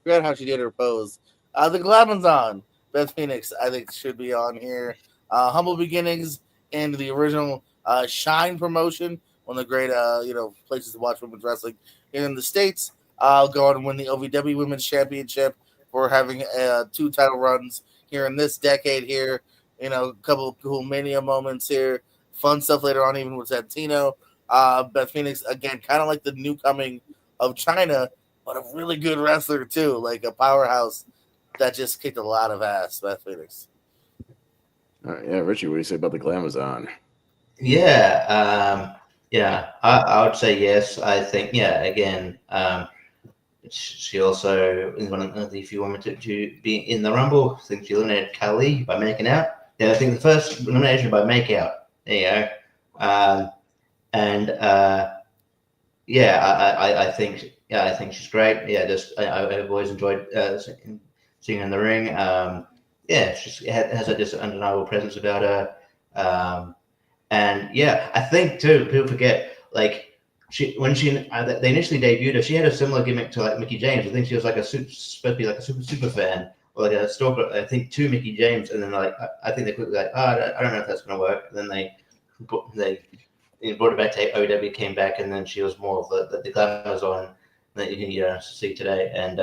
Forgot how she did her pose. The Glamazon, Beth Phoenix, I think should be on here. Humble Beginnings and the original Shine promotion, one of the great places to watch women's wrestling here in the States. I'll go on and win the OVW Women's Championship for having 2 title runs here in this decade here. A couple of cool Mania moments here. Fun stuff later on, even with Santino. Beth Phoenix, again, kind of like the new coming of China, but a really good wrestler too, like a powerhouse that just kicked a lot of ass. Beth Phoenix. All right, yeah, Richie, what do you say about the Glamazon? Yeah, I would say yes. I think, again, she also is one of the few women to be in the Rumble. I think she eliminated Kali by making out. Yeah, I think the first elimination by make out. There you go. I think she's great. Yeah, I've always enjoyed seeing her in the ring. She has a undeniable presence about her. I think too, people forget they initially debuted her, she had a similar gimmick to Mickey James. I think she was supposed to be a super fan or a stalker. I think to Mickey James, and then I think they quickly I don't know if that's going to work. And then they brought it back to OW, came back, and then she was more of the Glamazon that you see today. And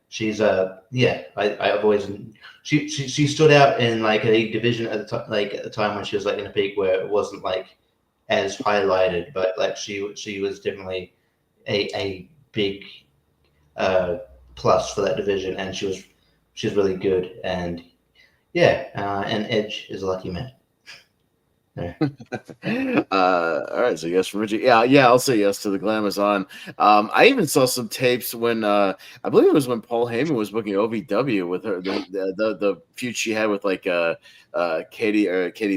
she's I've always she stood out in a division at the time when she was in a peak where it wasn't as highlighted, but she was definitely a big plus for that division, and she's really good. And and Edge is a lucky man. All right, so yes from Richie. Yeah, I'll say yes to the Glamazon. I even saw some tapes when I believe it was when Paul Heyman was booking OVW with her, the feud she had with Katie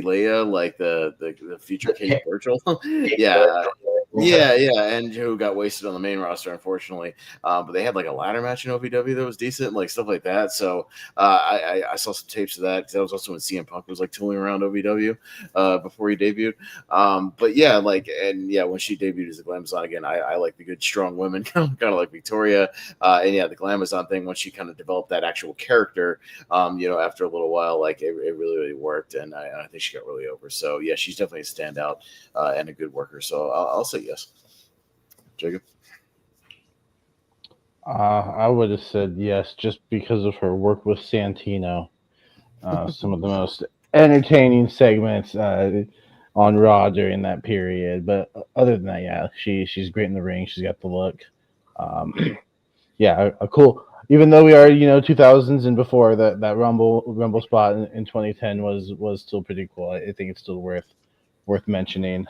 Leah, the future Katie Burchill. Yeah, and who got wasted on the main roster, unfortunately. But they had like a ladder match in OVW that was decent, like stuff like that. So I saw some tapes of that because that was also when CM Punk was like tooling around OVW before he debuted. But yeah, when she debuted as a Glamazon again, I like the good strong women, kind of like Victoria, and yeah, the Glamazon thing once she kind of developed that actual character, after a little while, like it really worked, and I think she got really over. So yeah, she's definitely a standout and a good worker. So I'll say yes. Jacob? I would have said yes just because of her work with Santino. Some of the most entertaining segments on Raw during that period. But other than that, yeah, she's great in the ring. She's got the look. Yeah, a cool. Even though we are 2000s and before, that Rumble spot in 2010 was still pretty cool. I think it's still worth mentioning.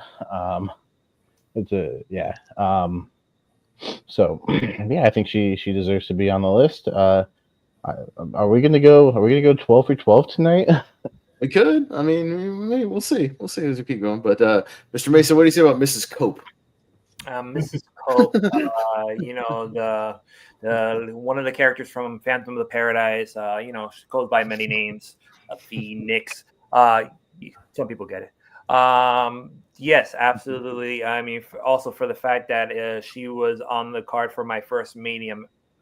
So yeah, I think she deserves to be on the list. Are we gonna go 12 for 12 tonight? We could. I mean, maybe we'll see. We'll see as we keep going. But Mr. Mesa, what do you say about Mrs. Cope? Mrs. Cope, the one of the characters from Phantom of the Paradise. She goes by many names. Phoenix. Some people get it. Yes, absolutely. I mean, also for the fact that she was on the card for my first Mania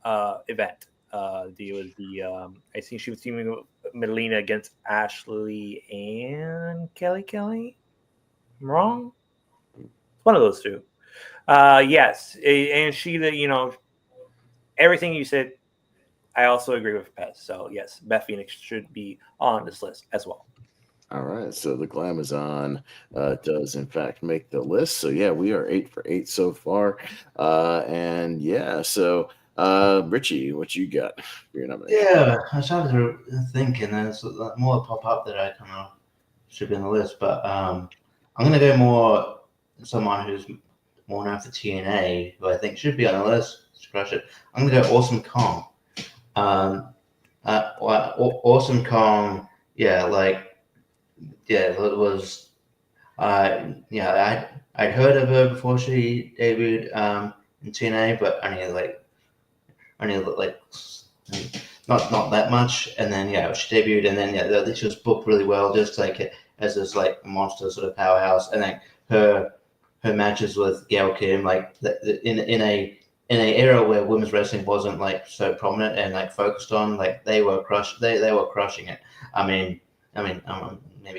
event. I think she was teaming with Melina against Ashley and Kelly. I'm wrong. One of those two. Yes, and she, everything you said, I also agree with Pez. So yes, Beth Phoenix should be on this list as well. All right, so the Glamazon does in fact make the list. So yeah, we are 8 for 8 so far, and yeah, so Richie, what you got for your nomination? Yeah, I started to think, and there's more pop up that I kind of should be on the list, but I'm gonna go more someone who's more known for TNA, who I think should be on the list. Scratch it. I'm gonna go Awesome Kong. Awesome Kong. Yeah, it was. I'd heard of her before she debuted in TNA, but only not that much. And then she debuted, and then she was booked really well, just like as this like monster sort of powerhouse. And then her matches with Gail Kim, like in a era where women's wrestling wasn't like so prominent and like focused on, like they were crushing it. I mean, maybe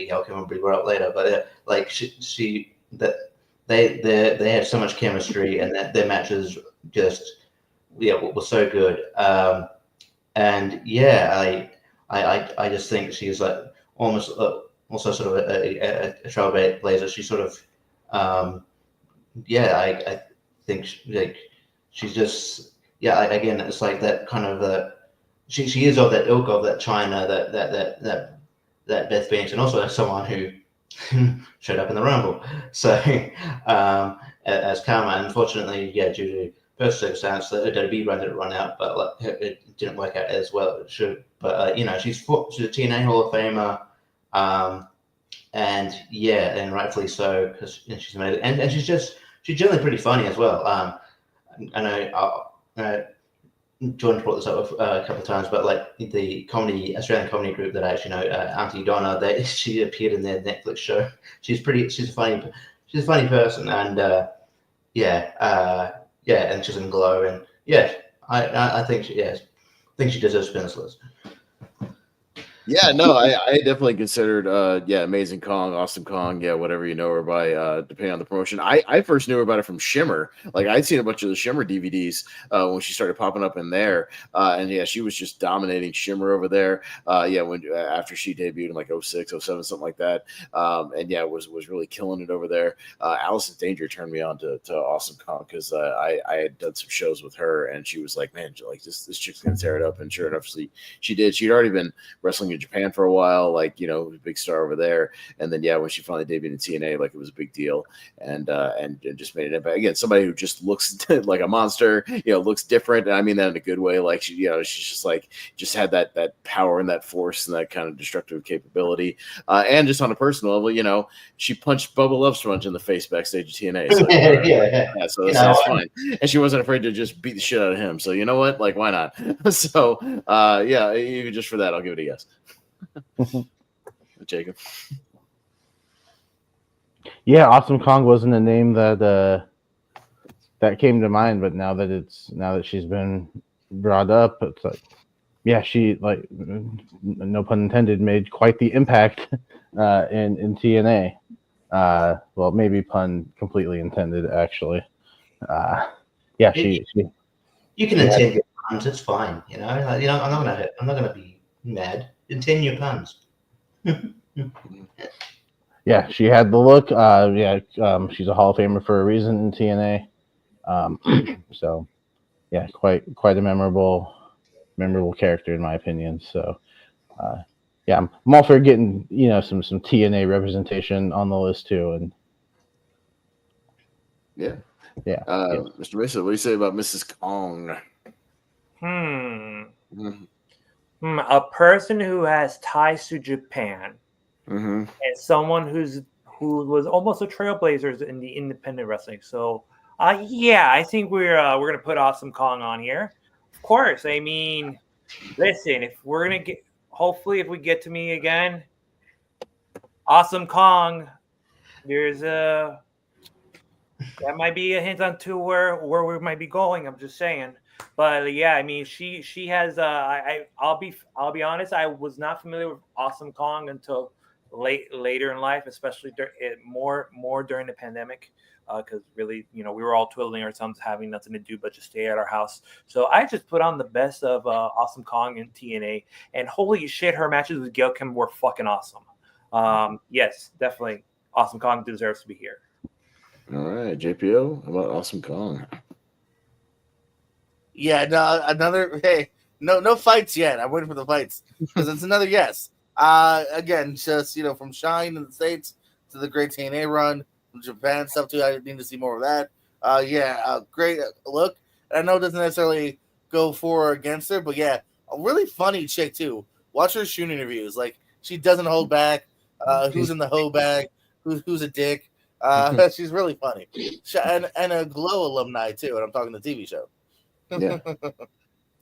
Gail Kim will bring her up later, but they had so much chemistry, and their matches just were so good. And I just think she's like almost also sort of a trailblazer. She sort of I think she's just again, it's like that kind of she is of that ilk of that China, that Beth Phoenix, and also as someone who showed up in the Rumble. So as Karma, unfortunately, due to personal circumstance, the WWE run out, but it didn't work out as well as it should. But she's a TNA Hall of Famer, and rightfully so, because she's amazing, and she's generally pretty funny as well. I know Jordan brought this up a couple of times, but like the Australian comedy group that I actually know, Auntie Donna, she appeared in their Netflix show. She's a funny person, and and she's in Glow, and I think she deserves to be on this list. Yeah, no, I definitely considered, Amazing Kong, Awesome Kong, whatever you know her by, depending on the promotion. I first knew about it from Shimmer. Like, I'd seen a bunch of the Shimmer DVDs when she started popping up in there. And she was just dominating Shimmer over there. After she debuted in like 06, 07, something like that. Was really killing it over there. Alice in Danger turned me on to Awesome Kong because I had done some shows with her, and she was like, man, like this chick's gonna tear it up. And sure enough, she did. She'd already been wrestling in Japan for a while, like big star over there. And then when she finally debuted in TNA, like it was a big deal, and just made it impact. Again, somebody who just looks like a monster, looks different. And I mean that in a good way. Like she's just had that power and that force and that kind of destructive capability. And just on a personal level, she punched Bubba Love Sponge in the face backstage at TNA. So, so that's fine. And she wasn't afraid to just beat the shit out of him. So you know what? Like, why not? So even just for that, I'll give it a yes. Jacob. Yeah, Awesome Kong wasn't a name that came to mind, but now that she's been brought up, it's like, yeah, she, like, no pun intended, made quite the impact in TNA. Well, maybe pun completely intended, actually. Yeah, she. You can intend your puns. It's fine. I'm not gonna be mad. Intend your puns. Yeah, she had the look. She's a Hall of Famer for a reason in TNA. So, yeah, quite a memorable character in my opinion. So, I'm all for getting some TNA representation on the list too. And yeah. Mr. Mesa, what do you say about Mrs. Kong? A person who has ties to Japan, and someone who was almost a trailblazer in the independent wrestling. So, I think we're gonna put Awesome Kong on here. Of course, I mean, listen, if we're gonna get, hopefully, if we get to me again, Awesome Kong, that might be a hint onto where we might be going. I'm just saying. But yeah, I mean, she has. I'll be honest. I was not familiar with Awesome Kong until later in life, especially more during the pandemic, because really, we were all twiddling our thumbs, having nothing to do but just stay at our house. So I just put on the best of Awesome Kong in TNA, and holy shit, her matches with Gail Kim were fucking awesome. Yes, definitely, Awesome Kong deserves to be here. All right, JPO, how about Awesome Kong? Yeah, no fights yet. I'm waiting for the fights because it's another yes. Again, just from Shine in the States to the great TNA run, from Japan stuff too. I need to see more of that. Great look. And I know it doesn't necessarily go for or against her, but yeah, a really funny chick too. Watch her shoot interviews. Like, she doesn't hold back. Who's in the hoe bag? Who's a dick? She's really funny. And a Glow alumni too. And I'm talking the TV show. Yeah.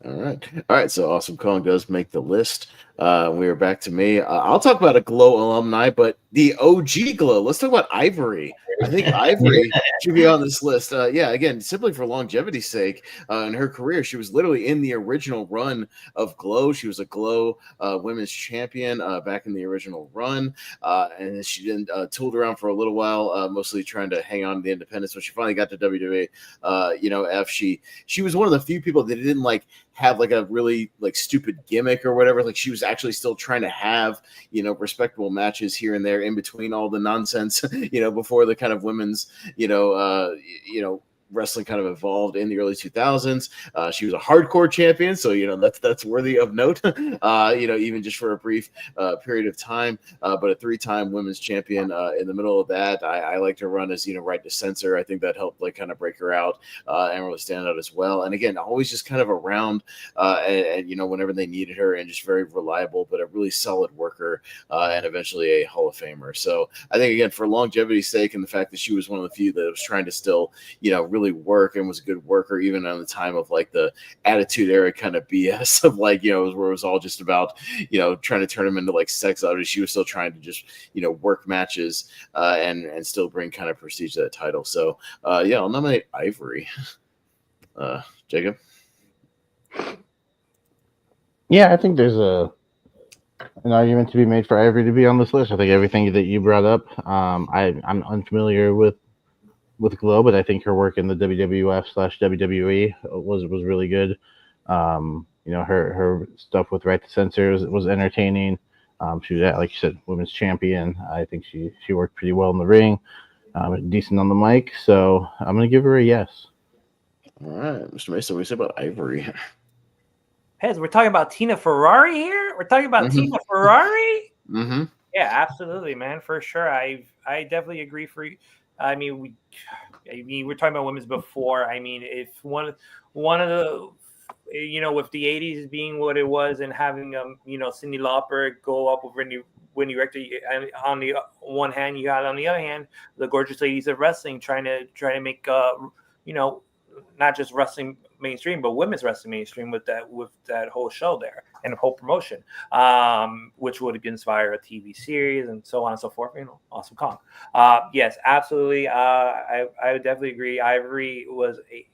All right. So Awesome Kong does make the list. We are back to me. I'll talk about a Glow alumni, but the OG Glow. Let's talk about Ivory. I think Ivory should be on this list. Again, simply for longevity's sake. In her career, she was literally in the original run of Glow. She was a Glow women's champion back in the original run, and she then tooled around for a little while, mostly trying to hang on to the independence. When she finally got to WWE, she was one of the few people that didn't have a really stupid gimmick or whatever. Like, she was actually still trying to have respectable matches here and there in between all the nonsense before the kind of women's wrestling kind of evolved in the early 2000s. She was a hardcore champion, so that's worthy of note. Even just for a brief period of time, but a 3-time women's champion. In the middle of that, I liked her run as right to censor. I think that helped kind of break her out and really stand out as well. And again, always just kind of around and whenever they needed her, and just very reliable, but a really solid worker and eventually a Hall of Famer. So I think, again, for longevity's sake and the fact that she was one of the few that was trying to still really work and was a good worker even on the time of the Attitude Era kind of BS of where it was all just about trying to turn them into sex objects. She was still trying to just work matches and still bring kind of prestige to that title. So I'll nominate Ivory. Jacob. Yeah, I think there's an argument to be made for Ivory to be on this list. I think everything that you brought up, I'm unfamiliar with Glow, but I think her work in the WWF/WWE was really good. Her stuff with Right to Censor was entertaining. She was, like you said, women's champion. I think she worked pretty well in the ring, decent on the mic. So I'm gonna give her a yes. All right, Mr. Mesa, what do you say about Ivory? Pez, we're talking about Tina Ferrari here. We're talking about Tina Ferrari. Mm-hmm. Yeah, absolutely, man, for sure. I definitely agree. I mean, we're talking about women's before. I mean, if one of the, with the '80s being what it was, and having Cyndi Lauper go up with Whitney Rector on the one hand, you got on the other hand the gorgeous ladies of wrestling trying to make not just wrestling mainstream, but women's wrestling mainstream with that whole show there and the whole promotion, which would inspire a TV series and so on and so forth. Awesome Kong. Yes, absolutely. I would definitely agree. Ivory was a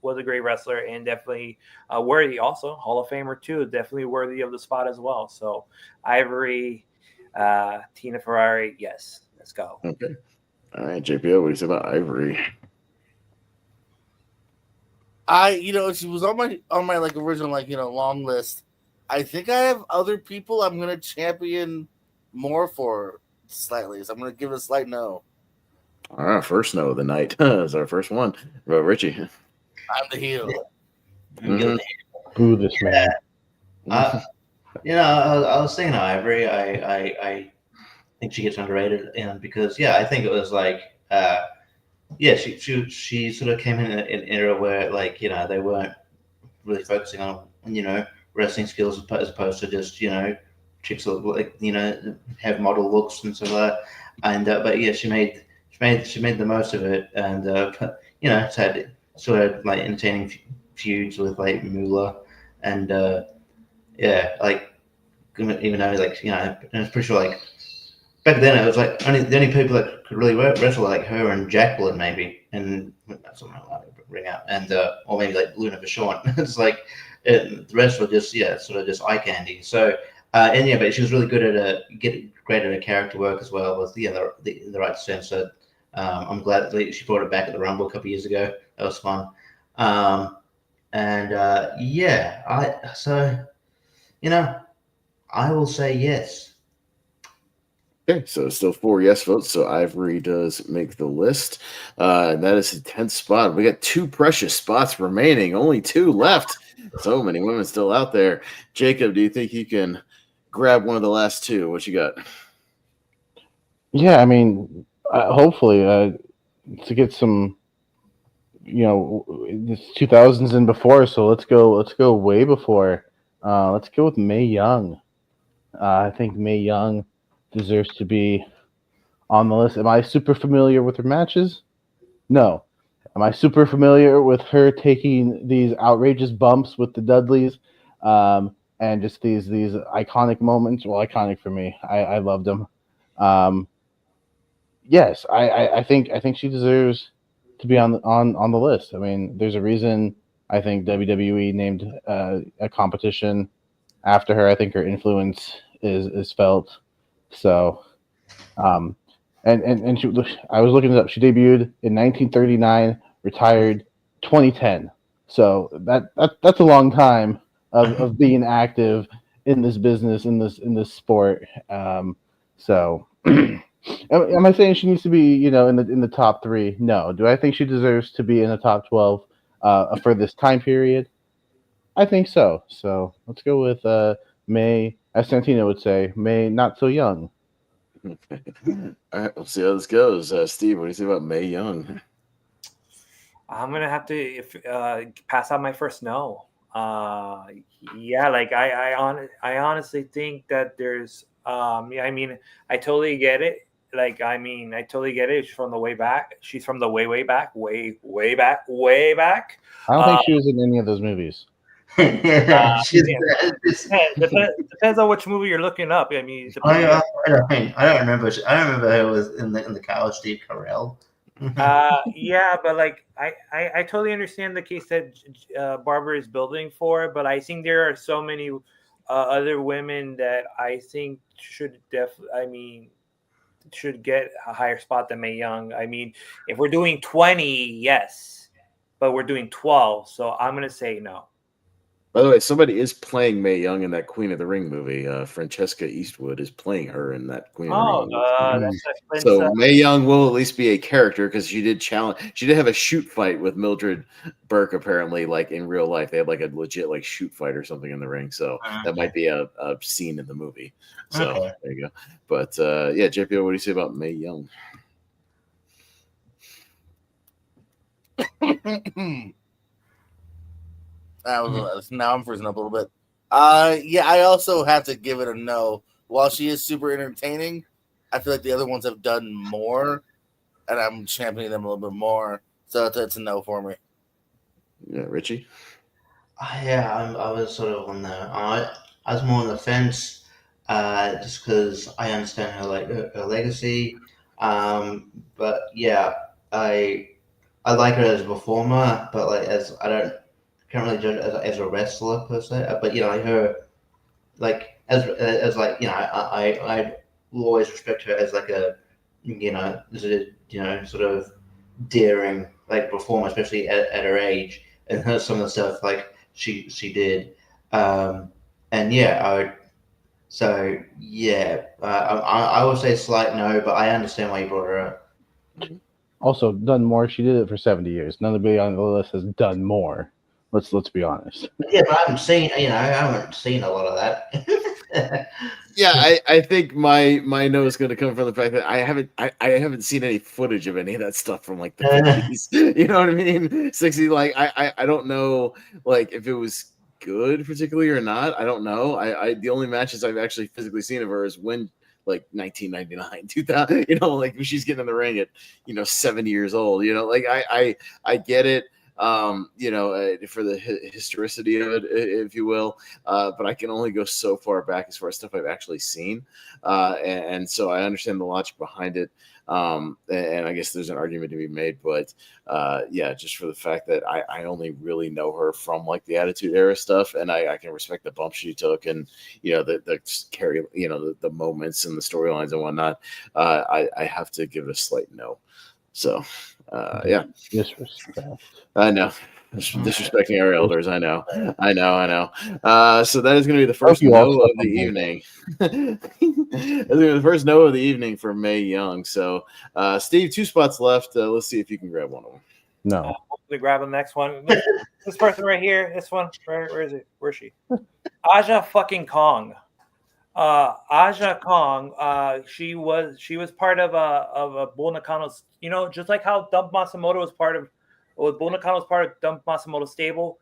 great wrestler and definitely worthy. Also, Hall of Famer too. Definitely worthy of the spot as well. So, Ivory, Tina Ferrari. Yes, let's go. Okay. All right, JPO, what do you say about Ivory? She was on my like original long list. I think I have other people I'm gonna champion more for slightly. So I'm gonna give it a slight no. All right, first no of the night is our first one. Well, Richie. I'm the heel. Boo this man. I was thinking of Ivory. I think she gets underrated, and because I think it was like she sort of came in an era where they weren't really focusing on wrestling skills as opposed to just chicks that have model looks and stuff like that. And but she made the most of it, and it's had sort of like entertaining feuds with like Moolah, and even though I was pretty sure like back then it was like the only people that could really wrestle were like her and Jacqueline maybe, and that's something like that ring out, and or maybe like Luna Vachon. It's like the rest were just sort of just eye candy. So but she was really good at great at her character work as well with the right sense. So I'm glad that she brought it back at the Rumble a couple of years ago. That was fun. I will say yes. Okay, so still 4 yes votes. So Ivory does make the list. And that is the 10th spot. We got 2 precious spots remaining, only 2 left. So many women still out there. Jacob, do you think you can grab one of the last 2? What you got? Yeah, I mean, hopefully to get some, this 2000s and before. So let's go way before. Let's go with Mae Young. I think Mae Young deserves to be on the list. Am I super familiar with her matches? No. Am I super familiar with her taking these outrageous bumps with the Dudleys, and just these iconic moments? Well, iconic for me. I loved them. Yes, I think she deserves to be on the list. I mean, there's a reason I think WWE named a competition after her. I think her influence is felt. So, and I was looking it up. She debuted in 1939, retired 2010. So that's a long time of being active in this business, in this sport. So am I saying she needs to be in the top 3? No. Do I think she deserves to be in the top 12 for this time period? I think so. So let's go with Mae, as Santino would say, Mae not so young. All right, we'll see how this goes. Steve, what do you say about Mae Young? I'm gonna have to pass out my first no. Like I honestly think that there's I mean, I totally get it. I totally get it. She's from the way back. She's from the way back, way back. I don't think she was in any of those movies. Depends on which movie you're looking up. I mean, I don't remember. I don't remember her was in the car with Steve Carell. But like I totally understand the case that Barber is building for, but I think there are so many other women that I think should get a higher spot than Mae Young. I mean, if we're doing 20, yes, but we're doing 12, so I'm gonna say no. By the way, somebody is playing Mae Young in that Queen of the Ring movie. Francesca Eastwood is playing her in that Queen of the Ring movie. That's expensive. So Mae Young will at least be a character because she did have a shoot fight with Mildred Burke apparently, like in real life. They had like a legit like shoot fight or something in the ring. So that might be a scene in the movie. So there you go. But yeah, JPO, what do you say about Mae Young? Now I'm freezing up a little bit. Yeah, I also have to give it a no. While she is super entertaining, I feel like the other ones have done more, and I'm championing them a little bit more. So it's a no for me. Yeah, Richie. Yeah, I was sort of on the. I was more on the fence, just because I understand her legacy. But yeah, I like her as a performer, but like as I don't can't really judge her as a wrestler per se. But you know, like her like as like you know, I will always respect her as like a sort of daring like performer, especially at her age, and her some of the stuff like she did. And yeah, I would. So yeah, I would say slight no, but I understand why you brought her up. Also, done more. She did it for 70 years. Nobody on the list has done more. Let's be honest. Yeah, but I haven't seen a lot of that. Yeah, I think my no is going to come from the fact that I haven't seen any footage of any of that stuff from like the 50s. You know what I mean? 60s. Like I don't know like if it was good particularly or not. I don't know. I the only matches I've actually physically seen of her is when like 1999, 2000. You know, like she's getting in the ring at 70 years old. You know, like I get it. For the historicity of it, if you will. But I can only go so far back as far as stuff I've actually seen. And so I understand the logic behind it. And I guess there's an argument to be made, but yeah, just for the fact that I only really know her from like the Attitude Era stuff, and I can respect the bump she took, and the carry, the moments and the storylines and whatnot. I have to give it a slight no. So yeah, Disrespect. I know. Disrespecting our elders. I know. So that is going to be the first you no all of suck the on evening. That's going to be the first no of the evening for Mae Young. So, Steve, 2 spots left. Let's see if you can grab one of them. No. Hopefully grab the next one. This person right here. This one. Where is it? Where is she? Aja fucking Kong. Aja Kong. She was part of Bull Nakano's. Just like how Dump Masamoto was part of. Bull Nakano was part of Dump Masamoto's stable.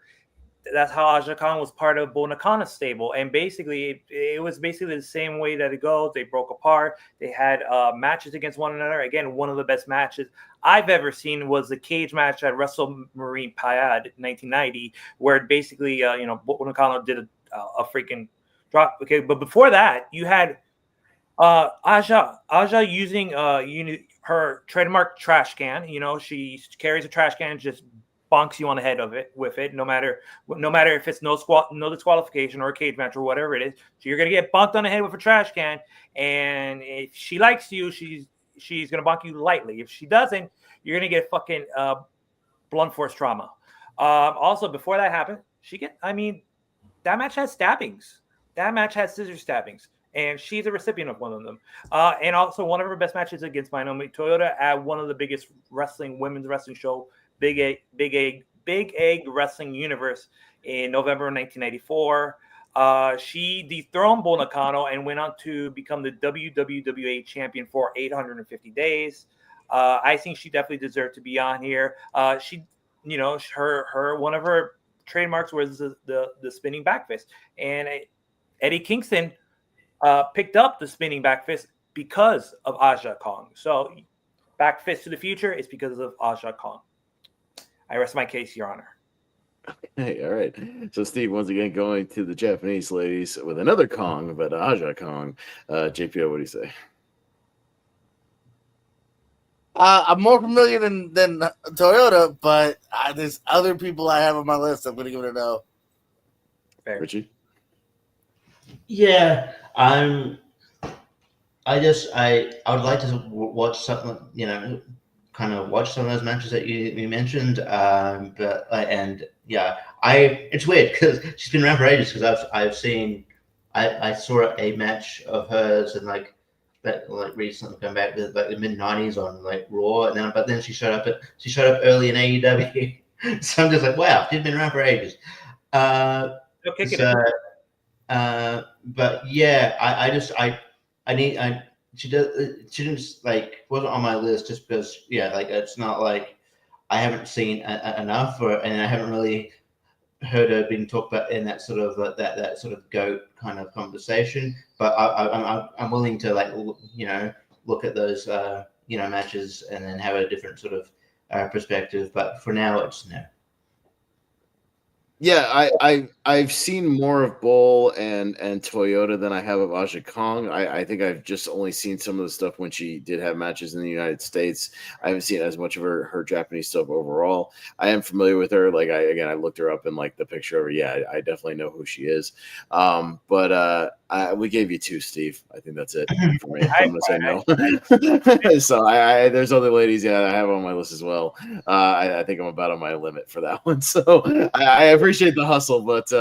That's how Aja Kong was part of Bull Nakano's stable. And basically, it was basically the same way that it goes. They broke apart. They had matches against one another. Again, one of the best matches I've ever seen was the cage match at WrestleMarine Payad in 1990, where basically, Bull Nakano did a freaking drop. Okay, but before that, you had Aja using her trademark trash can. She carries a trash can and just bonks you on the head with it, no matter if it's no disqualification or a cage match or whatever it is. So you're gonna get bonked on the head with a trash can, and if she likes you, she's gonna bonk you lightly. If she doesn't, you're gonna get fucking blunt force trauma. Also, before that happened, that match has stabbings. That match has scissor stabbings. And she's a recipient of one of them. And also one of her best matches against Naomi Toyota at one of the biggest women's wrestling show, Big Egg Wrestling Universe in November 1994. She dethroned Bull Nakano and went on to become the WWWA champion for 850 days. I think she definitely deserved to be on here. Her one of her trademarks was the spinning back fist. And Eddie Kingston picked up the spinning back fist because of Aja Kong. So, back fist to the future is because of Aja Kong. I rest my case, Your Honor. Hey, all right. So, Steve, once again, going to the Japanese ladies with another Kong, but Aja Kong. JPO, what do you say? I'm more familiar than Toyota, but there's other people I have on my list. I'm going to give it a no. Fair. Richie? Yeah, I would like to watch something, kind of watched some of those matches that you mentioned. But and yeah, it's weird because she's been around for ages. Because I've seen I saw a match of hers and like recently come back with like the mid-90s on like Raw, and then she showed up early in AEW. So I'm just like, wow, she's been around for ages. But yeah, she didn't like wasn't on my list just because like it's not like I haven't seen enough and I haven't really heard her being talked about in that sort of that sort of GOAT kind of conversation. But I'm willing to look at those matches and then have a different sort of perspective. But for now, it's no. Yeah, I've seen more of Bull and Toyota than I have of Aja Kong. I think I've just only seen some of the stuff when she did have matches in the United States. I haven't seen as much of her Japanese stuff overall. I am familiar with her. Like I looked her up in like the picture of her. Yeah, I definitely know who she is. But we gave you 2, Steve. I think that's it for me. I'm gonna say no. So there's other ladies I have on my list as well. I think I'm about on my limit for that one. So I appreciate the hustle, but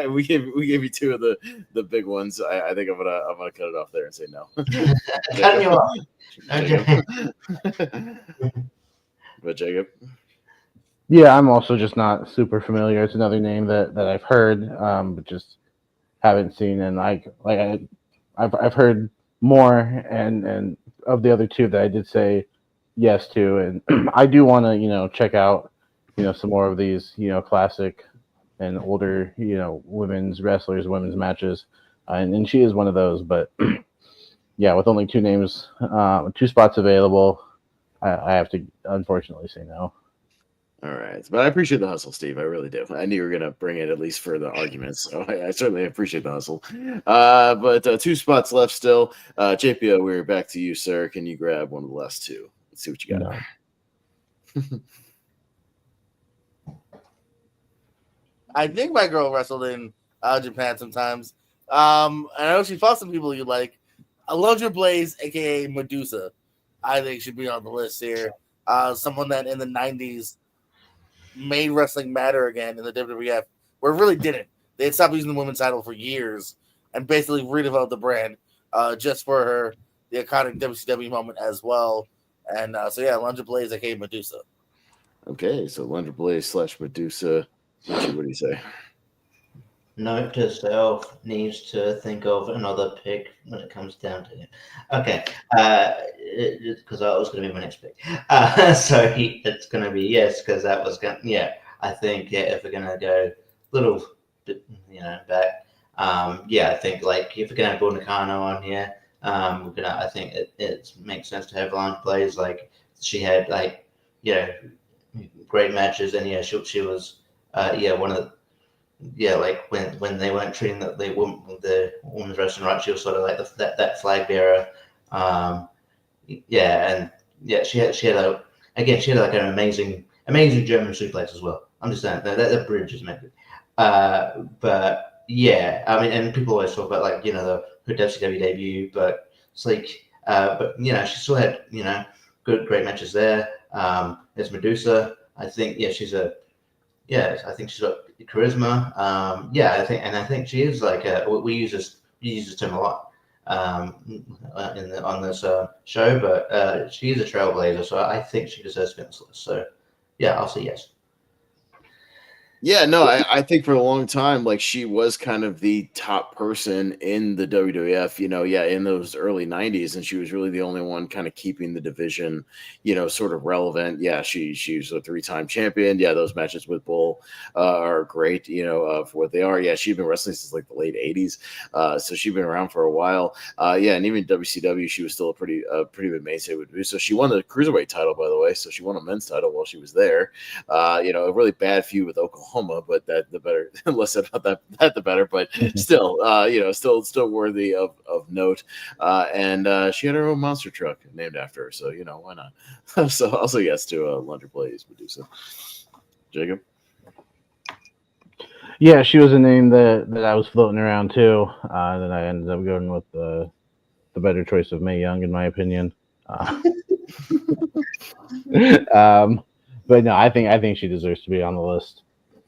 we gave you 2 of the big ones. I think I'm gonna cut it off there and say no. Cutting you off. But Jacob. Yeah, I'm also just not super familiar. It's another name that I've heard, but just haven't seen. And I've heard more and of the other 2 that I did say yes to, and I do want to check out some more of these classic and older women's wrestlers, women's matches, and she is one of those. But yeah, with only 2 names, 2 spots available, I have to unfortunately say no. All right. But I appreciate the hustle, Steve. I really do. I knew you were going to bring it at least for the arguments. So I certainly appreciate the hustle. But 2 spots left still. JPO, we're back to you, sir. Can you grab one of the last 2? Let's see what you got. No. I think my girl wrestled in Japan sometimes. I know she fought some people you like. Alundra Blaze, a.k.a. Medusa, I think should be on the list here. Someone that in the 90s made wrestling matter again in the WWF, where it really didn't. They had stopped using the women's title for years and basically redeveloped the brand just for the iconic WCW moment as well. And Alundra Blaze, aka Medusa. Okay, so Alundra Blaze / Medusa. Richie, what do you say? Note to self, needs to think of another pick when it comes down to it. Okay, because that was going to be my next pick. So it's going to be yes, because that was going. Yeah, I think if we're going to go a little bit, back. I think like if we're going to have Bull Nakano on here, I think it makes sense to have Alundra Blaze. Like she had great matches, and she was one of the. Yeah, like when they weren't treating the women's wrestling right, she was sort of like that flag bearer. She had like an amazing German suplex as well. I'm just saying that bridge is amazing. But yeah, I mean, and people always talk about like her WCW debut, but it's like, she still had great matches there. There's Medusa. I think I think she's got charisma. I think she is like we use this term a lot on this show, but she is a trailblazer, so I think she deserves to be on this list. So yeah, I'll say yes. Yeah, no, I think for a long time, like she was kind of the top person in the WWF, in those early 90s. And she was really the only one kind of keeping the division, sort of relevant. Yeah, she's a 3-time champion. Yeah, those matches with Bull are great, for what they are. Yeah, she'd been wrestling since like the late 80s. So she'd been around for a while. And even WCW, she was still a pretty big mainstay with me. So she won the Cruiserweight title, by the way. So she won a men's title while she was there. A really bad feud with Oklahoma, but that the better, less said about that the better. But still, still worthy of note. And she had her own monster truck named after her, so why not? So also yes to Alundra Blaze, Medusa. Jacob. Yeah, she was a name that I was floating around too. Then I ended up going with the better choice of Mae Young, in my opinion. But no, I think she deserves to be on the list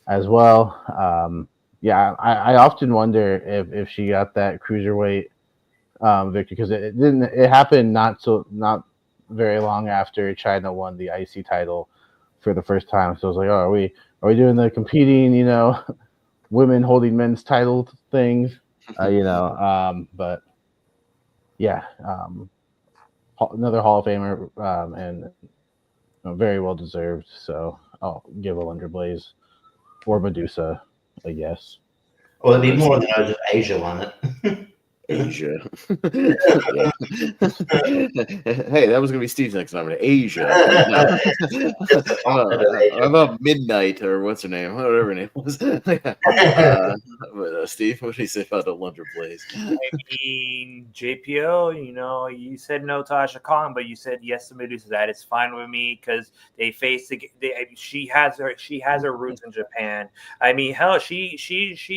as well. Yeah, I often wonder if she got that cruiserweight victory because it didn't. It happened not very long after China won the IC title for the first time. So I was like, oh, are we doing the competing, women holding men's title things, but yeah, another Hall of Famer, and very well deserved. So I'll give Alundra Blaze or Medusa a yes. Well, it'd be more than I was if Asia won it. Asia. Yeah. Hey, that was gonna be Steve's next number. Asia. No. How about Midnight or what's her name? Whatever her name was. But Steve, what do you say about Alundra Blaze? I mean, JPO, you said no to Asha Khan, but you said yes to Medusa. That is fine with me because they faced she has her roots in Japan. I mean, hell, she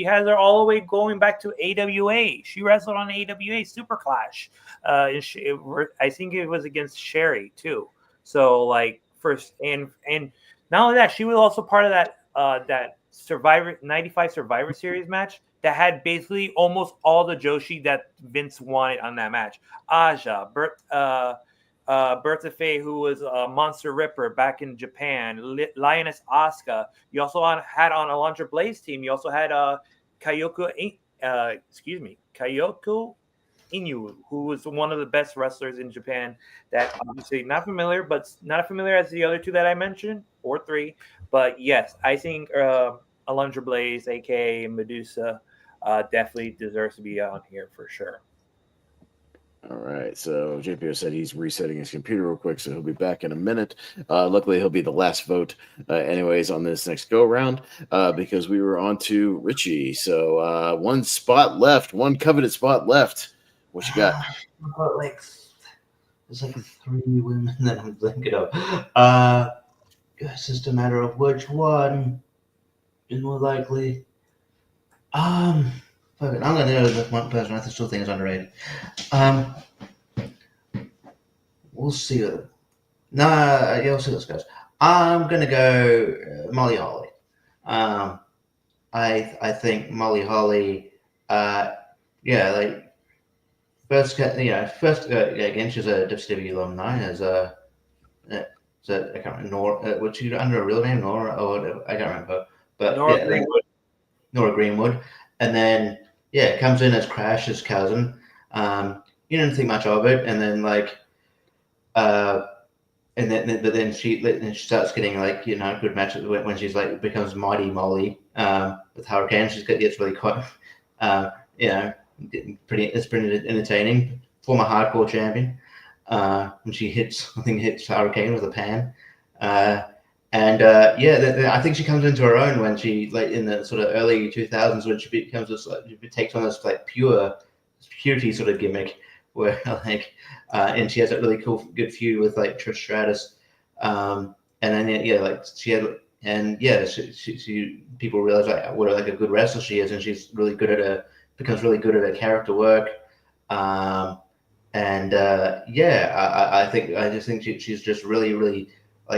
has her all the way going back to AWA. She wrestled on AWA Super Clash. I think it was against Sherry too. So like first and not only that, she was also part of that Survivor 95 Survivor Series match that had basically almost all the Joshi that Vince wanted on that match. Aja, Bertha Faye, who was a Monster Ripper back in Japan, Lioness Asuka. You also had on Alundra Blaze team. You also had Kyoko Inu, who was one of the best wrestlers in Japan. That obviously not familiar as the other two that I mentioned, or three. But yes, I think Alundra Blaze, aka Medusa, definitely deserves to be on here for sure. All right, so JPO said he's resetting his computer real quick, so he'll be back in a minute. Luckily, he'll be the last vote, anyways, on this next go round, because we were on to Richie. So one coveted spot left. What you got? I've got there's 3 women that I'm thinking of. It's just a matter of which one is more likely. I'm gonna go with one person I still think is underrated. We'll see. We'll see how this goes. I'm gonna go Molly Holly. I think Molly Holly. First again, she's a WCW alumni. I can't remember Nora. Was she under a real name, Nora, or whatever? I can't remember. But Nora Greenwood, and then comes in as Crash's cousin. You didn't think much of it, and then but then she starts getting good matches when she's becomes Mighty Molly with Hurricane. Gets really quite it's pretty entertaining. Former hardcore champion. When she hits Hurricane with a pan. I think she comes into her own when she in the sort of early 2000s when she becomes this she takes on this purity sort of gimmick where and she has a really good feud with Trish Stratus, and then she had she people realize what a good wrestler she is, and she's really good at becomes really good at her character work. I just think she's just really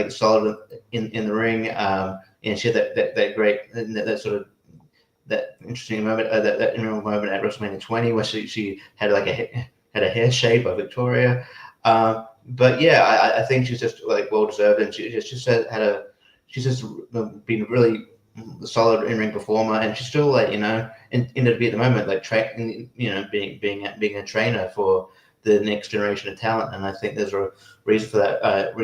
solid in the ring, and she had that great that interesting moment that moment at WrestleMania 20 where she had had a hair shape of Victoria, I think she's just well deserved, and she's just been really solid in ring performer, and she's still in WWE at the moment being a trainer for the next generation of talent, and I think there's a reason for that. That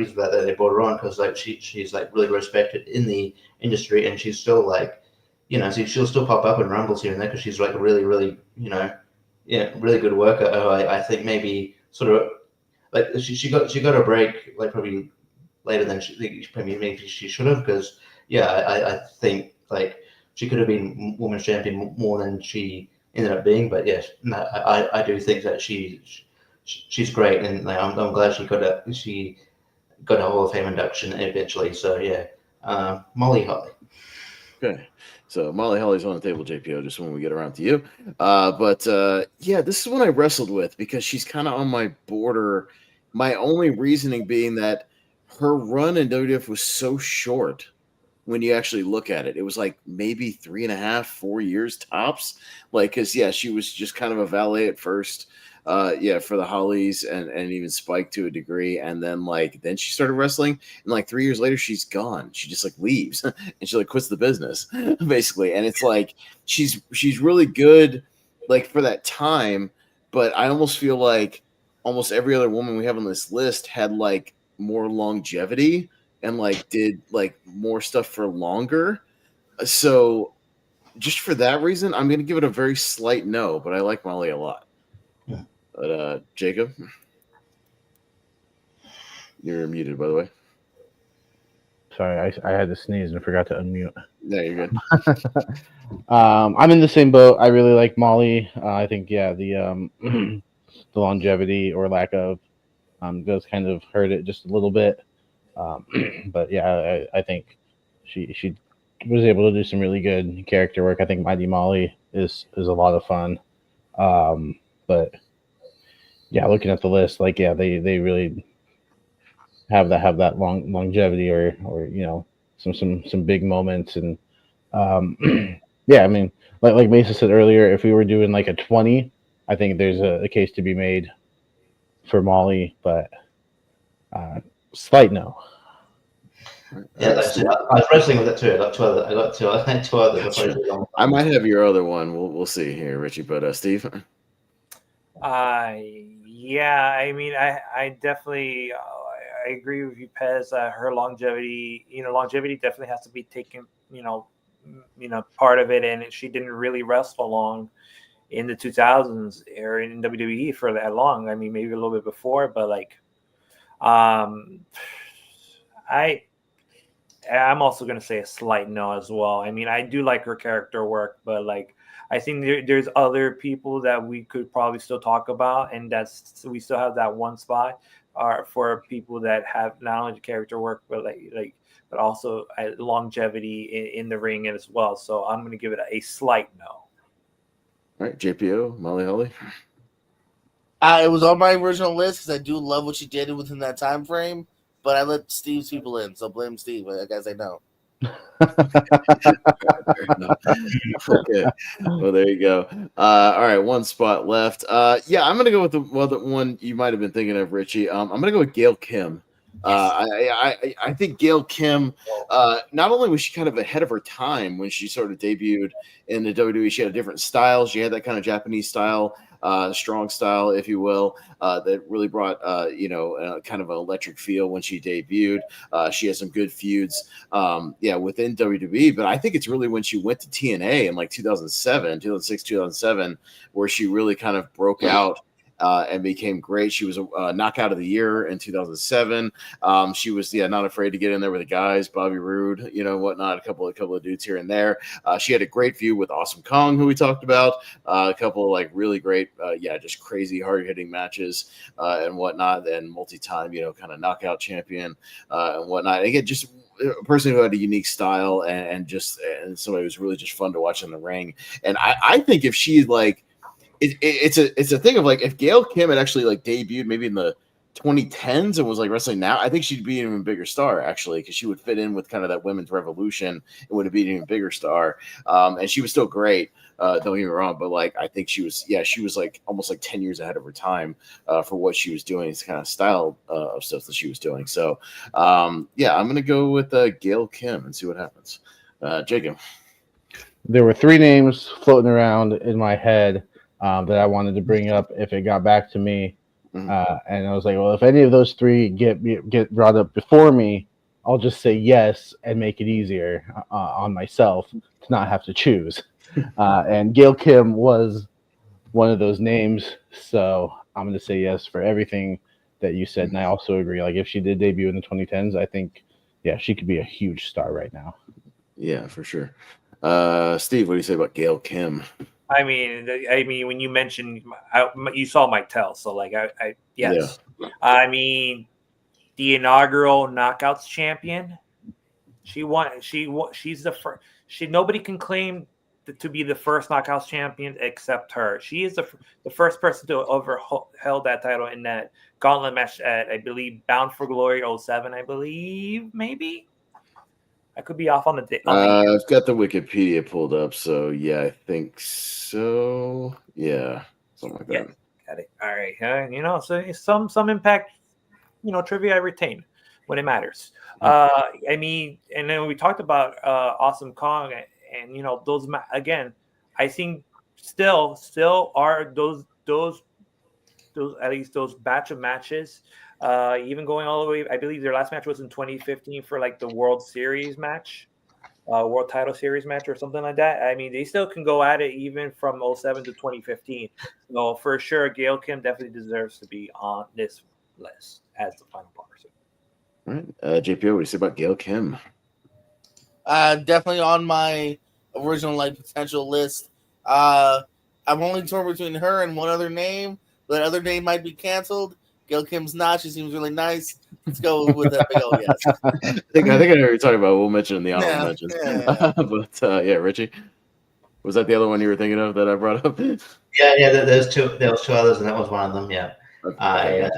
they brought her on because she's really respected in the industry, and she's still she'll still pop up in rumbles here and there because she's really really good worker. I think maybe sort of she got a break probably later than maybe she should have because I think she could have been women's champion more than she ended up being, but yes, I do think that she's great, and I'm glad she got a Hall of Fame induction eventually. So Molly Holly. Okay, so Molly Holly's on the table, JPO, just when we get around to you. This is one I wrestled with because she's kind of on my border. My only reasoning being that her run in WWF was so short when you actually look at it. It was like maybe 3.5, 4 years tops. Like, because she was just kind of a valet at first. For the Hollies and even Spike to a degree, and then she started wrestling, and like 3 years later she's gone. She just like leaves and she like quits the business basically. And it's like she's really good like for that time, but I almost feel like almost every other woman we have on this list had like more longevity and like did like more stuff for longer. So just for that reason, I'm gonna give it a very slight no, but I like Molly a lot. But Jacob, you're muted, by the way. Sorry, I had to sneeze and forgot to unmute. No, you're good. I'm in the same boat. I really like Molly. I think the the longevity or lack of does kind of hurt it just a little bit. But yeah, I think she was able to do some really good character work. I think Mighty Molly is a lot of fun. But yeah, looking at the list, like they really have that longevity or some big moments. And yeah, I mean, like Mesa said earlier, if we were doing like a 20, I think there's a case to be made for Molly, but slight no. Yeah, I was wrestling with it too. I got two others. I might have your other one. We'll see here, Richie. But Steve. Yeah, I mean, I definitely I agree with you, Pez. Her longevity definitely has to be taken, part of it, and she didn't really wrestle long in the 2000s or in WWE for that long. I mean, maybe a little bit before, but like, I'm also going to say a slight no as well. I mean, I do like her character work, but like, I think there's other people that we could probably still talk about, and we still have that one spot for people that have not only character work, but but also longevity in the ring as well. So I'm going to give it a slight no. All right, JPO, Molly Holly. It was on my original list because I do love what she did within that time frame, but I let Steve's people in, so blame Steve. I guess I know. Okay, well there you go. All right, one spot left. I'm gonna go with the one you might have been thinking of, Richie. I'm gonna go with Gail Kim. I think Gail Kim, not only was she kind of ahead of her time when she sort of debuted in the WWE, she had a different style. She had that kind of Japanese style, strong style, if you will, that really brought, kind of an electric feel when she debuted. She has some good feuds, within WWE, but I think it's really when she went to TNA in like 2006, 2007, where she really kind of broke out. And became great. She was a knockout of the year in 2007. She was not afraid to get in there with the guys, Bobby Roode, whatnot, a couple of dudes here and there. She had a great feud with Awesome Kong, who we talked about, a couple of like really great, just crazy hard hitting matches and whatnot, and multi-time, kind of knockout champion and whatnot. And again, just a person who had a unique style and somebody who was really just fun to watch in the ring. And I think if she like, it's a thing of like if Gail Kim had actually like debuted maybe in the 2010s and was like wrestling now, I think she'd be an even bigger star actually, because she would fit in with kind of that women's revolution. It would have been an even bigger star, and she was still great. Don't get me wrong, but like I think she was like almost like 10 years ahead of her time for what she was doing. It's kind of style of stuff that she was doing. So I'm gonna go with Gail Kim and see what happens. Jacob. There were three names floating around in my head that I wanted to bring up if it got back to me. And I was like, well, if any of those three get brought up before me, I'll just say yes and make it easier on myself to not have to choose. And Gail Kim was one of those names, so I'm going to say yes for everything that you said. And I also agree. Like if she did debut in the 2010s, I think, she could be a huge star right now. Yeah, for sure. Steve, what do you say about Gail Kim? I mean, when you mentioned, you saw Mike Tell, so like, yes. Yeah. I mean, the inaugural Knockouts champion. She won. She's the first. Nobody can claim to be the first Knockouts champion except her. She is the first person to ever held that title in that gauntlet match at, I believe, Bound for Glory 07, I believe, maybe. I could be off on the day. I've got the Wikipedia pulled up, so yeah, I think so. Yeah, something like that. Got it. All right. So some Impact, trivia I retain when it matters. I mean, and then we talked about Awesome Kong, and those again. I think still are those at least those batch of matches. Even going all the way, I believe their last match was in 2015 for like the World Series match. World Title Series match or something like that. I mean, they still can go at it even from 07 to 2015. So for sure, Gail Kim definitely deserves to be on this list as the final person. All right, JPO, what do you say about Gail Kim? Definitely on my original potential list. I'm only torn between her and one other name. That other name might be canceled. Gail Kim's not. She seems really nice. Let's go with that big old yes. I think I know what you're talking about. We'll mention in the honorable mentions. Yeah. But Richie, was that the other one you were thinking of that I brought up? Yeah. There was two others, and that was one of them. Yeah. Okay,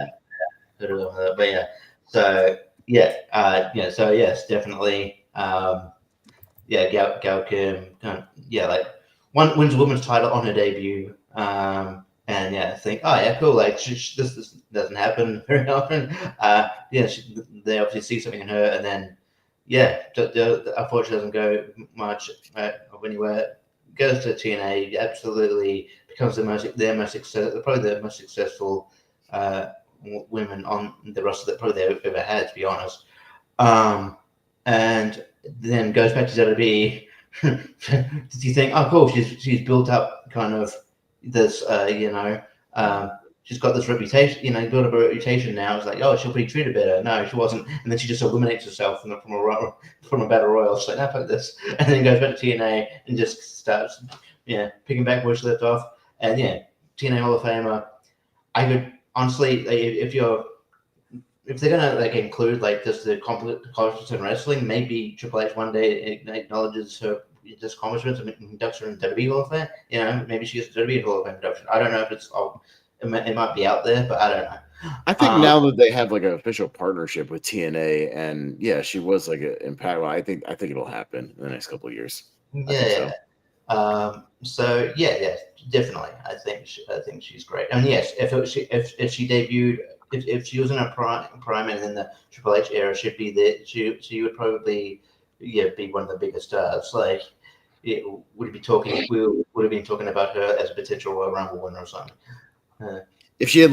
But yeah. So yeah. So yes, definitely. Gail Kim. Wins a women's title on her debut. And I think, cool. Like this doesn't happen very often. They obviously see something in her, and then unfortunately doesn't go much anywhere. Goes to TNA, absolutely becomes probably the most successful women on the roster that probably they've ever had, to be honest. And then goes back to WWE. Did you think, cool, she's built up kind of this, she's got this reputation, built up a reputation now. It's like, she'll be treated better. No, she wasn't. And then she just eliminates herself from a battle royal. She's like, no, fuck this. And then goes back to TNA and just starts, picking back where she left off. And TNA Hall of Famer. I could honestly, if they're gonna include just the accomplishments in wrestling, maybe Triple H one day acknowledges her accomplishments and inducts her in WWE Hall of Fame. Maybe she gets a WWE Hall of Fame induction. I don't know if it's it might be out there, but I don't know. I think now that they have an official partnership with TNA, and she was an impact. Well, I think it'll happen in the next couple of years. So definitely. I think she's great. And yes, if she debuted. If she was in her prime and in the Triple H era, she'd be there. She would probably be one of the biggest stars. We would have been talking about her as a potential Royal Rumble winner or something. If she had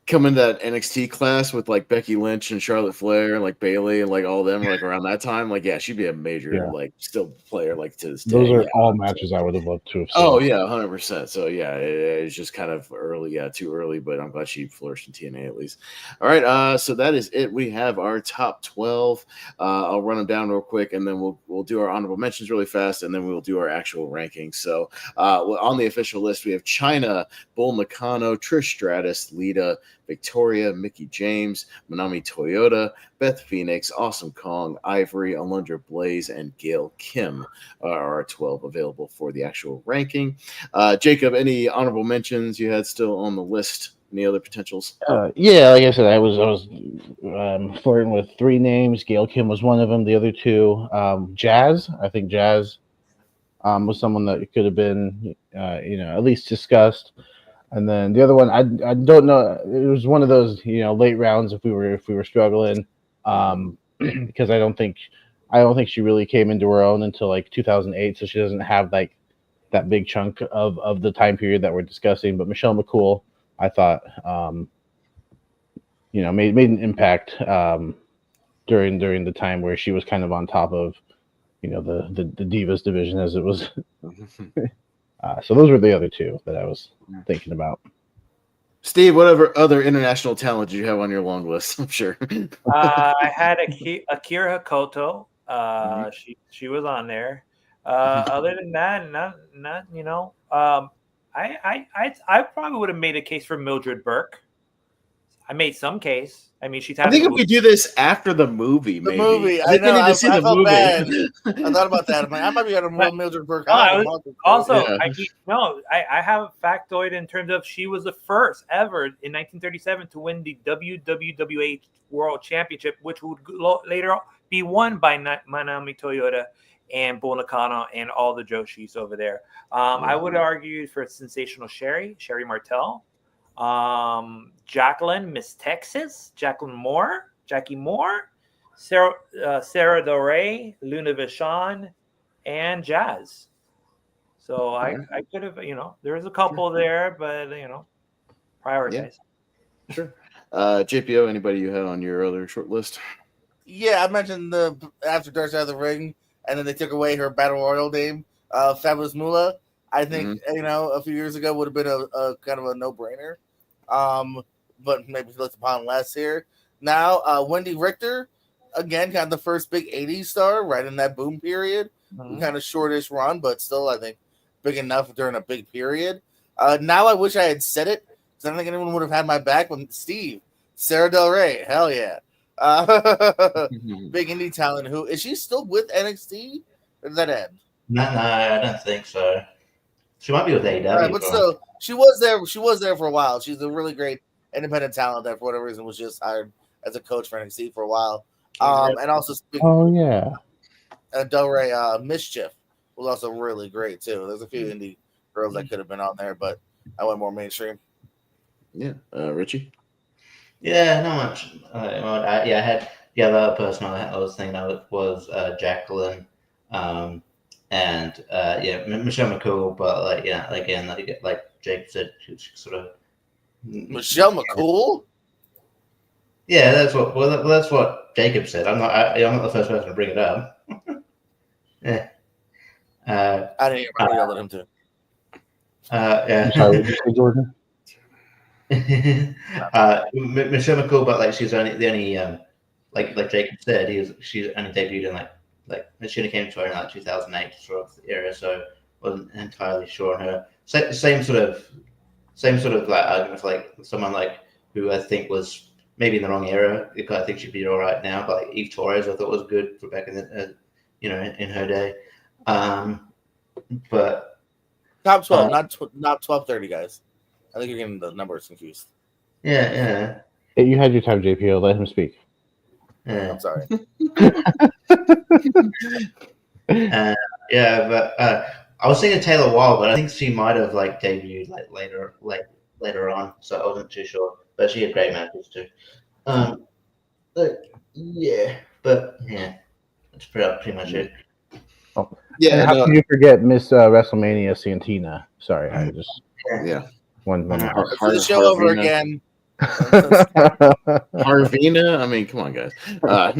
come into that NXT class with Becky Lynch and Charlotte Flair and Bayley and all of them around that time, she'd be a major still player to this day. Those are all matches I would have loved to have seen. Oh yeah, 100%. So it's just kind of early, too early, but I'm glad she flourished in TNA at least. All right, so that is it. We have our top 12. I'll run them down real quick, and then we'll do our honorable mentions really fast, and then we'll do our actual rankings. So on the official list, we have Chyna, Bull Nakano, Trish Stratus, Lita, Victoria, Mickie James, Manami Toyota, Beth Phoenix, Awesome Kong, Ivory, Alundra Blaze, and Gail Kim are our 12 available for the actual ranking. Jacob, any honorable mentions you had still on the list? Any other potentials? Like I said, I was flirting with 3 names. Gail Kim was one of them. The other 2, Jazz. I think Jazz was someone that could have been, at least discussed. And then the other one, I don't know. It was one of those, late rounds if we were struggling, because I don't think she really came into her own until 2008. So she doesn't have that big chunk of the time period that we're discussing. But Michelle McCool, I thought, made an impact during the time where she was kind of on top of, the Divas division as it was. So those were the other 2 that I was thinking about. Steve, whatever other international talent did you have on your long list? I'm sure. I had Akira Hakoto. She was on there. Other than that, not I probably would have made a case for Mildred Burke. I made some case. I mean, she's I having. think if we do this after the movie, The maybe. movie, I think we need to see I the felt movie. bad. I thought about that. I'm like, I might be on a Mildred Burke Also, Yeah. I have a factoid in terms of she was the first ever in 1937 to win the WWWA World Championship, which would later be won by Manami Toyota and Bull Nakano and all the Joshis over there. I would argue for Sensational Sherry Martel, Jacqueline, Miss Texas, Jackie Moore, Sarah Del Rey, Luna Vachon, and Jazz. So I could have, there's a couple there, but prioritize. Sure. JPO, anybody you had on your other short list? Yeah, I mentioned the After Dark Side of the Ring, and then they took away her Battle Royal name, Fabulous Moolah. I think a few years ago would have been a kind of a no-brainer, but maybe looked upon less here. Now, Wendy Richter, again, kind of the first big '80s star, right in that boom period, kind of shortish run, but still, I think, big enough during a big period. Now, I wish I had said it, because I don't think anyone would have had my back. But Steve, Sarah Del Rey, hell yeah. Big indie talent. Who is she still with NXT? Or did that end? No, I don't think so. She might be with AEW, but still, she was there. She was there for a while. She's a really great independent talent that, for whatever reason, was just hired as a coach for NXT for a while. And also, Del Rey, Mischief was also really great too. There's a few indie girls that could have been on there, but I went more mainstream. Yeah, Richie. Yeah, not much. I had the other person I was thinking of was Jacqueline, and Michelle McCool. But like Jake said, she's sort of Michelle McCool. Yeah, that's what Jacob said. I'm not the first person to bring it up. Yeah. I didn't hear my yell at him too. Yeah. I'm sorry, what did you say, Jordan? Michelle McCool, but she's the only like Jacob said, she only debuted in like she only came to her in 2008 sort of era, so wasn't entirely sure on her. Same sort of like argument for like someone who I think was maybe in the wrong era. I think she'd be all right now, but Eve Torres I thought was good for back in the in her day. But top 12, not 12:30, guys. I think you're getting the numbers confused. Yeah. Hey, you had your time, JPO. Let him speak. Yeah. I'm sorry. But I was thinking Taylor Wilde, but I think she might have debuted later on, so I wasn't too sure. But she had great matches too. That's pretty much it. Oh. Yeah. And how can you forget Miss WrestleMania Santina? Sorry, I just one. Let's do the show over again. Harvina, I mean, come on, guys. No,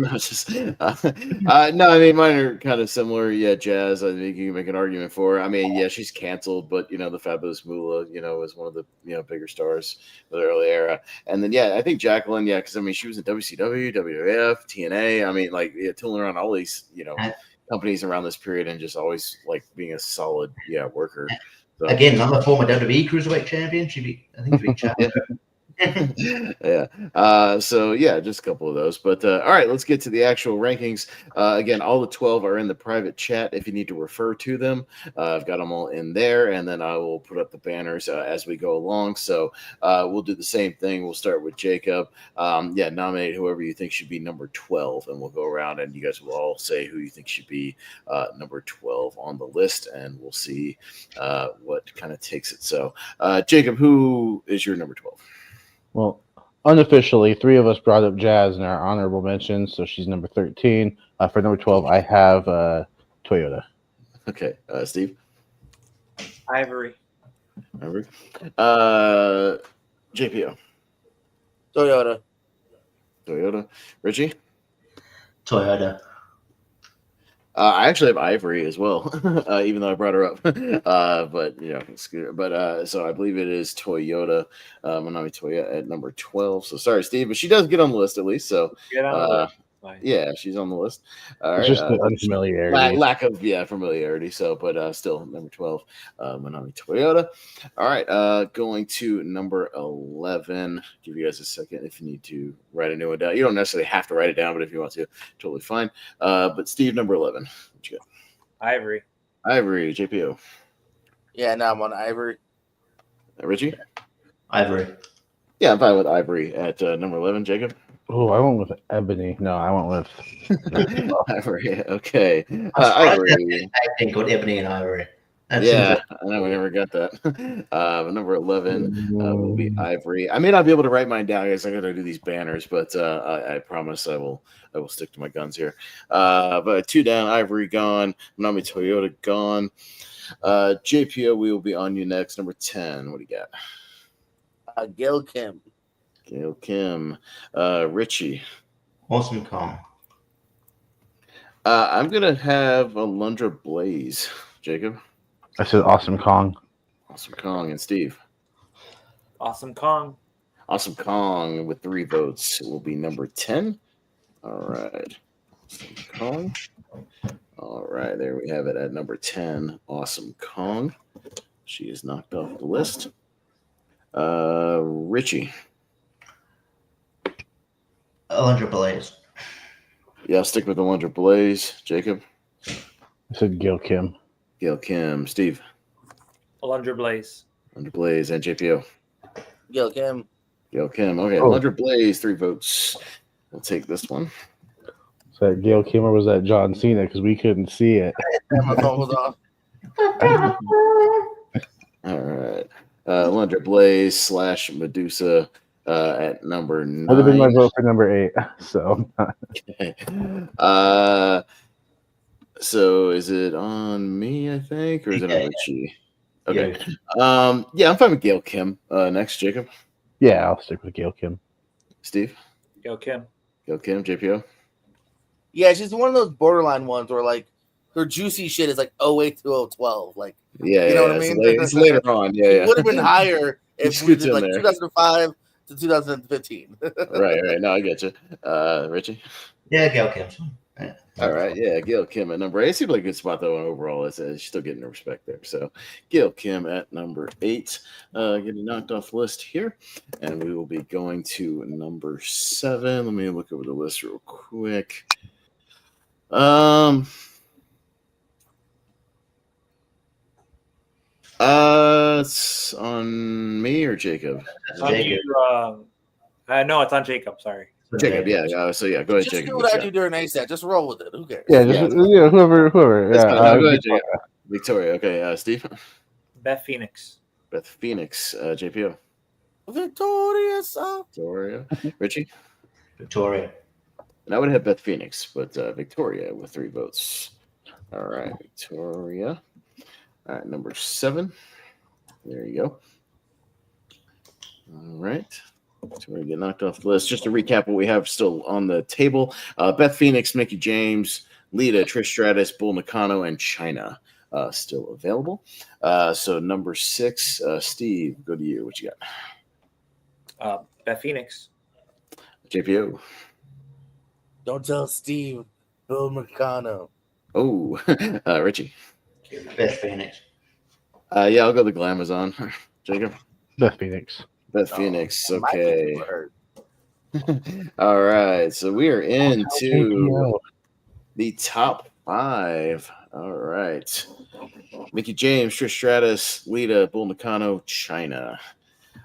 I mean, mine are kind of similar. Yeah, Jazz, I think you can make an argument for. I mean, yeah, she's canceled, but the Fabulous Moolah, is one of the bigger stars of the early era. And then I think Jacqueline, because I mean, she was in WCW, WWF, TNA. I mean, tilling around all these companies around this period and just always being a solid worker. So, again, another former WWE Cruiserweight champion. I think she'd be champion. So just a couple of those, but all right, let's get to the actual rankings. Again, all the 12 are in the private chat if you need to refer to them. I've got them all in there, and then I will put up the banners as we go along. So we'll do the same thing. We'll start with Jacob. Nominate whoever you think should be number 12, and we'll go around and you guys will all say who you think should be number 12 on the list, and we'll see what kind of takes it. So Jacob, who is your number 12? Well, unofficially, 3 of us brought up Jazz in our honorable mentions, so she's number 13. For number 12, I have Toyota. Okay, Steve? Ivory. JPO? Toyota. Richie? Toyota. I actually have Ivory as well, even though I brought her up. So I believe it is Toyota, Manami Toya at number 12. So sorry, Steve, but she does get on the list at least. So Nice. Yeah, she's on the list. All It's right. just the unfamiliarity. Lack of familiarity. So, but still number 12, Manami Toyota. All right. Going to number 11. Give you guys a second if you need to write a new one down. You don't necessarily have to write it down, but if you want to, totally fine. But Steve, number 11. What you got? Ivory. Ivory, JPO. Yeah, now I'm on Ivory. Richie? Ivory. Yeah, I'm fine with Ivory at number 11. Jacob? Oh, I went with Ebony. No, I went with Ivory. Okay. I'm surprised Ivory. I think called Ebony and Ivory. That Yeah, seems I know we never got that. Number 11 will be Mm, Ivory. I may not be able to write mine down, guys. I got to do these banners, but I promise I will stick to my guns here. But 2 down, Ivory gone. Manami Toyota gone. JPO, we will be on you next. Number 10. What do you got? Gail Kim. Gail Kim. Richie. Awesome Kong. I'm gonna have Alundra Blaze. Jacob. I said Awesome Kong. Awesome Kong and Steve. Awesome Kong. Awesome Kong with 3 votes will be number 10. All right. Awesome Kong. All right, there we have it at number 10. Awesome Kong. She is knocked off the list. Richie. Alundra Blaze. Yeah, I'll stick with Alundra Blaze. Jacob. I said Gail Kim. Gail Kim. Steve. Alundra Blaze. Alundra Blaze and JPO. Gail Kim. Gail Kim. Okay, Oh. Alundra Blaze, 3 votes. We'll take this one. Was that Gail Kim or was that John Cena? Because we couldn't see it. And my phone was off. All right. Alundra Blaze / Medusa at number 9. That would have been my vote for number 8. So Okay. So is it on me, I think, or is it on Yeah. Richie? Okay. Yeah, I'm fine with Gail Kim. Next, Jacob. yeah, I'll stick with Gail Kim. Steve. Yo, Kim. Gail Kim, JPO. Yeah, she's one of those borderline ones where like her juicy shit is like 08 to 012. Like Yeah, You know what I it's mean? It's later on. Yeah, it yeah. would have been higher if Just we gets did in like there. 2005 to 2015. right. No, I get you. Richie. Yeah, Gail Kim. Yeah. All right, yeah, Gail Kim at number 8. Seems like a good spot though. Overall, it's she's still getting the respect there. So, Gail Kim at number 8, getting knocked off the list here, and we will be going to number 7. Let me look over the list real quick. It's on me or Jacob? It's on Jacob. you, no, it's on Jacob. Sorry. Jacob, yeah. So yeah, go ahead, Just Jacob. do what I do during ASAP. Just roll with it. Who cares? Yeah, just whoever. That's Yeah, fine. No, go ahead, Jacob. Victoria. Okay, Steve. Beth Phoenix. Beth Phoenix, JPO. Victorious. Victoria. Richie. Victoria. And I would have Beth Phoenix, but Victoria with 3 votes. All right, Victoria. All right, number 7. There you go. All right. So we get knocked off the list. Just to recap what we have still on the table. Beth Phoenix, Mickey James, Lita, Trish Stratus, Bull Nakano, and China still available. So number 6, Steve, go to you. What you got? Beth Phoenix. JPO. Don't tell Steve. Bill McConnell. Oh, Richie. Beth Phoenix. Yeah, I'll go the Glamazon. Jacob. Beth Phoenix. Beth Phoenix. My Okay. feelings were hurt. All right. So we are into JPO. the top 5. All right. Mickey James, Trish Stratus, Lita, Bull Nakano, China.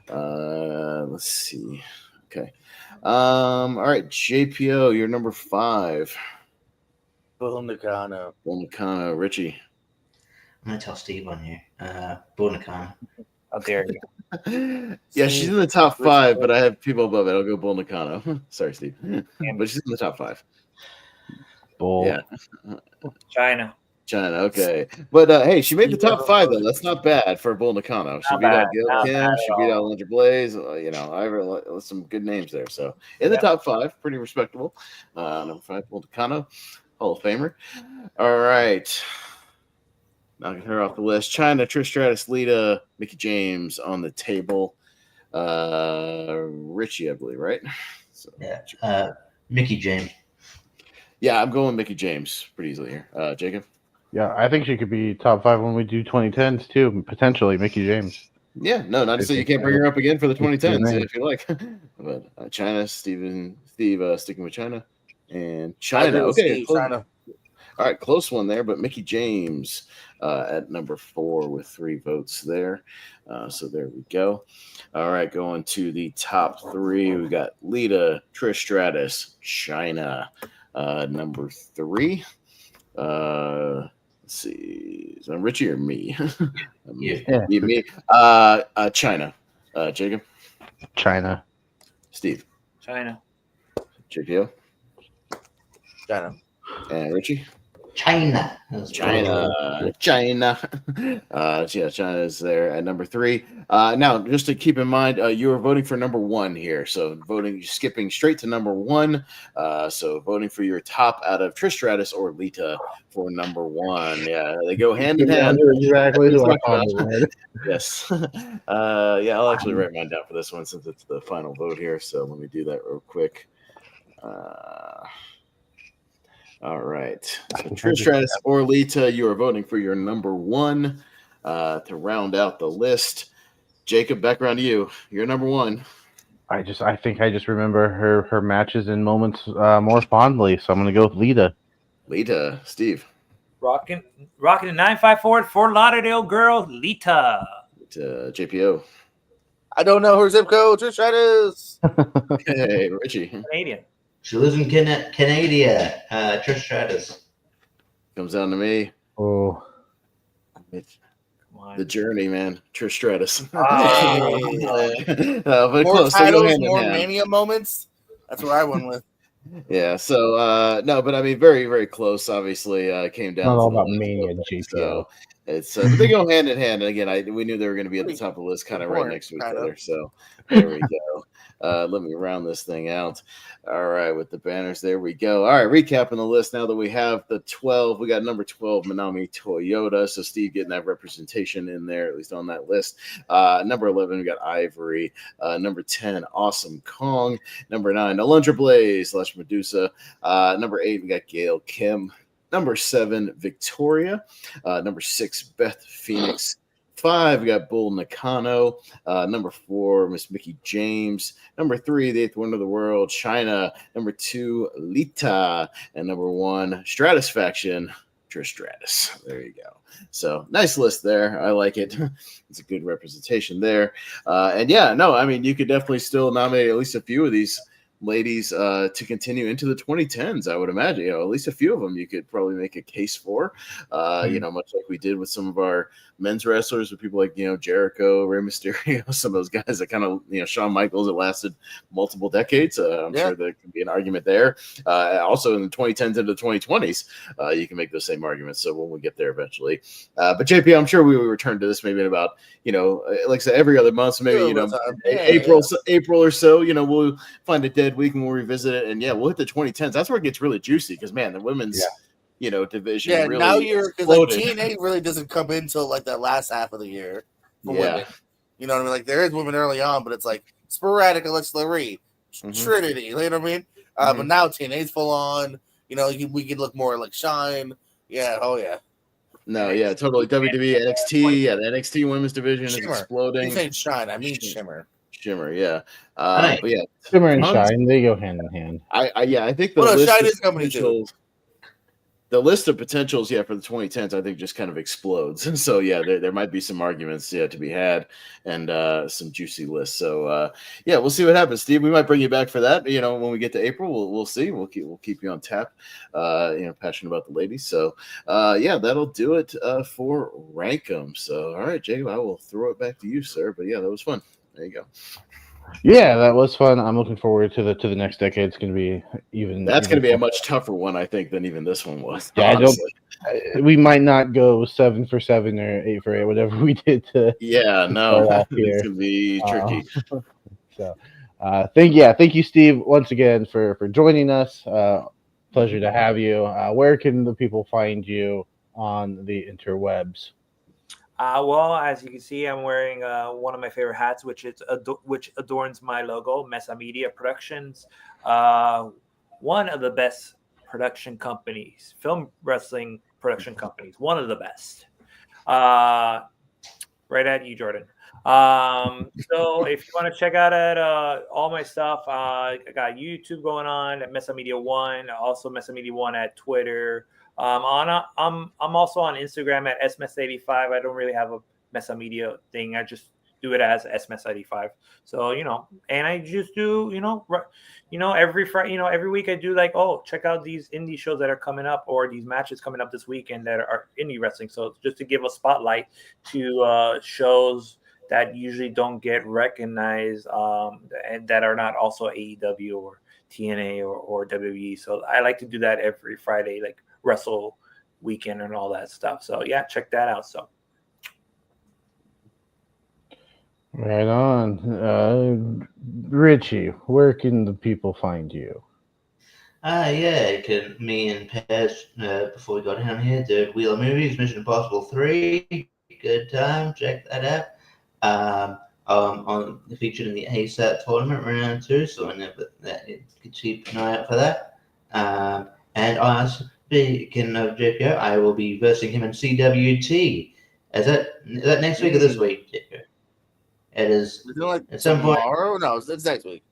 Let's see. Okay. All right, JPO, you're number 5. Bill McConnell. Bull Nakano, Richie. I'm gonna tell Steve on you. Bull Nakano. How dare you? Yeah, she's in the top 5, but I have people above it. I'll go Bull Nakano. Sorry, Steve. But she's in the top 5. Bull. Yeah. China. China, okay. But hey, she made the top 5 though. That's not bad for Bull Nakano. She Not beat out bad. Gail Not Kim. bad She at beat all. out Alundra Blaze. Some good names there. So in the Yep. top 5, pretty respectable. Number 5, Bull Nakano, Hall of Famer. All right. Knocking her off the list. China, Trish Stratus, Lita, Mickey James on the table. Richie, I believe, right? So, Yeah. Mickey James. Yeah, I'm going Mickey James pretty easily here. Jacob? Yeah, I think she could be top 5 when we do 2010s too. Potentially, Mickey James. Yeah, no, not to I say you think can't bring her up again for the it's her 2010s name. if you like. But China, Steve, sticking with China. And I China. agree with Okay, Steve, close. China. All right, close one there, but Mickey James at number 4 with 3 votes there. So there we go. All right, going to the top 3. We got Lita, Trish Stratus, China. Number 3. Let's see. Is that Richie or me? Yeah. Me. China. Jacob, China. Steve, China. JPO, China. and Richie. China. China. Yeah, China is there at number 3. Now, just to keep in mind, you are voting for number 1 here. So skipping straight to number 1. So voting for your top out of Trish Stratus or Lita for number 1. Yeah, they go hand in hand. Exactly who I thought it would. Yes. Yeah, I'll actually write mine down for this one since it's the final vote here. So let me do that real quick. All right. So Trish Stratus or Lita, you are voting for your number 1 to round out the list. Jacob, back around to you. You're number 1. I think I just remember her matches and moments more fondly, so I'm gonna go with Lita. Lita, Steve. Rocking the 954 Fort Lauderdale girl, Lita. JPO. I don't know her zip code. Trish Stratus. Hey, Richie. Canadian. She lives in Canada. Trish Stratus. Comes down to me. Oh, It's Come on. the journey, man. Trish Stratus. Hey. But More close. They go titles, hand in more hand. mania moments. That's what I went with. Yeah, so no, but I mean, very, very close. Obviously, came down. not to all the about last Mania, vote, JPO. So it's but they go hand in hand. And again, we knew they were going to be at the top of the list, kind of right Important, next to each kind of. other. So there we go. Let me round this thing out. All right, with the banners, there we go. All right, recapping the list now that we have the 12. We got number 12, Manami Toyota. So Steve getting that representation in there, at least on that list. Number 11, we got Ivory. Number 10, Awesome Kong. Number 9, Alundra Blaze / Medusa. Number 8, we got Gail Kim. Number 7, Victoria. Number 6, Beth Phoenix. 5, we got Bull Nakano. Number 4, Miss Mickey James. Number 3, the 8th Wonder of the World, China. Number 2, Lita. And number 1, Stratusfaction, Trish Stratus. There you go. So nice list there. I like it. It's a good representation there. And yeah, no, I mean, you could definitely still nominate at least a few of these ladies to continue into the 2010s. I would imagine, at least a few of them you could probably make a case for, much like we did with some of our men's wrestlers, with people like, Jericho, Rey Mysterio, some of those guys that kind of, Shawn Michaels, it lasted multiple decades. I'm sure there can be an argument there. Also in the 2010s into the 2020s, you can make those same arguments. So when we get there eventually, but JP, I'm sure we will return to this maybe in about, like I said, every other month, so maybe, April or so, we'll find a dead week and we'll revisit it. And yeah, we'll hit the 2010s. That's where it gets really juicy because, man, the women's division really now you're because like exploded. TNA really doesn't come in until like that last half of the year for women. You know what I mean? Like there is women early on, but it's like sporadic. Alexa Marie, Trinity. You know what I mean? But now TNA's full on. We can look more like Shine. Yeah. Oh yeah. No, yeah, totally. WWE, NXT, the NXT women's division is exploding. You saying Shine? I mean Shimmer. Shimmer, yeah. Right. But yeah, Shimmer and Shine, they go hand in hand. I think the list Shine of is company too. The list of potentials, for the 2010s, I think just kind of explodes. So yeah, there might be some arguments, to be had, and some juicy lists. So we'll see what happens, Steve. We might bring you back for that. When we get to April, we'll see. We'll keep you on tap. Passionate about the ladies. So that'll do it for Rankum. So all right, Jacob, I will throw it back to you, sir. But yeah, that was fun. There you go. Yeah, that was fun. I'm looking forward to the next decade. It's going to be even. That's going to be a much tougher one, I think, than even this one was. Yeah, we might not go 7 for 7 or 8 for 8, whatever we did to. Yeah, no, it's going to be tricky. So, thank you, Steve, once again for joining us. Pleasure to have you. Where can the people find you on the interwebs? Well, as you can see, I'm wearing one of my favorite hats, which adorns my logo, Mesa Media Productions. One of the best production companies, film wrestling production companies, one of the best. Right at you, Jordan. So if you want to check out all my stuff, I got YouTube going on at Mesa Media One, also Mesa Media One at Twitter. I'm also on Instagram at smess85. I don't really have a Mesa Media thing. I just do it as smess85. So and I just do every Friday, every week I do like, oh, check out these indie shows that are coming up or these matches coming up this weekend that are indie wrestling. So just to give a spotlight to shows that usually don't get recognized and that are not also AEW or TNA or WWE. So I like to do that every Friday, like Wrestle Weekend and all that stuff. So yeah, check that out. So Right on. Richie, where can the people find you? Yeah, me and Pez, before we got down here, did Wheel of Movies, Mission Impossible 3. Good time, check that out. On featured in the ASAP tournament round 2, so I know that you can keep an eye out for that. And speaking of JPO, I will be versing him in CWT. Is that next week or this week, JPO? It is at some point. Tomorrow? No, it's next week.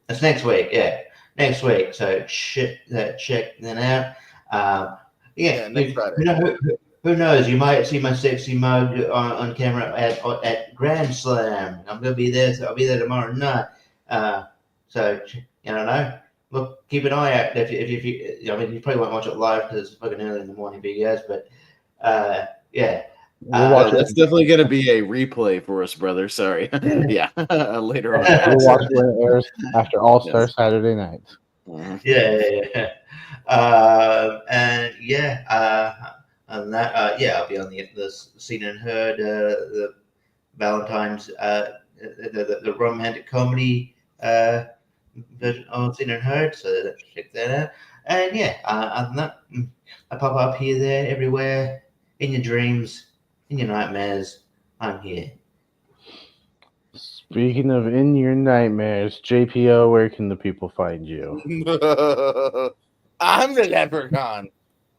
It's next week, yeah. Next week. So check that out. Next Friday. Who knows? You might see my sexy mug on camera at Grand Slam. I'm gonna be there. So I'll be there tomorrow night. So I don't know. Look, keep an eye out. If you, I mean, you probably won't watch it live because it's fucking early in the morning for you guys. But yeah. We'll watch That's definitely going to be a replay for us, brother. Sorry. Yeah. Later on. We'll watch when it airs after All-Star Saturday nights. Yeah. And that, I'll be on the Seen and Heard, the Valentine's, the romantic comedy version of Seen and Heard. So check that out. And other than that, I pop up here, there, everywhere, in your dreams. In your nightmares, I'm here. Speaking of in your nightmares, JPO, where can the people find you? I'm the leprechaun.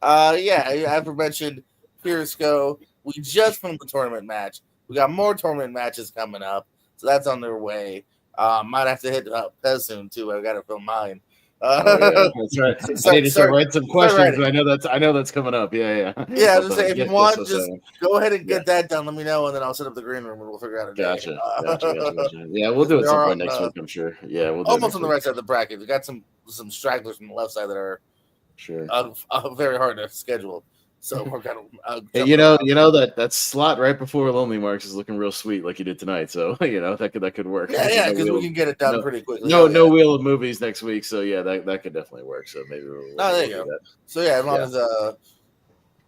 Aforementioned Perisco. We just filmed the tournament match. We got more tournament matches coming up, so that's on their way. Might have to hit Pez soon too. I got to film mine. That's right. I need to write some questions, but I know that's coming up. Yeah. Yeah, I was say if you want, just go ahead and get that done. Let me know, and then I'll set up the green room, and we'll figure out a day. Gotcha. Yeah, we'll do it some point next week, I'm sure. Yeah, we'll do almost on the right side of the bracket. We got some stragglers from the left side that are very hard to schedule. So we're kind of that slot right before Lonely Marks is looking real sweet, like you did tonight. So that could work. Yeah, because we can get it done pretty quickly. No Wheel of Movies next week, so that could definitely work. So maybe we'll there you go. That. So as long as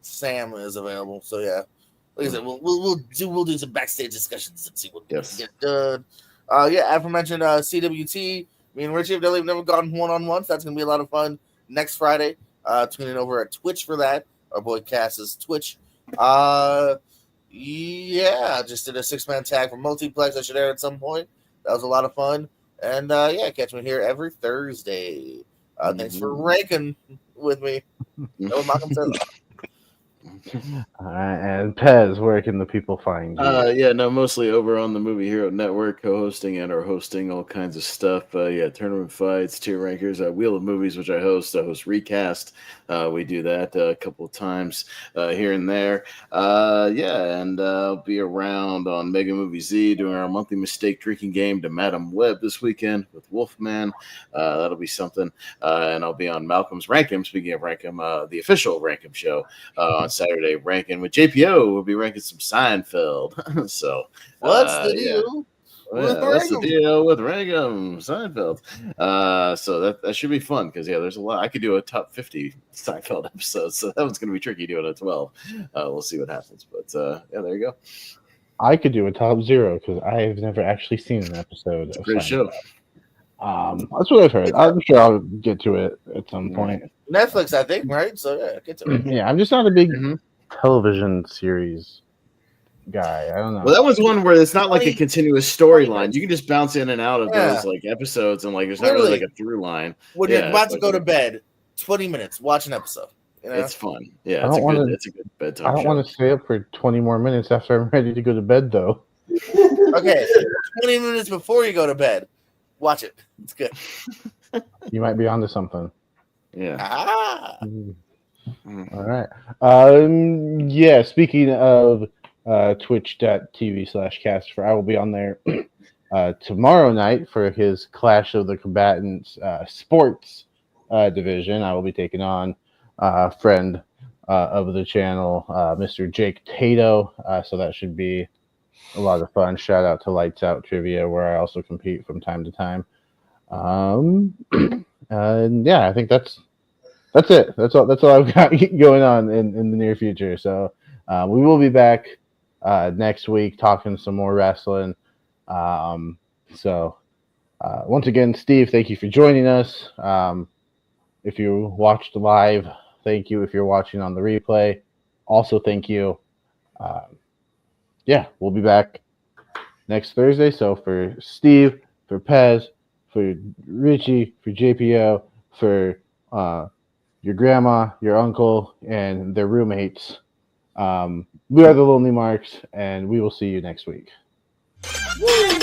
Sam is available. So like I said, we'll do some backstage discussions and see what we can get done. Aforementioned CWT. Me and Richie have never gone one-on-one, so that's gonna be a lot of fun next Friday. Tune in over at Twitch for that. Our boy Cass's Twitch. Just did a 6-man tag for Multiplex. I should air at some point. That was a lot of fun. And catch me here every Thursday. Thanks for ranking with me. That was Malcolm said. And Pez, where can the people find you? Mostly over on the Movie Hero Network, co-hosting and or hosting all kinds of stuff. Tournament fights, tier rankers, Wheel of Movies, which I host Recast. We do that a couple of times here and there. And I'll be around on Mega Movie Z doing our monthly mistake drinking game to Madam Web this weekend with Wolfman. That'll be something. And I'll be on Malcolm's Rankum, speaking of Rankum, the official Rankum show on Saturday, ranking with JPO. We'll be ranking some Seinfeld. So what's the deal? What's the deal with Rankum Seinfeld? So that should be fun because there's a lot. I could do a top 50 Seinfeld episodes, so that one's going to be tricky doing a 12. We'll see what happens, but there you go. I could do a top 0 because I've never actually seen an episode of Great Seinfeld. show. That's what I've heard. I'm sure I'll get to it at some point. Netflix, I think, right? So get to it. Yeah, I'm just not a big television series guy. I don't know. Well, that was one where it's not like a continuous storyline. You can just bounce in and out of those like episodes, and like there's not really like a through line. When you're about to go to bed, 20 minutes, watch an episode. You know? It's fun. Yeah, I it's don't it's a good bedtime I don't show. want to stay up for 20 more minutes after I'm ready to go to bed, though. Okay, 20 minutes before you go to bed, watch it. It's good. You might be onto something. Yeah. Ah. All right. Yeah, speaking of twitch.tv/Casper, I will be on there tomorrow night for his Clash of the Combatants sports division. I will be taking on a friend of the channel, Mr. Jake Tato. So that should be a lot of fun. Shout out to Lights Out Trivia, where I also compete from time to time. And yeah, I think that's it. That's all I've got going on in the near future. So we will be back next week talking some more wrestling. So once again, Steve, thank you for joining us. If you watched live, thank you. If you're watching on the replay, also thank you. Yeah, we'll be back next Thursday. So for Steve, for Pez, for Richie, for JPO, for your grandma, your uncle, and their roommates, we are the Lonely Marks, and we will see you next week. Woo!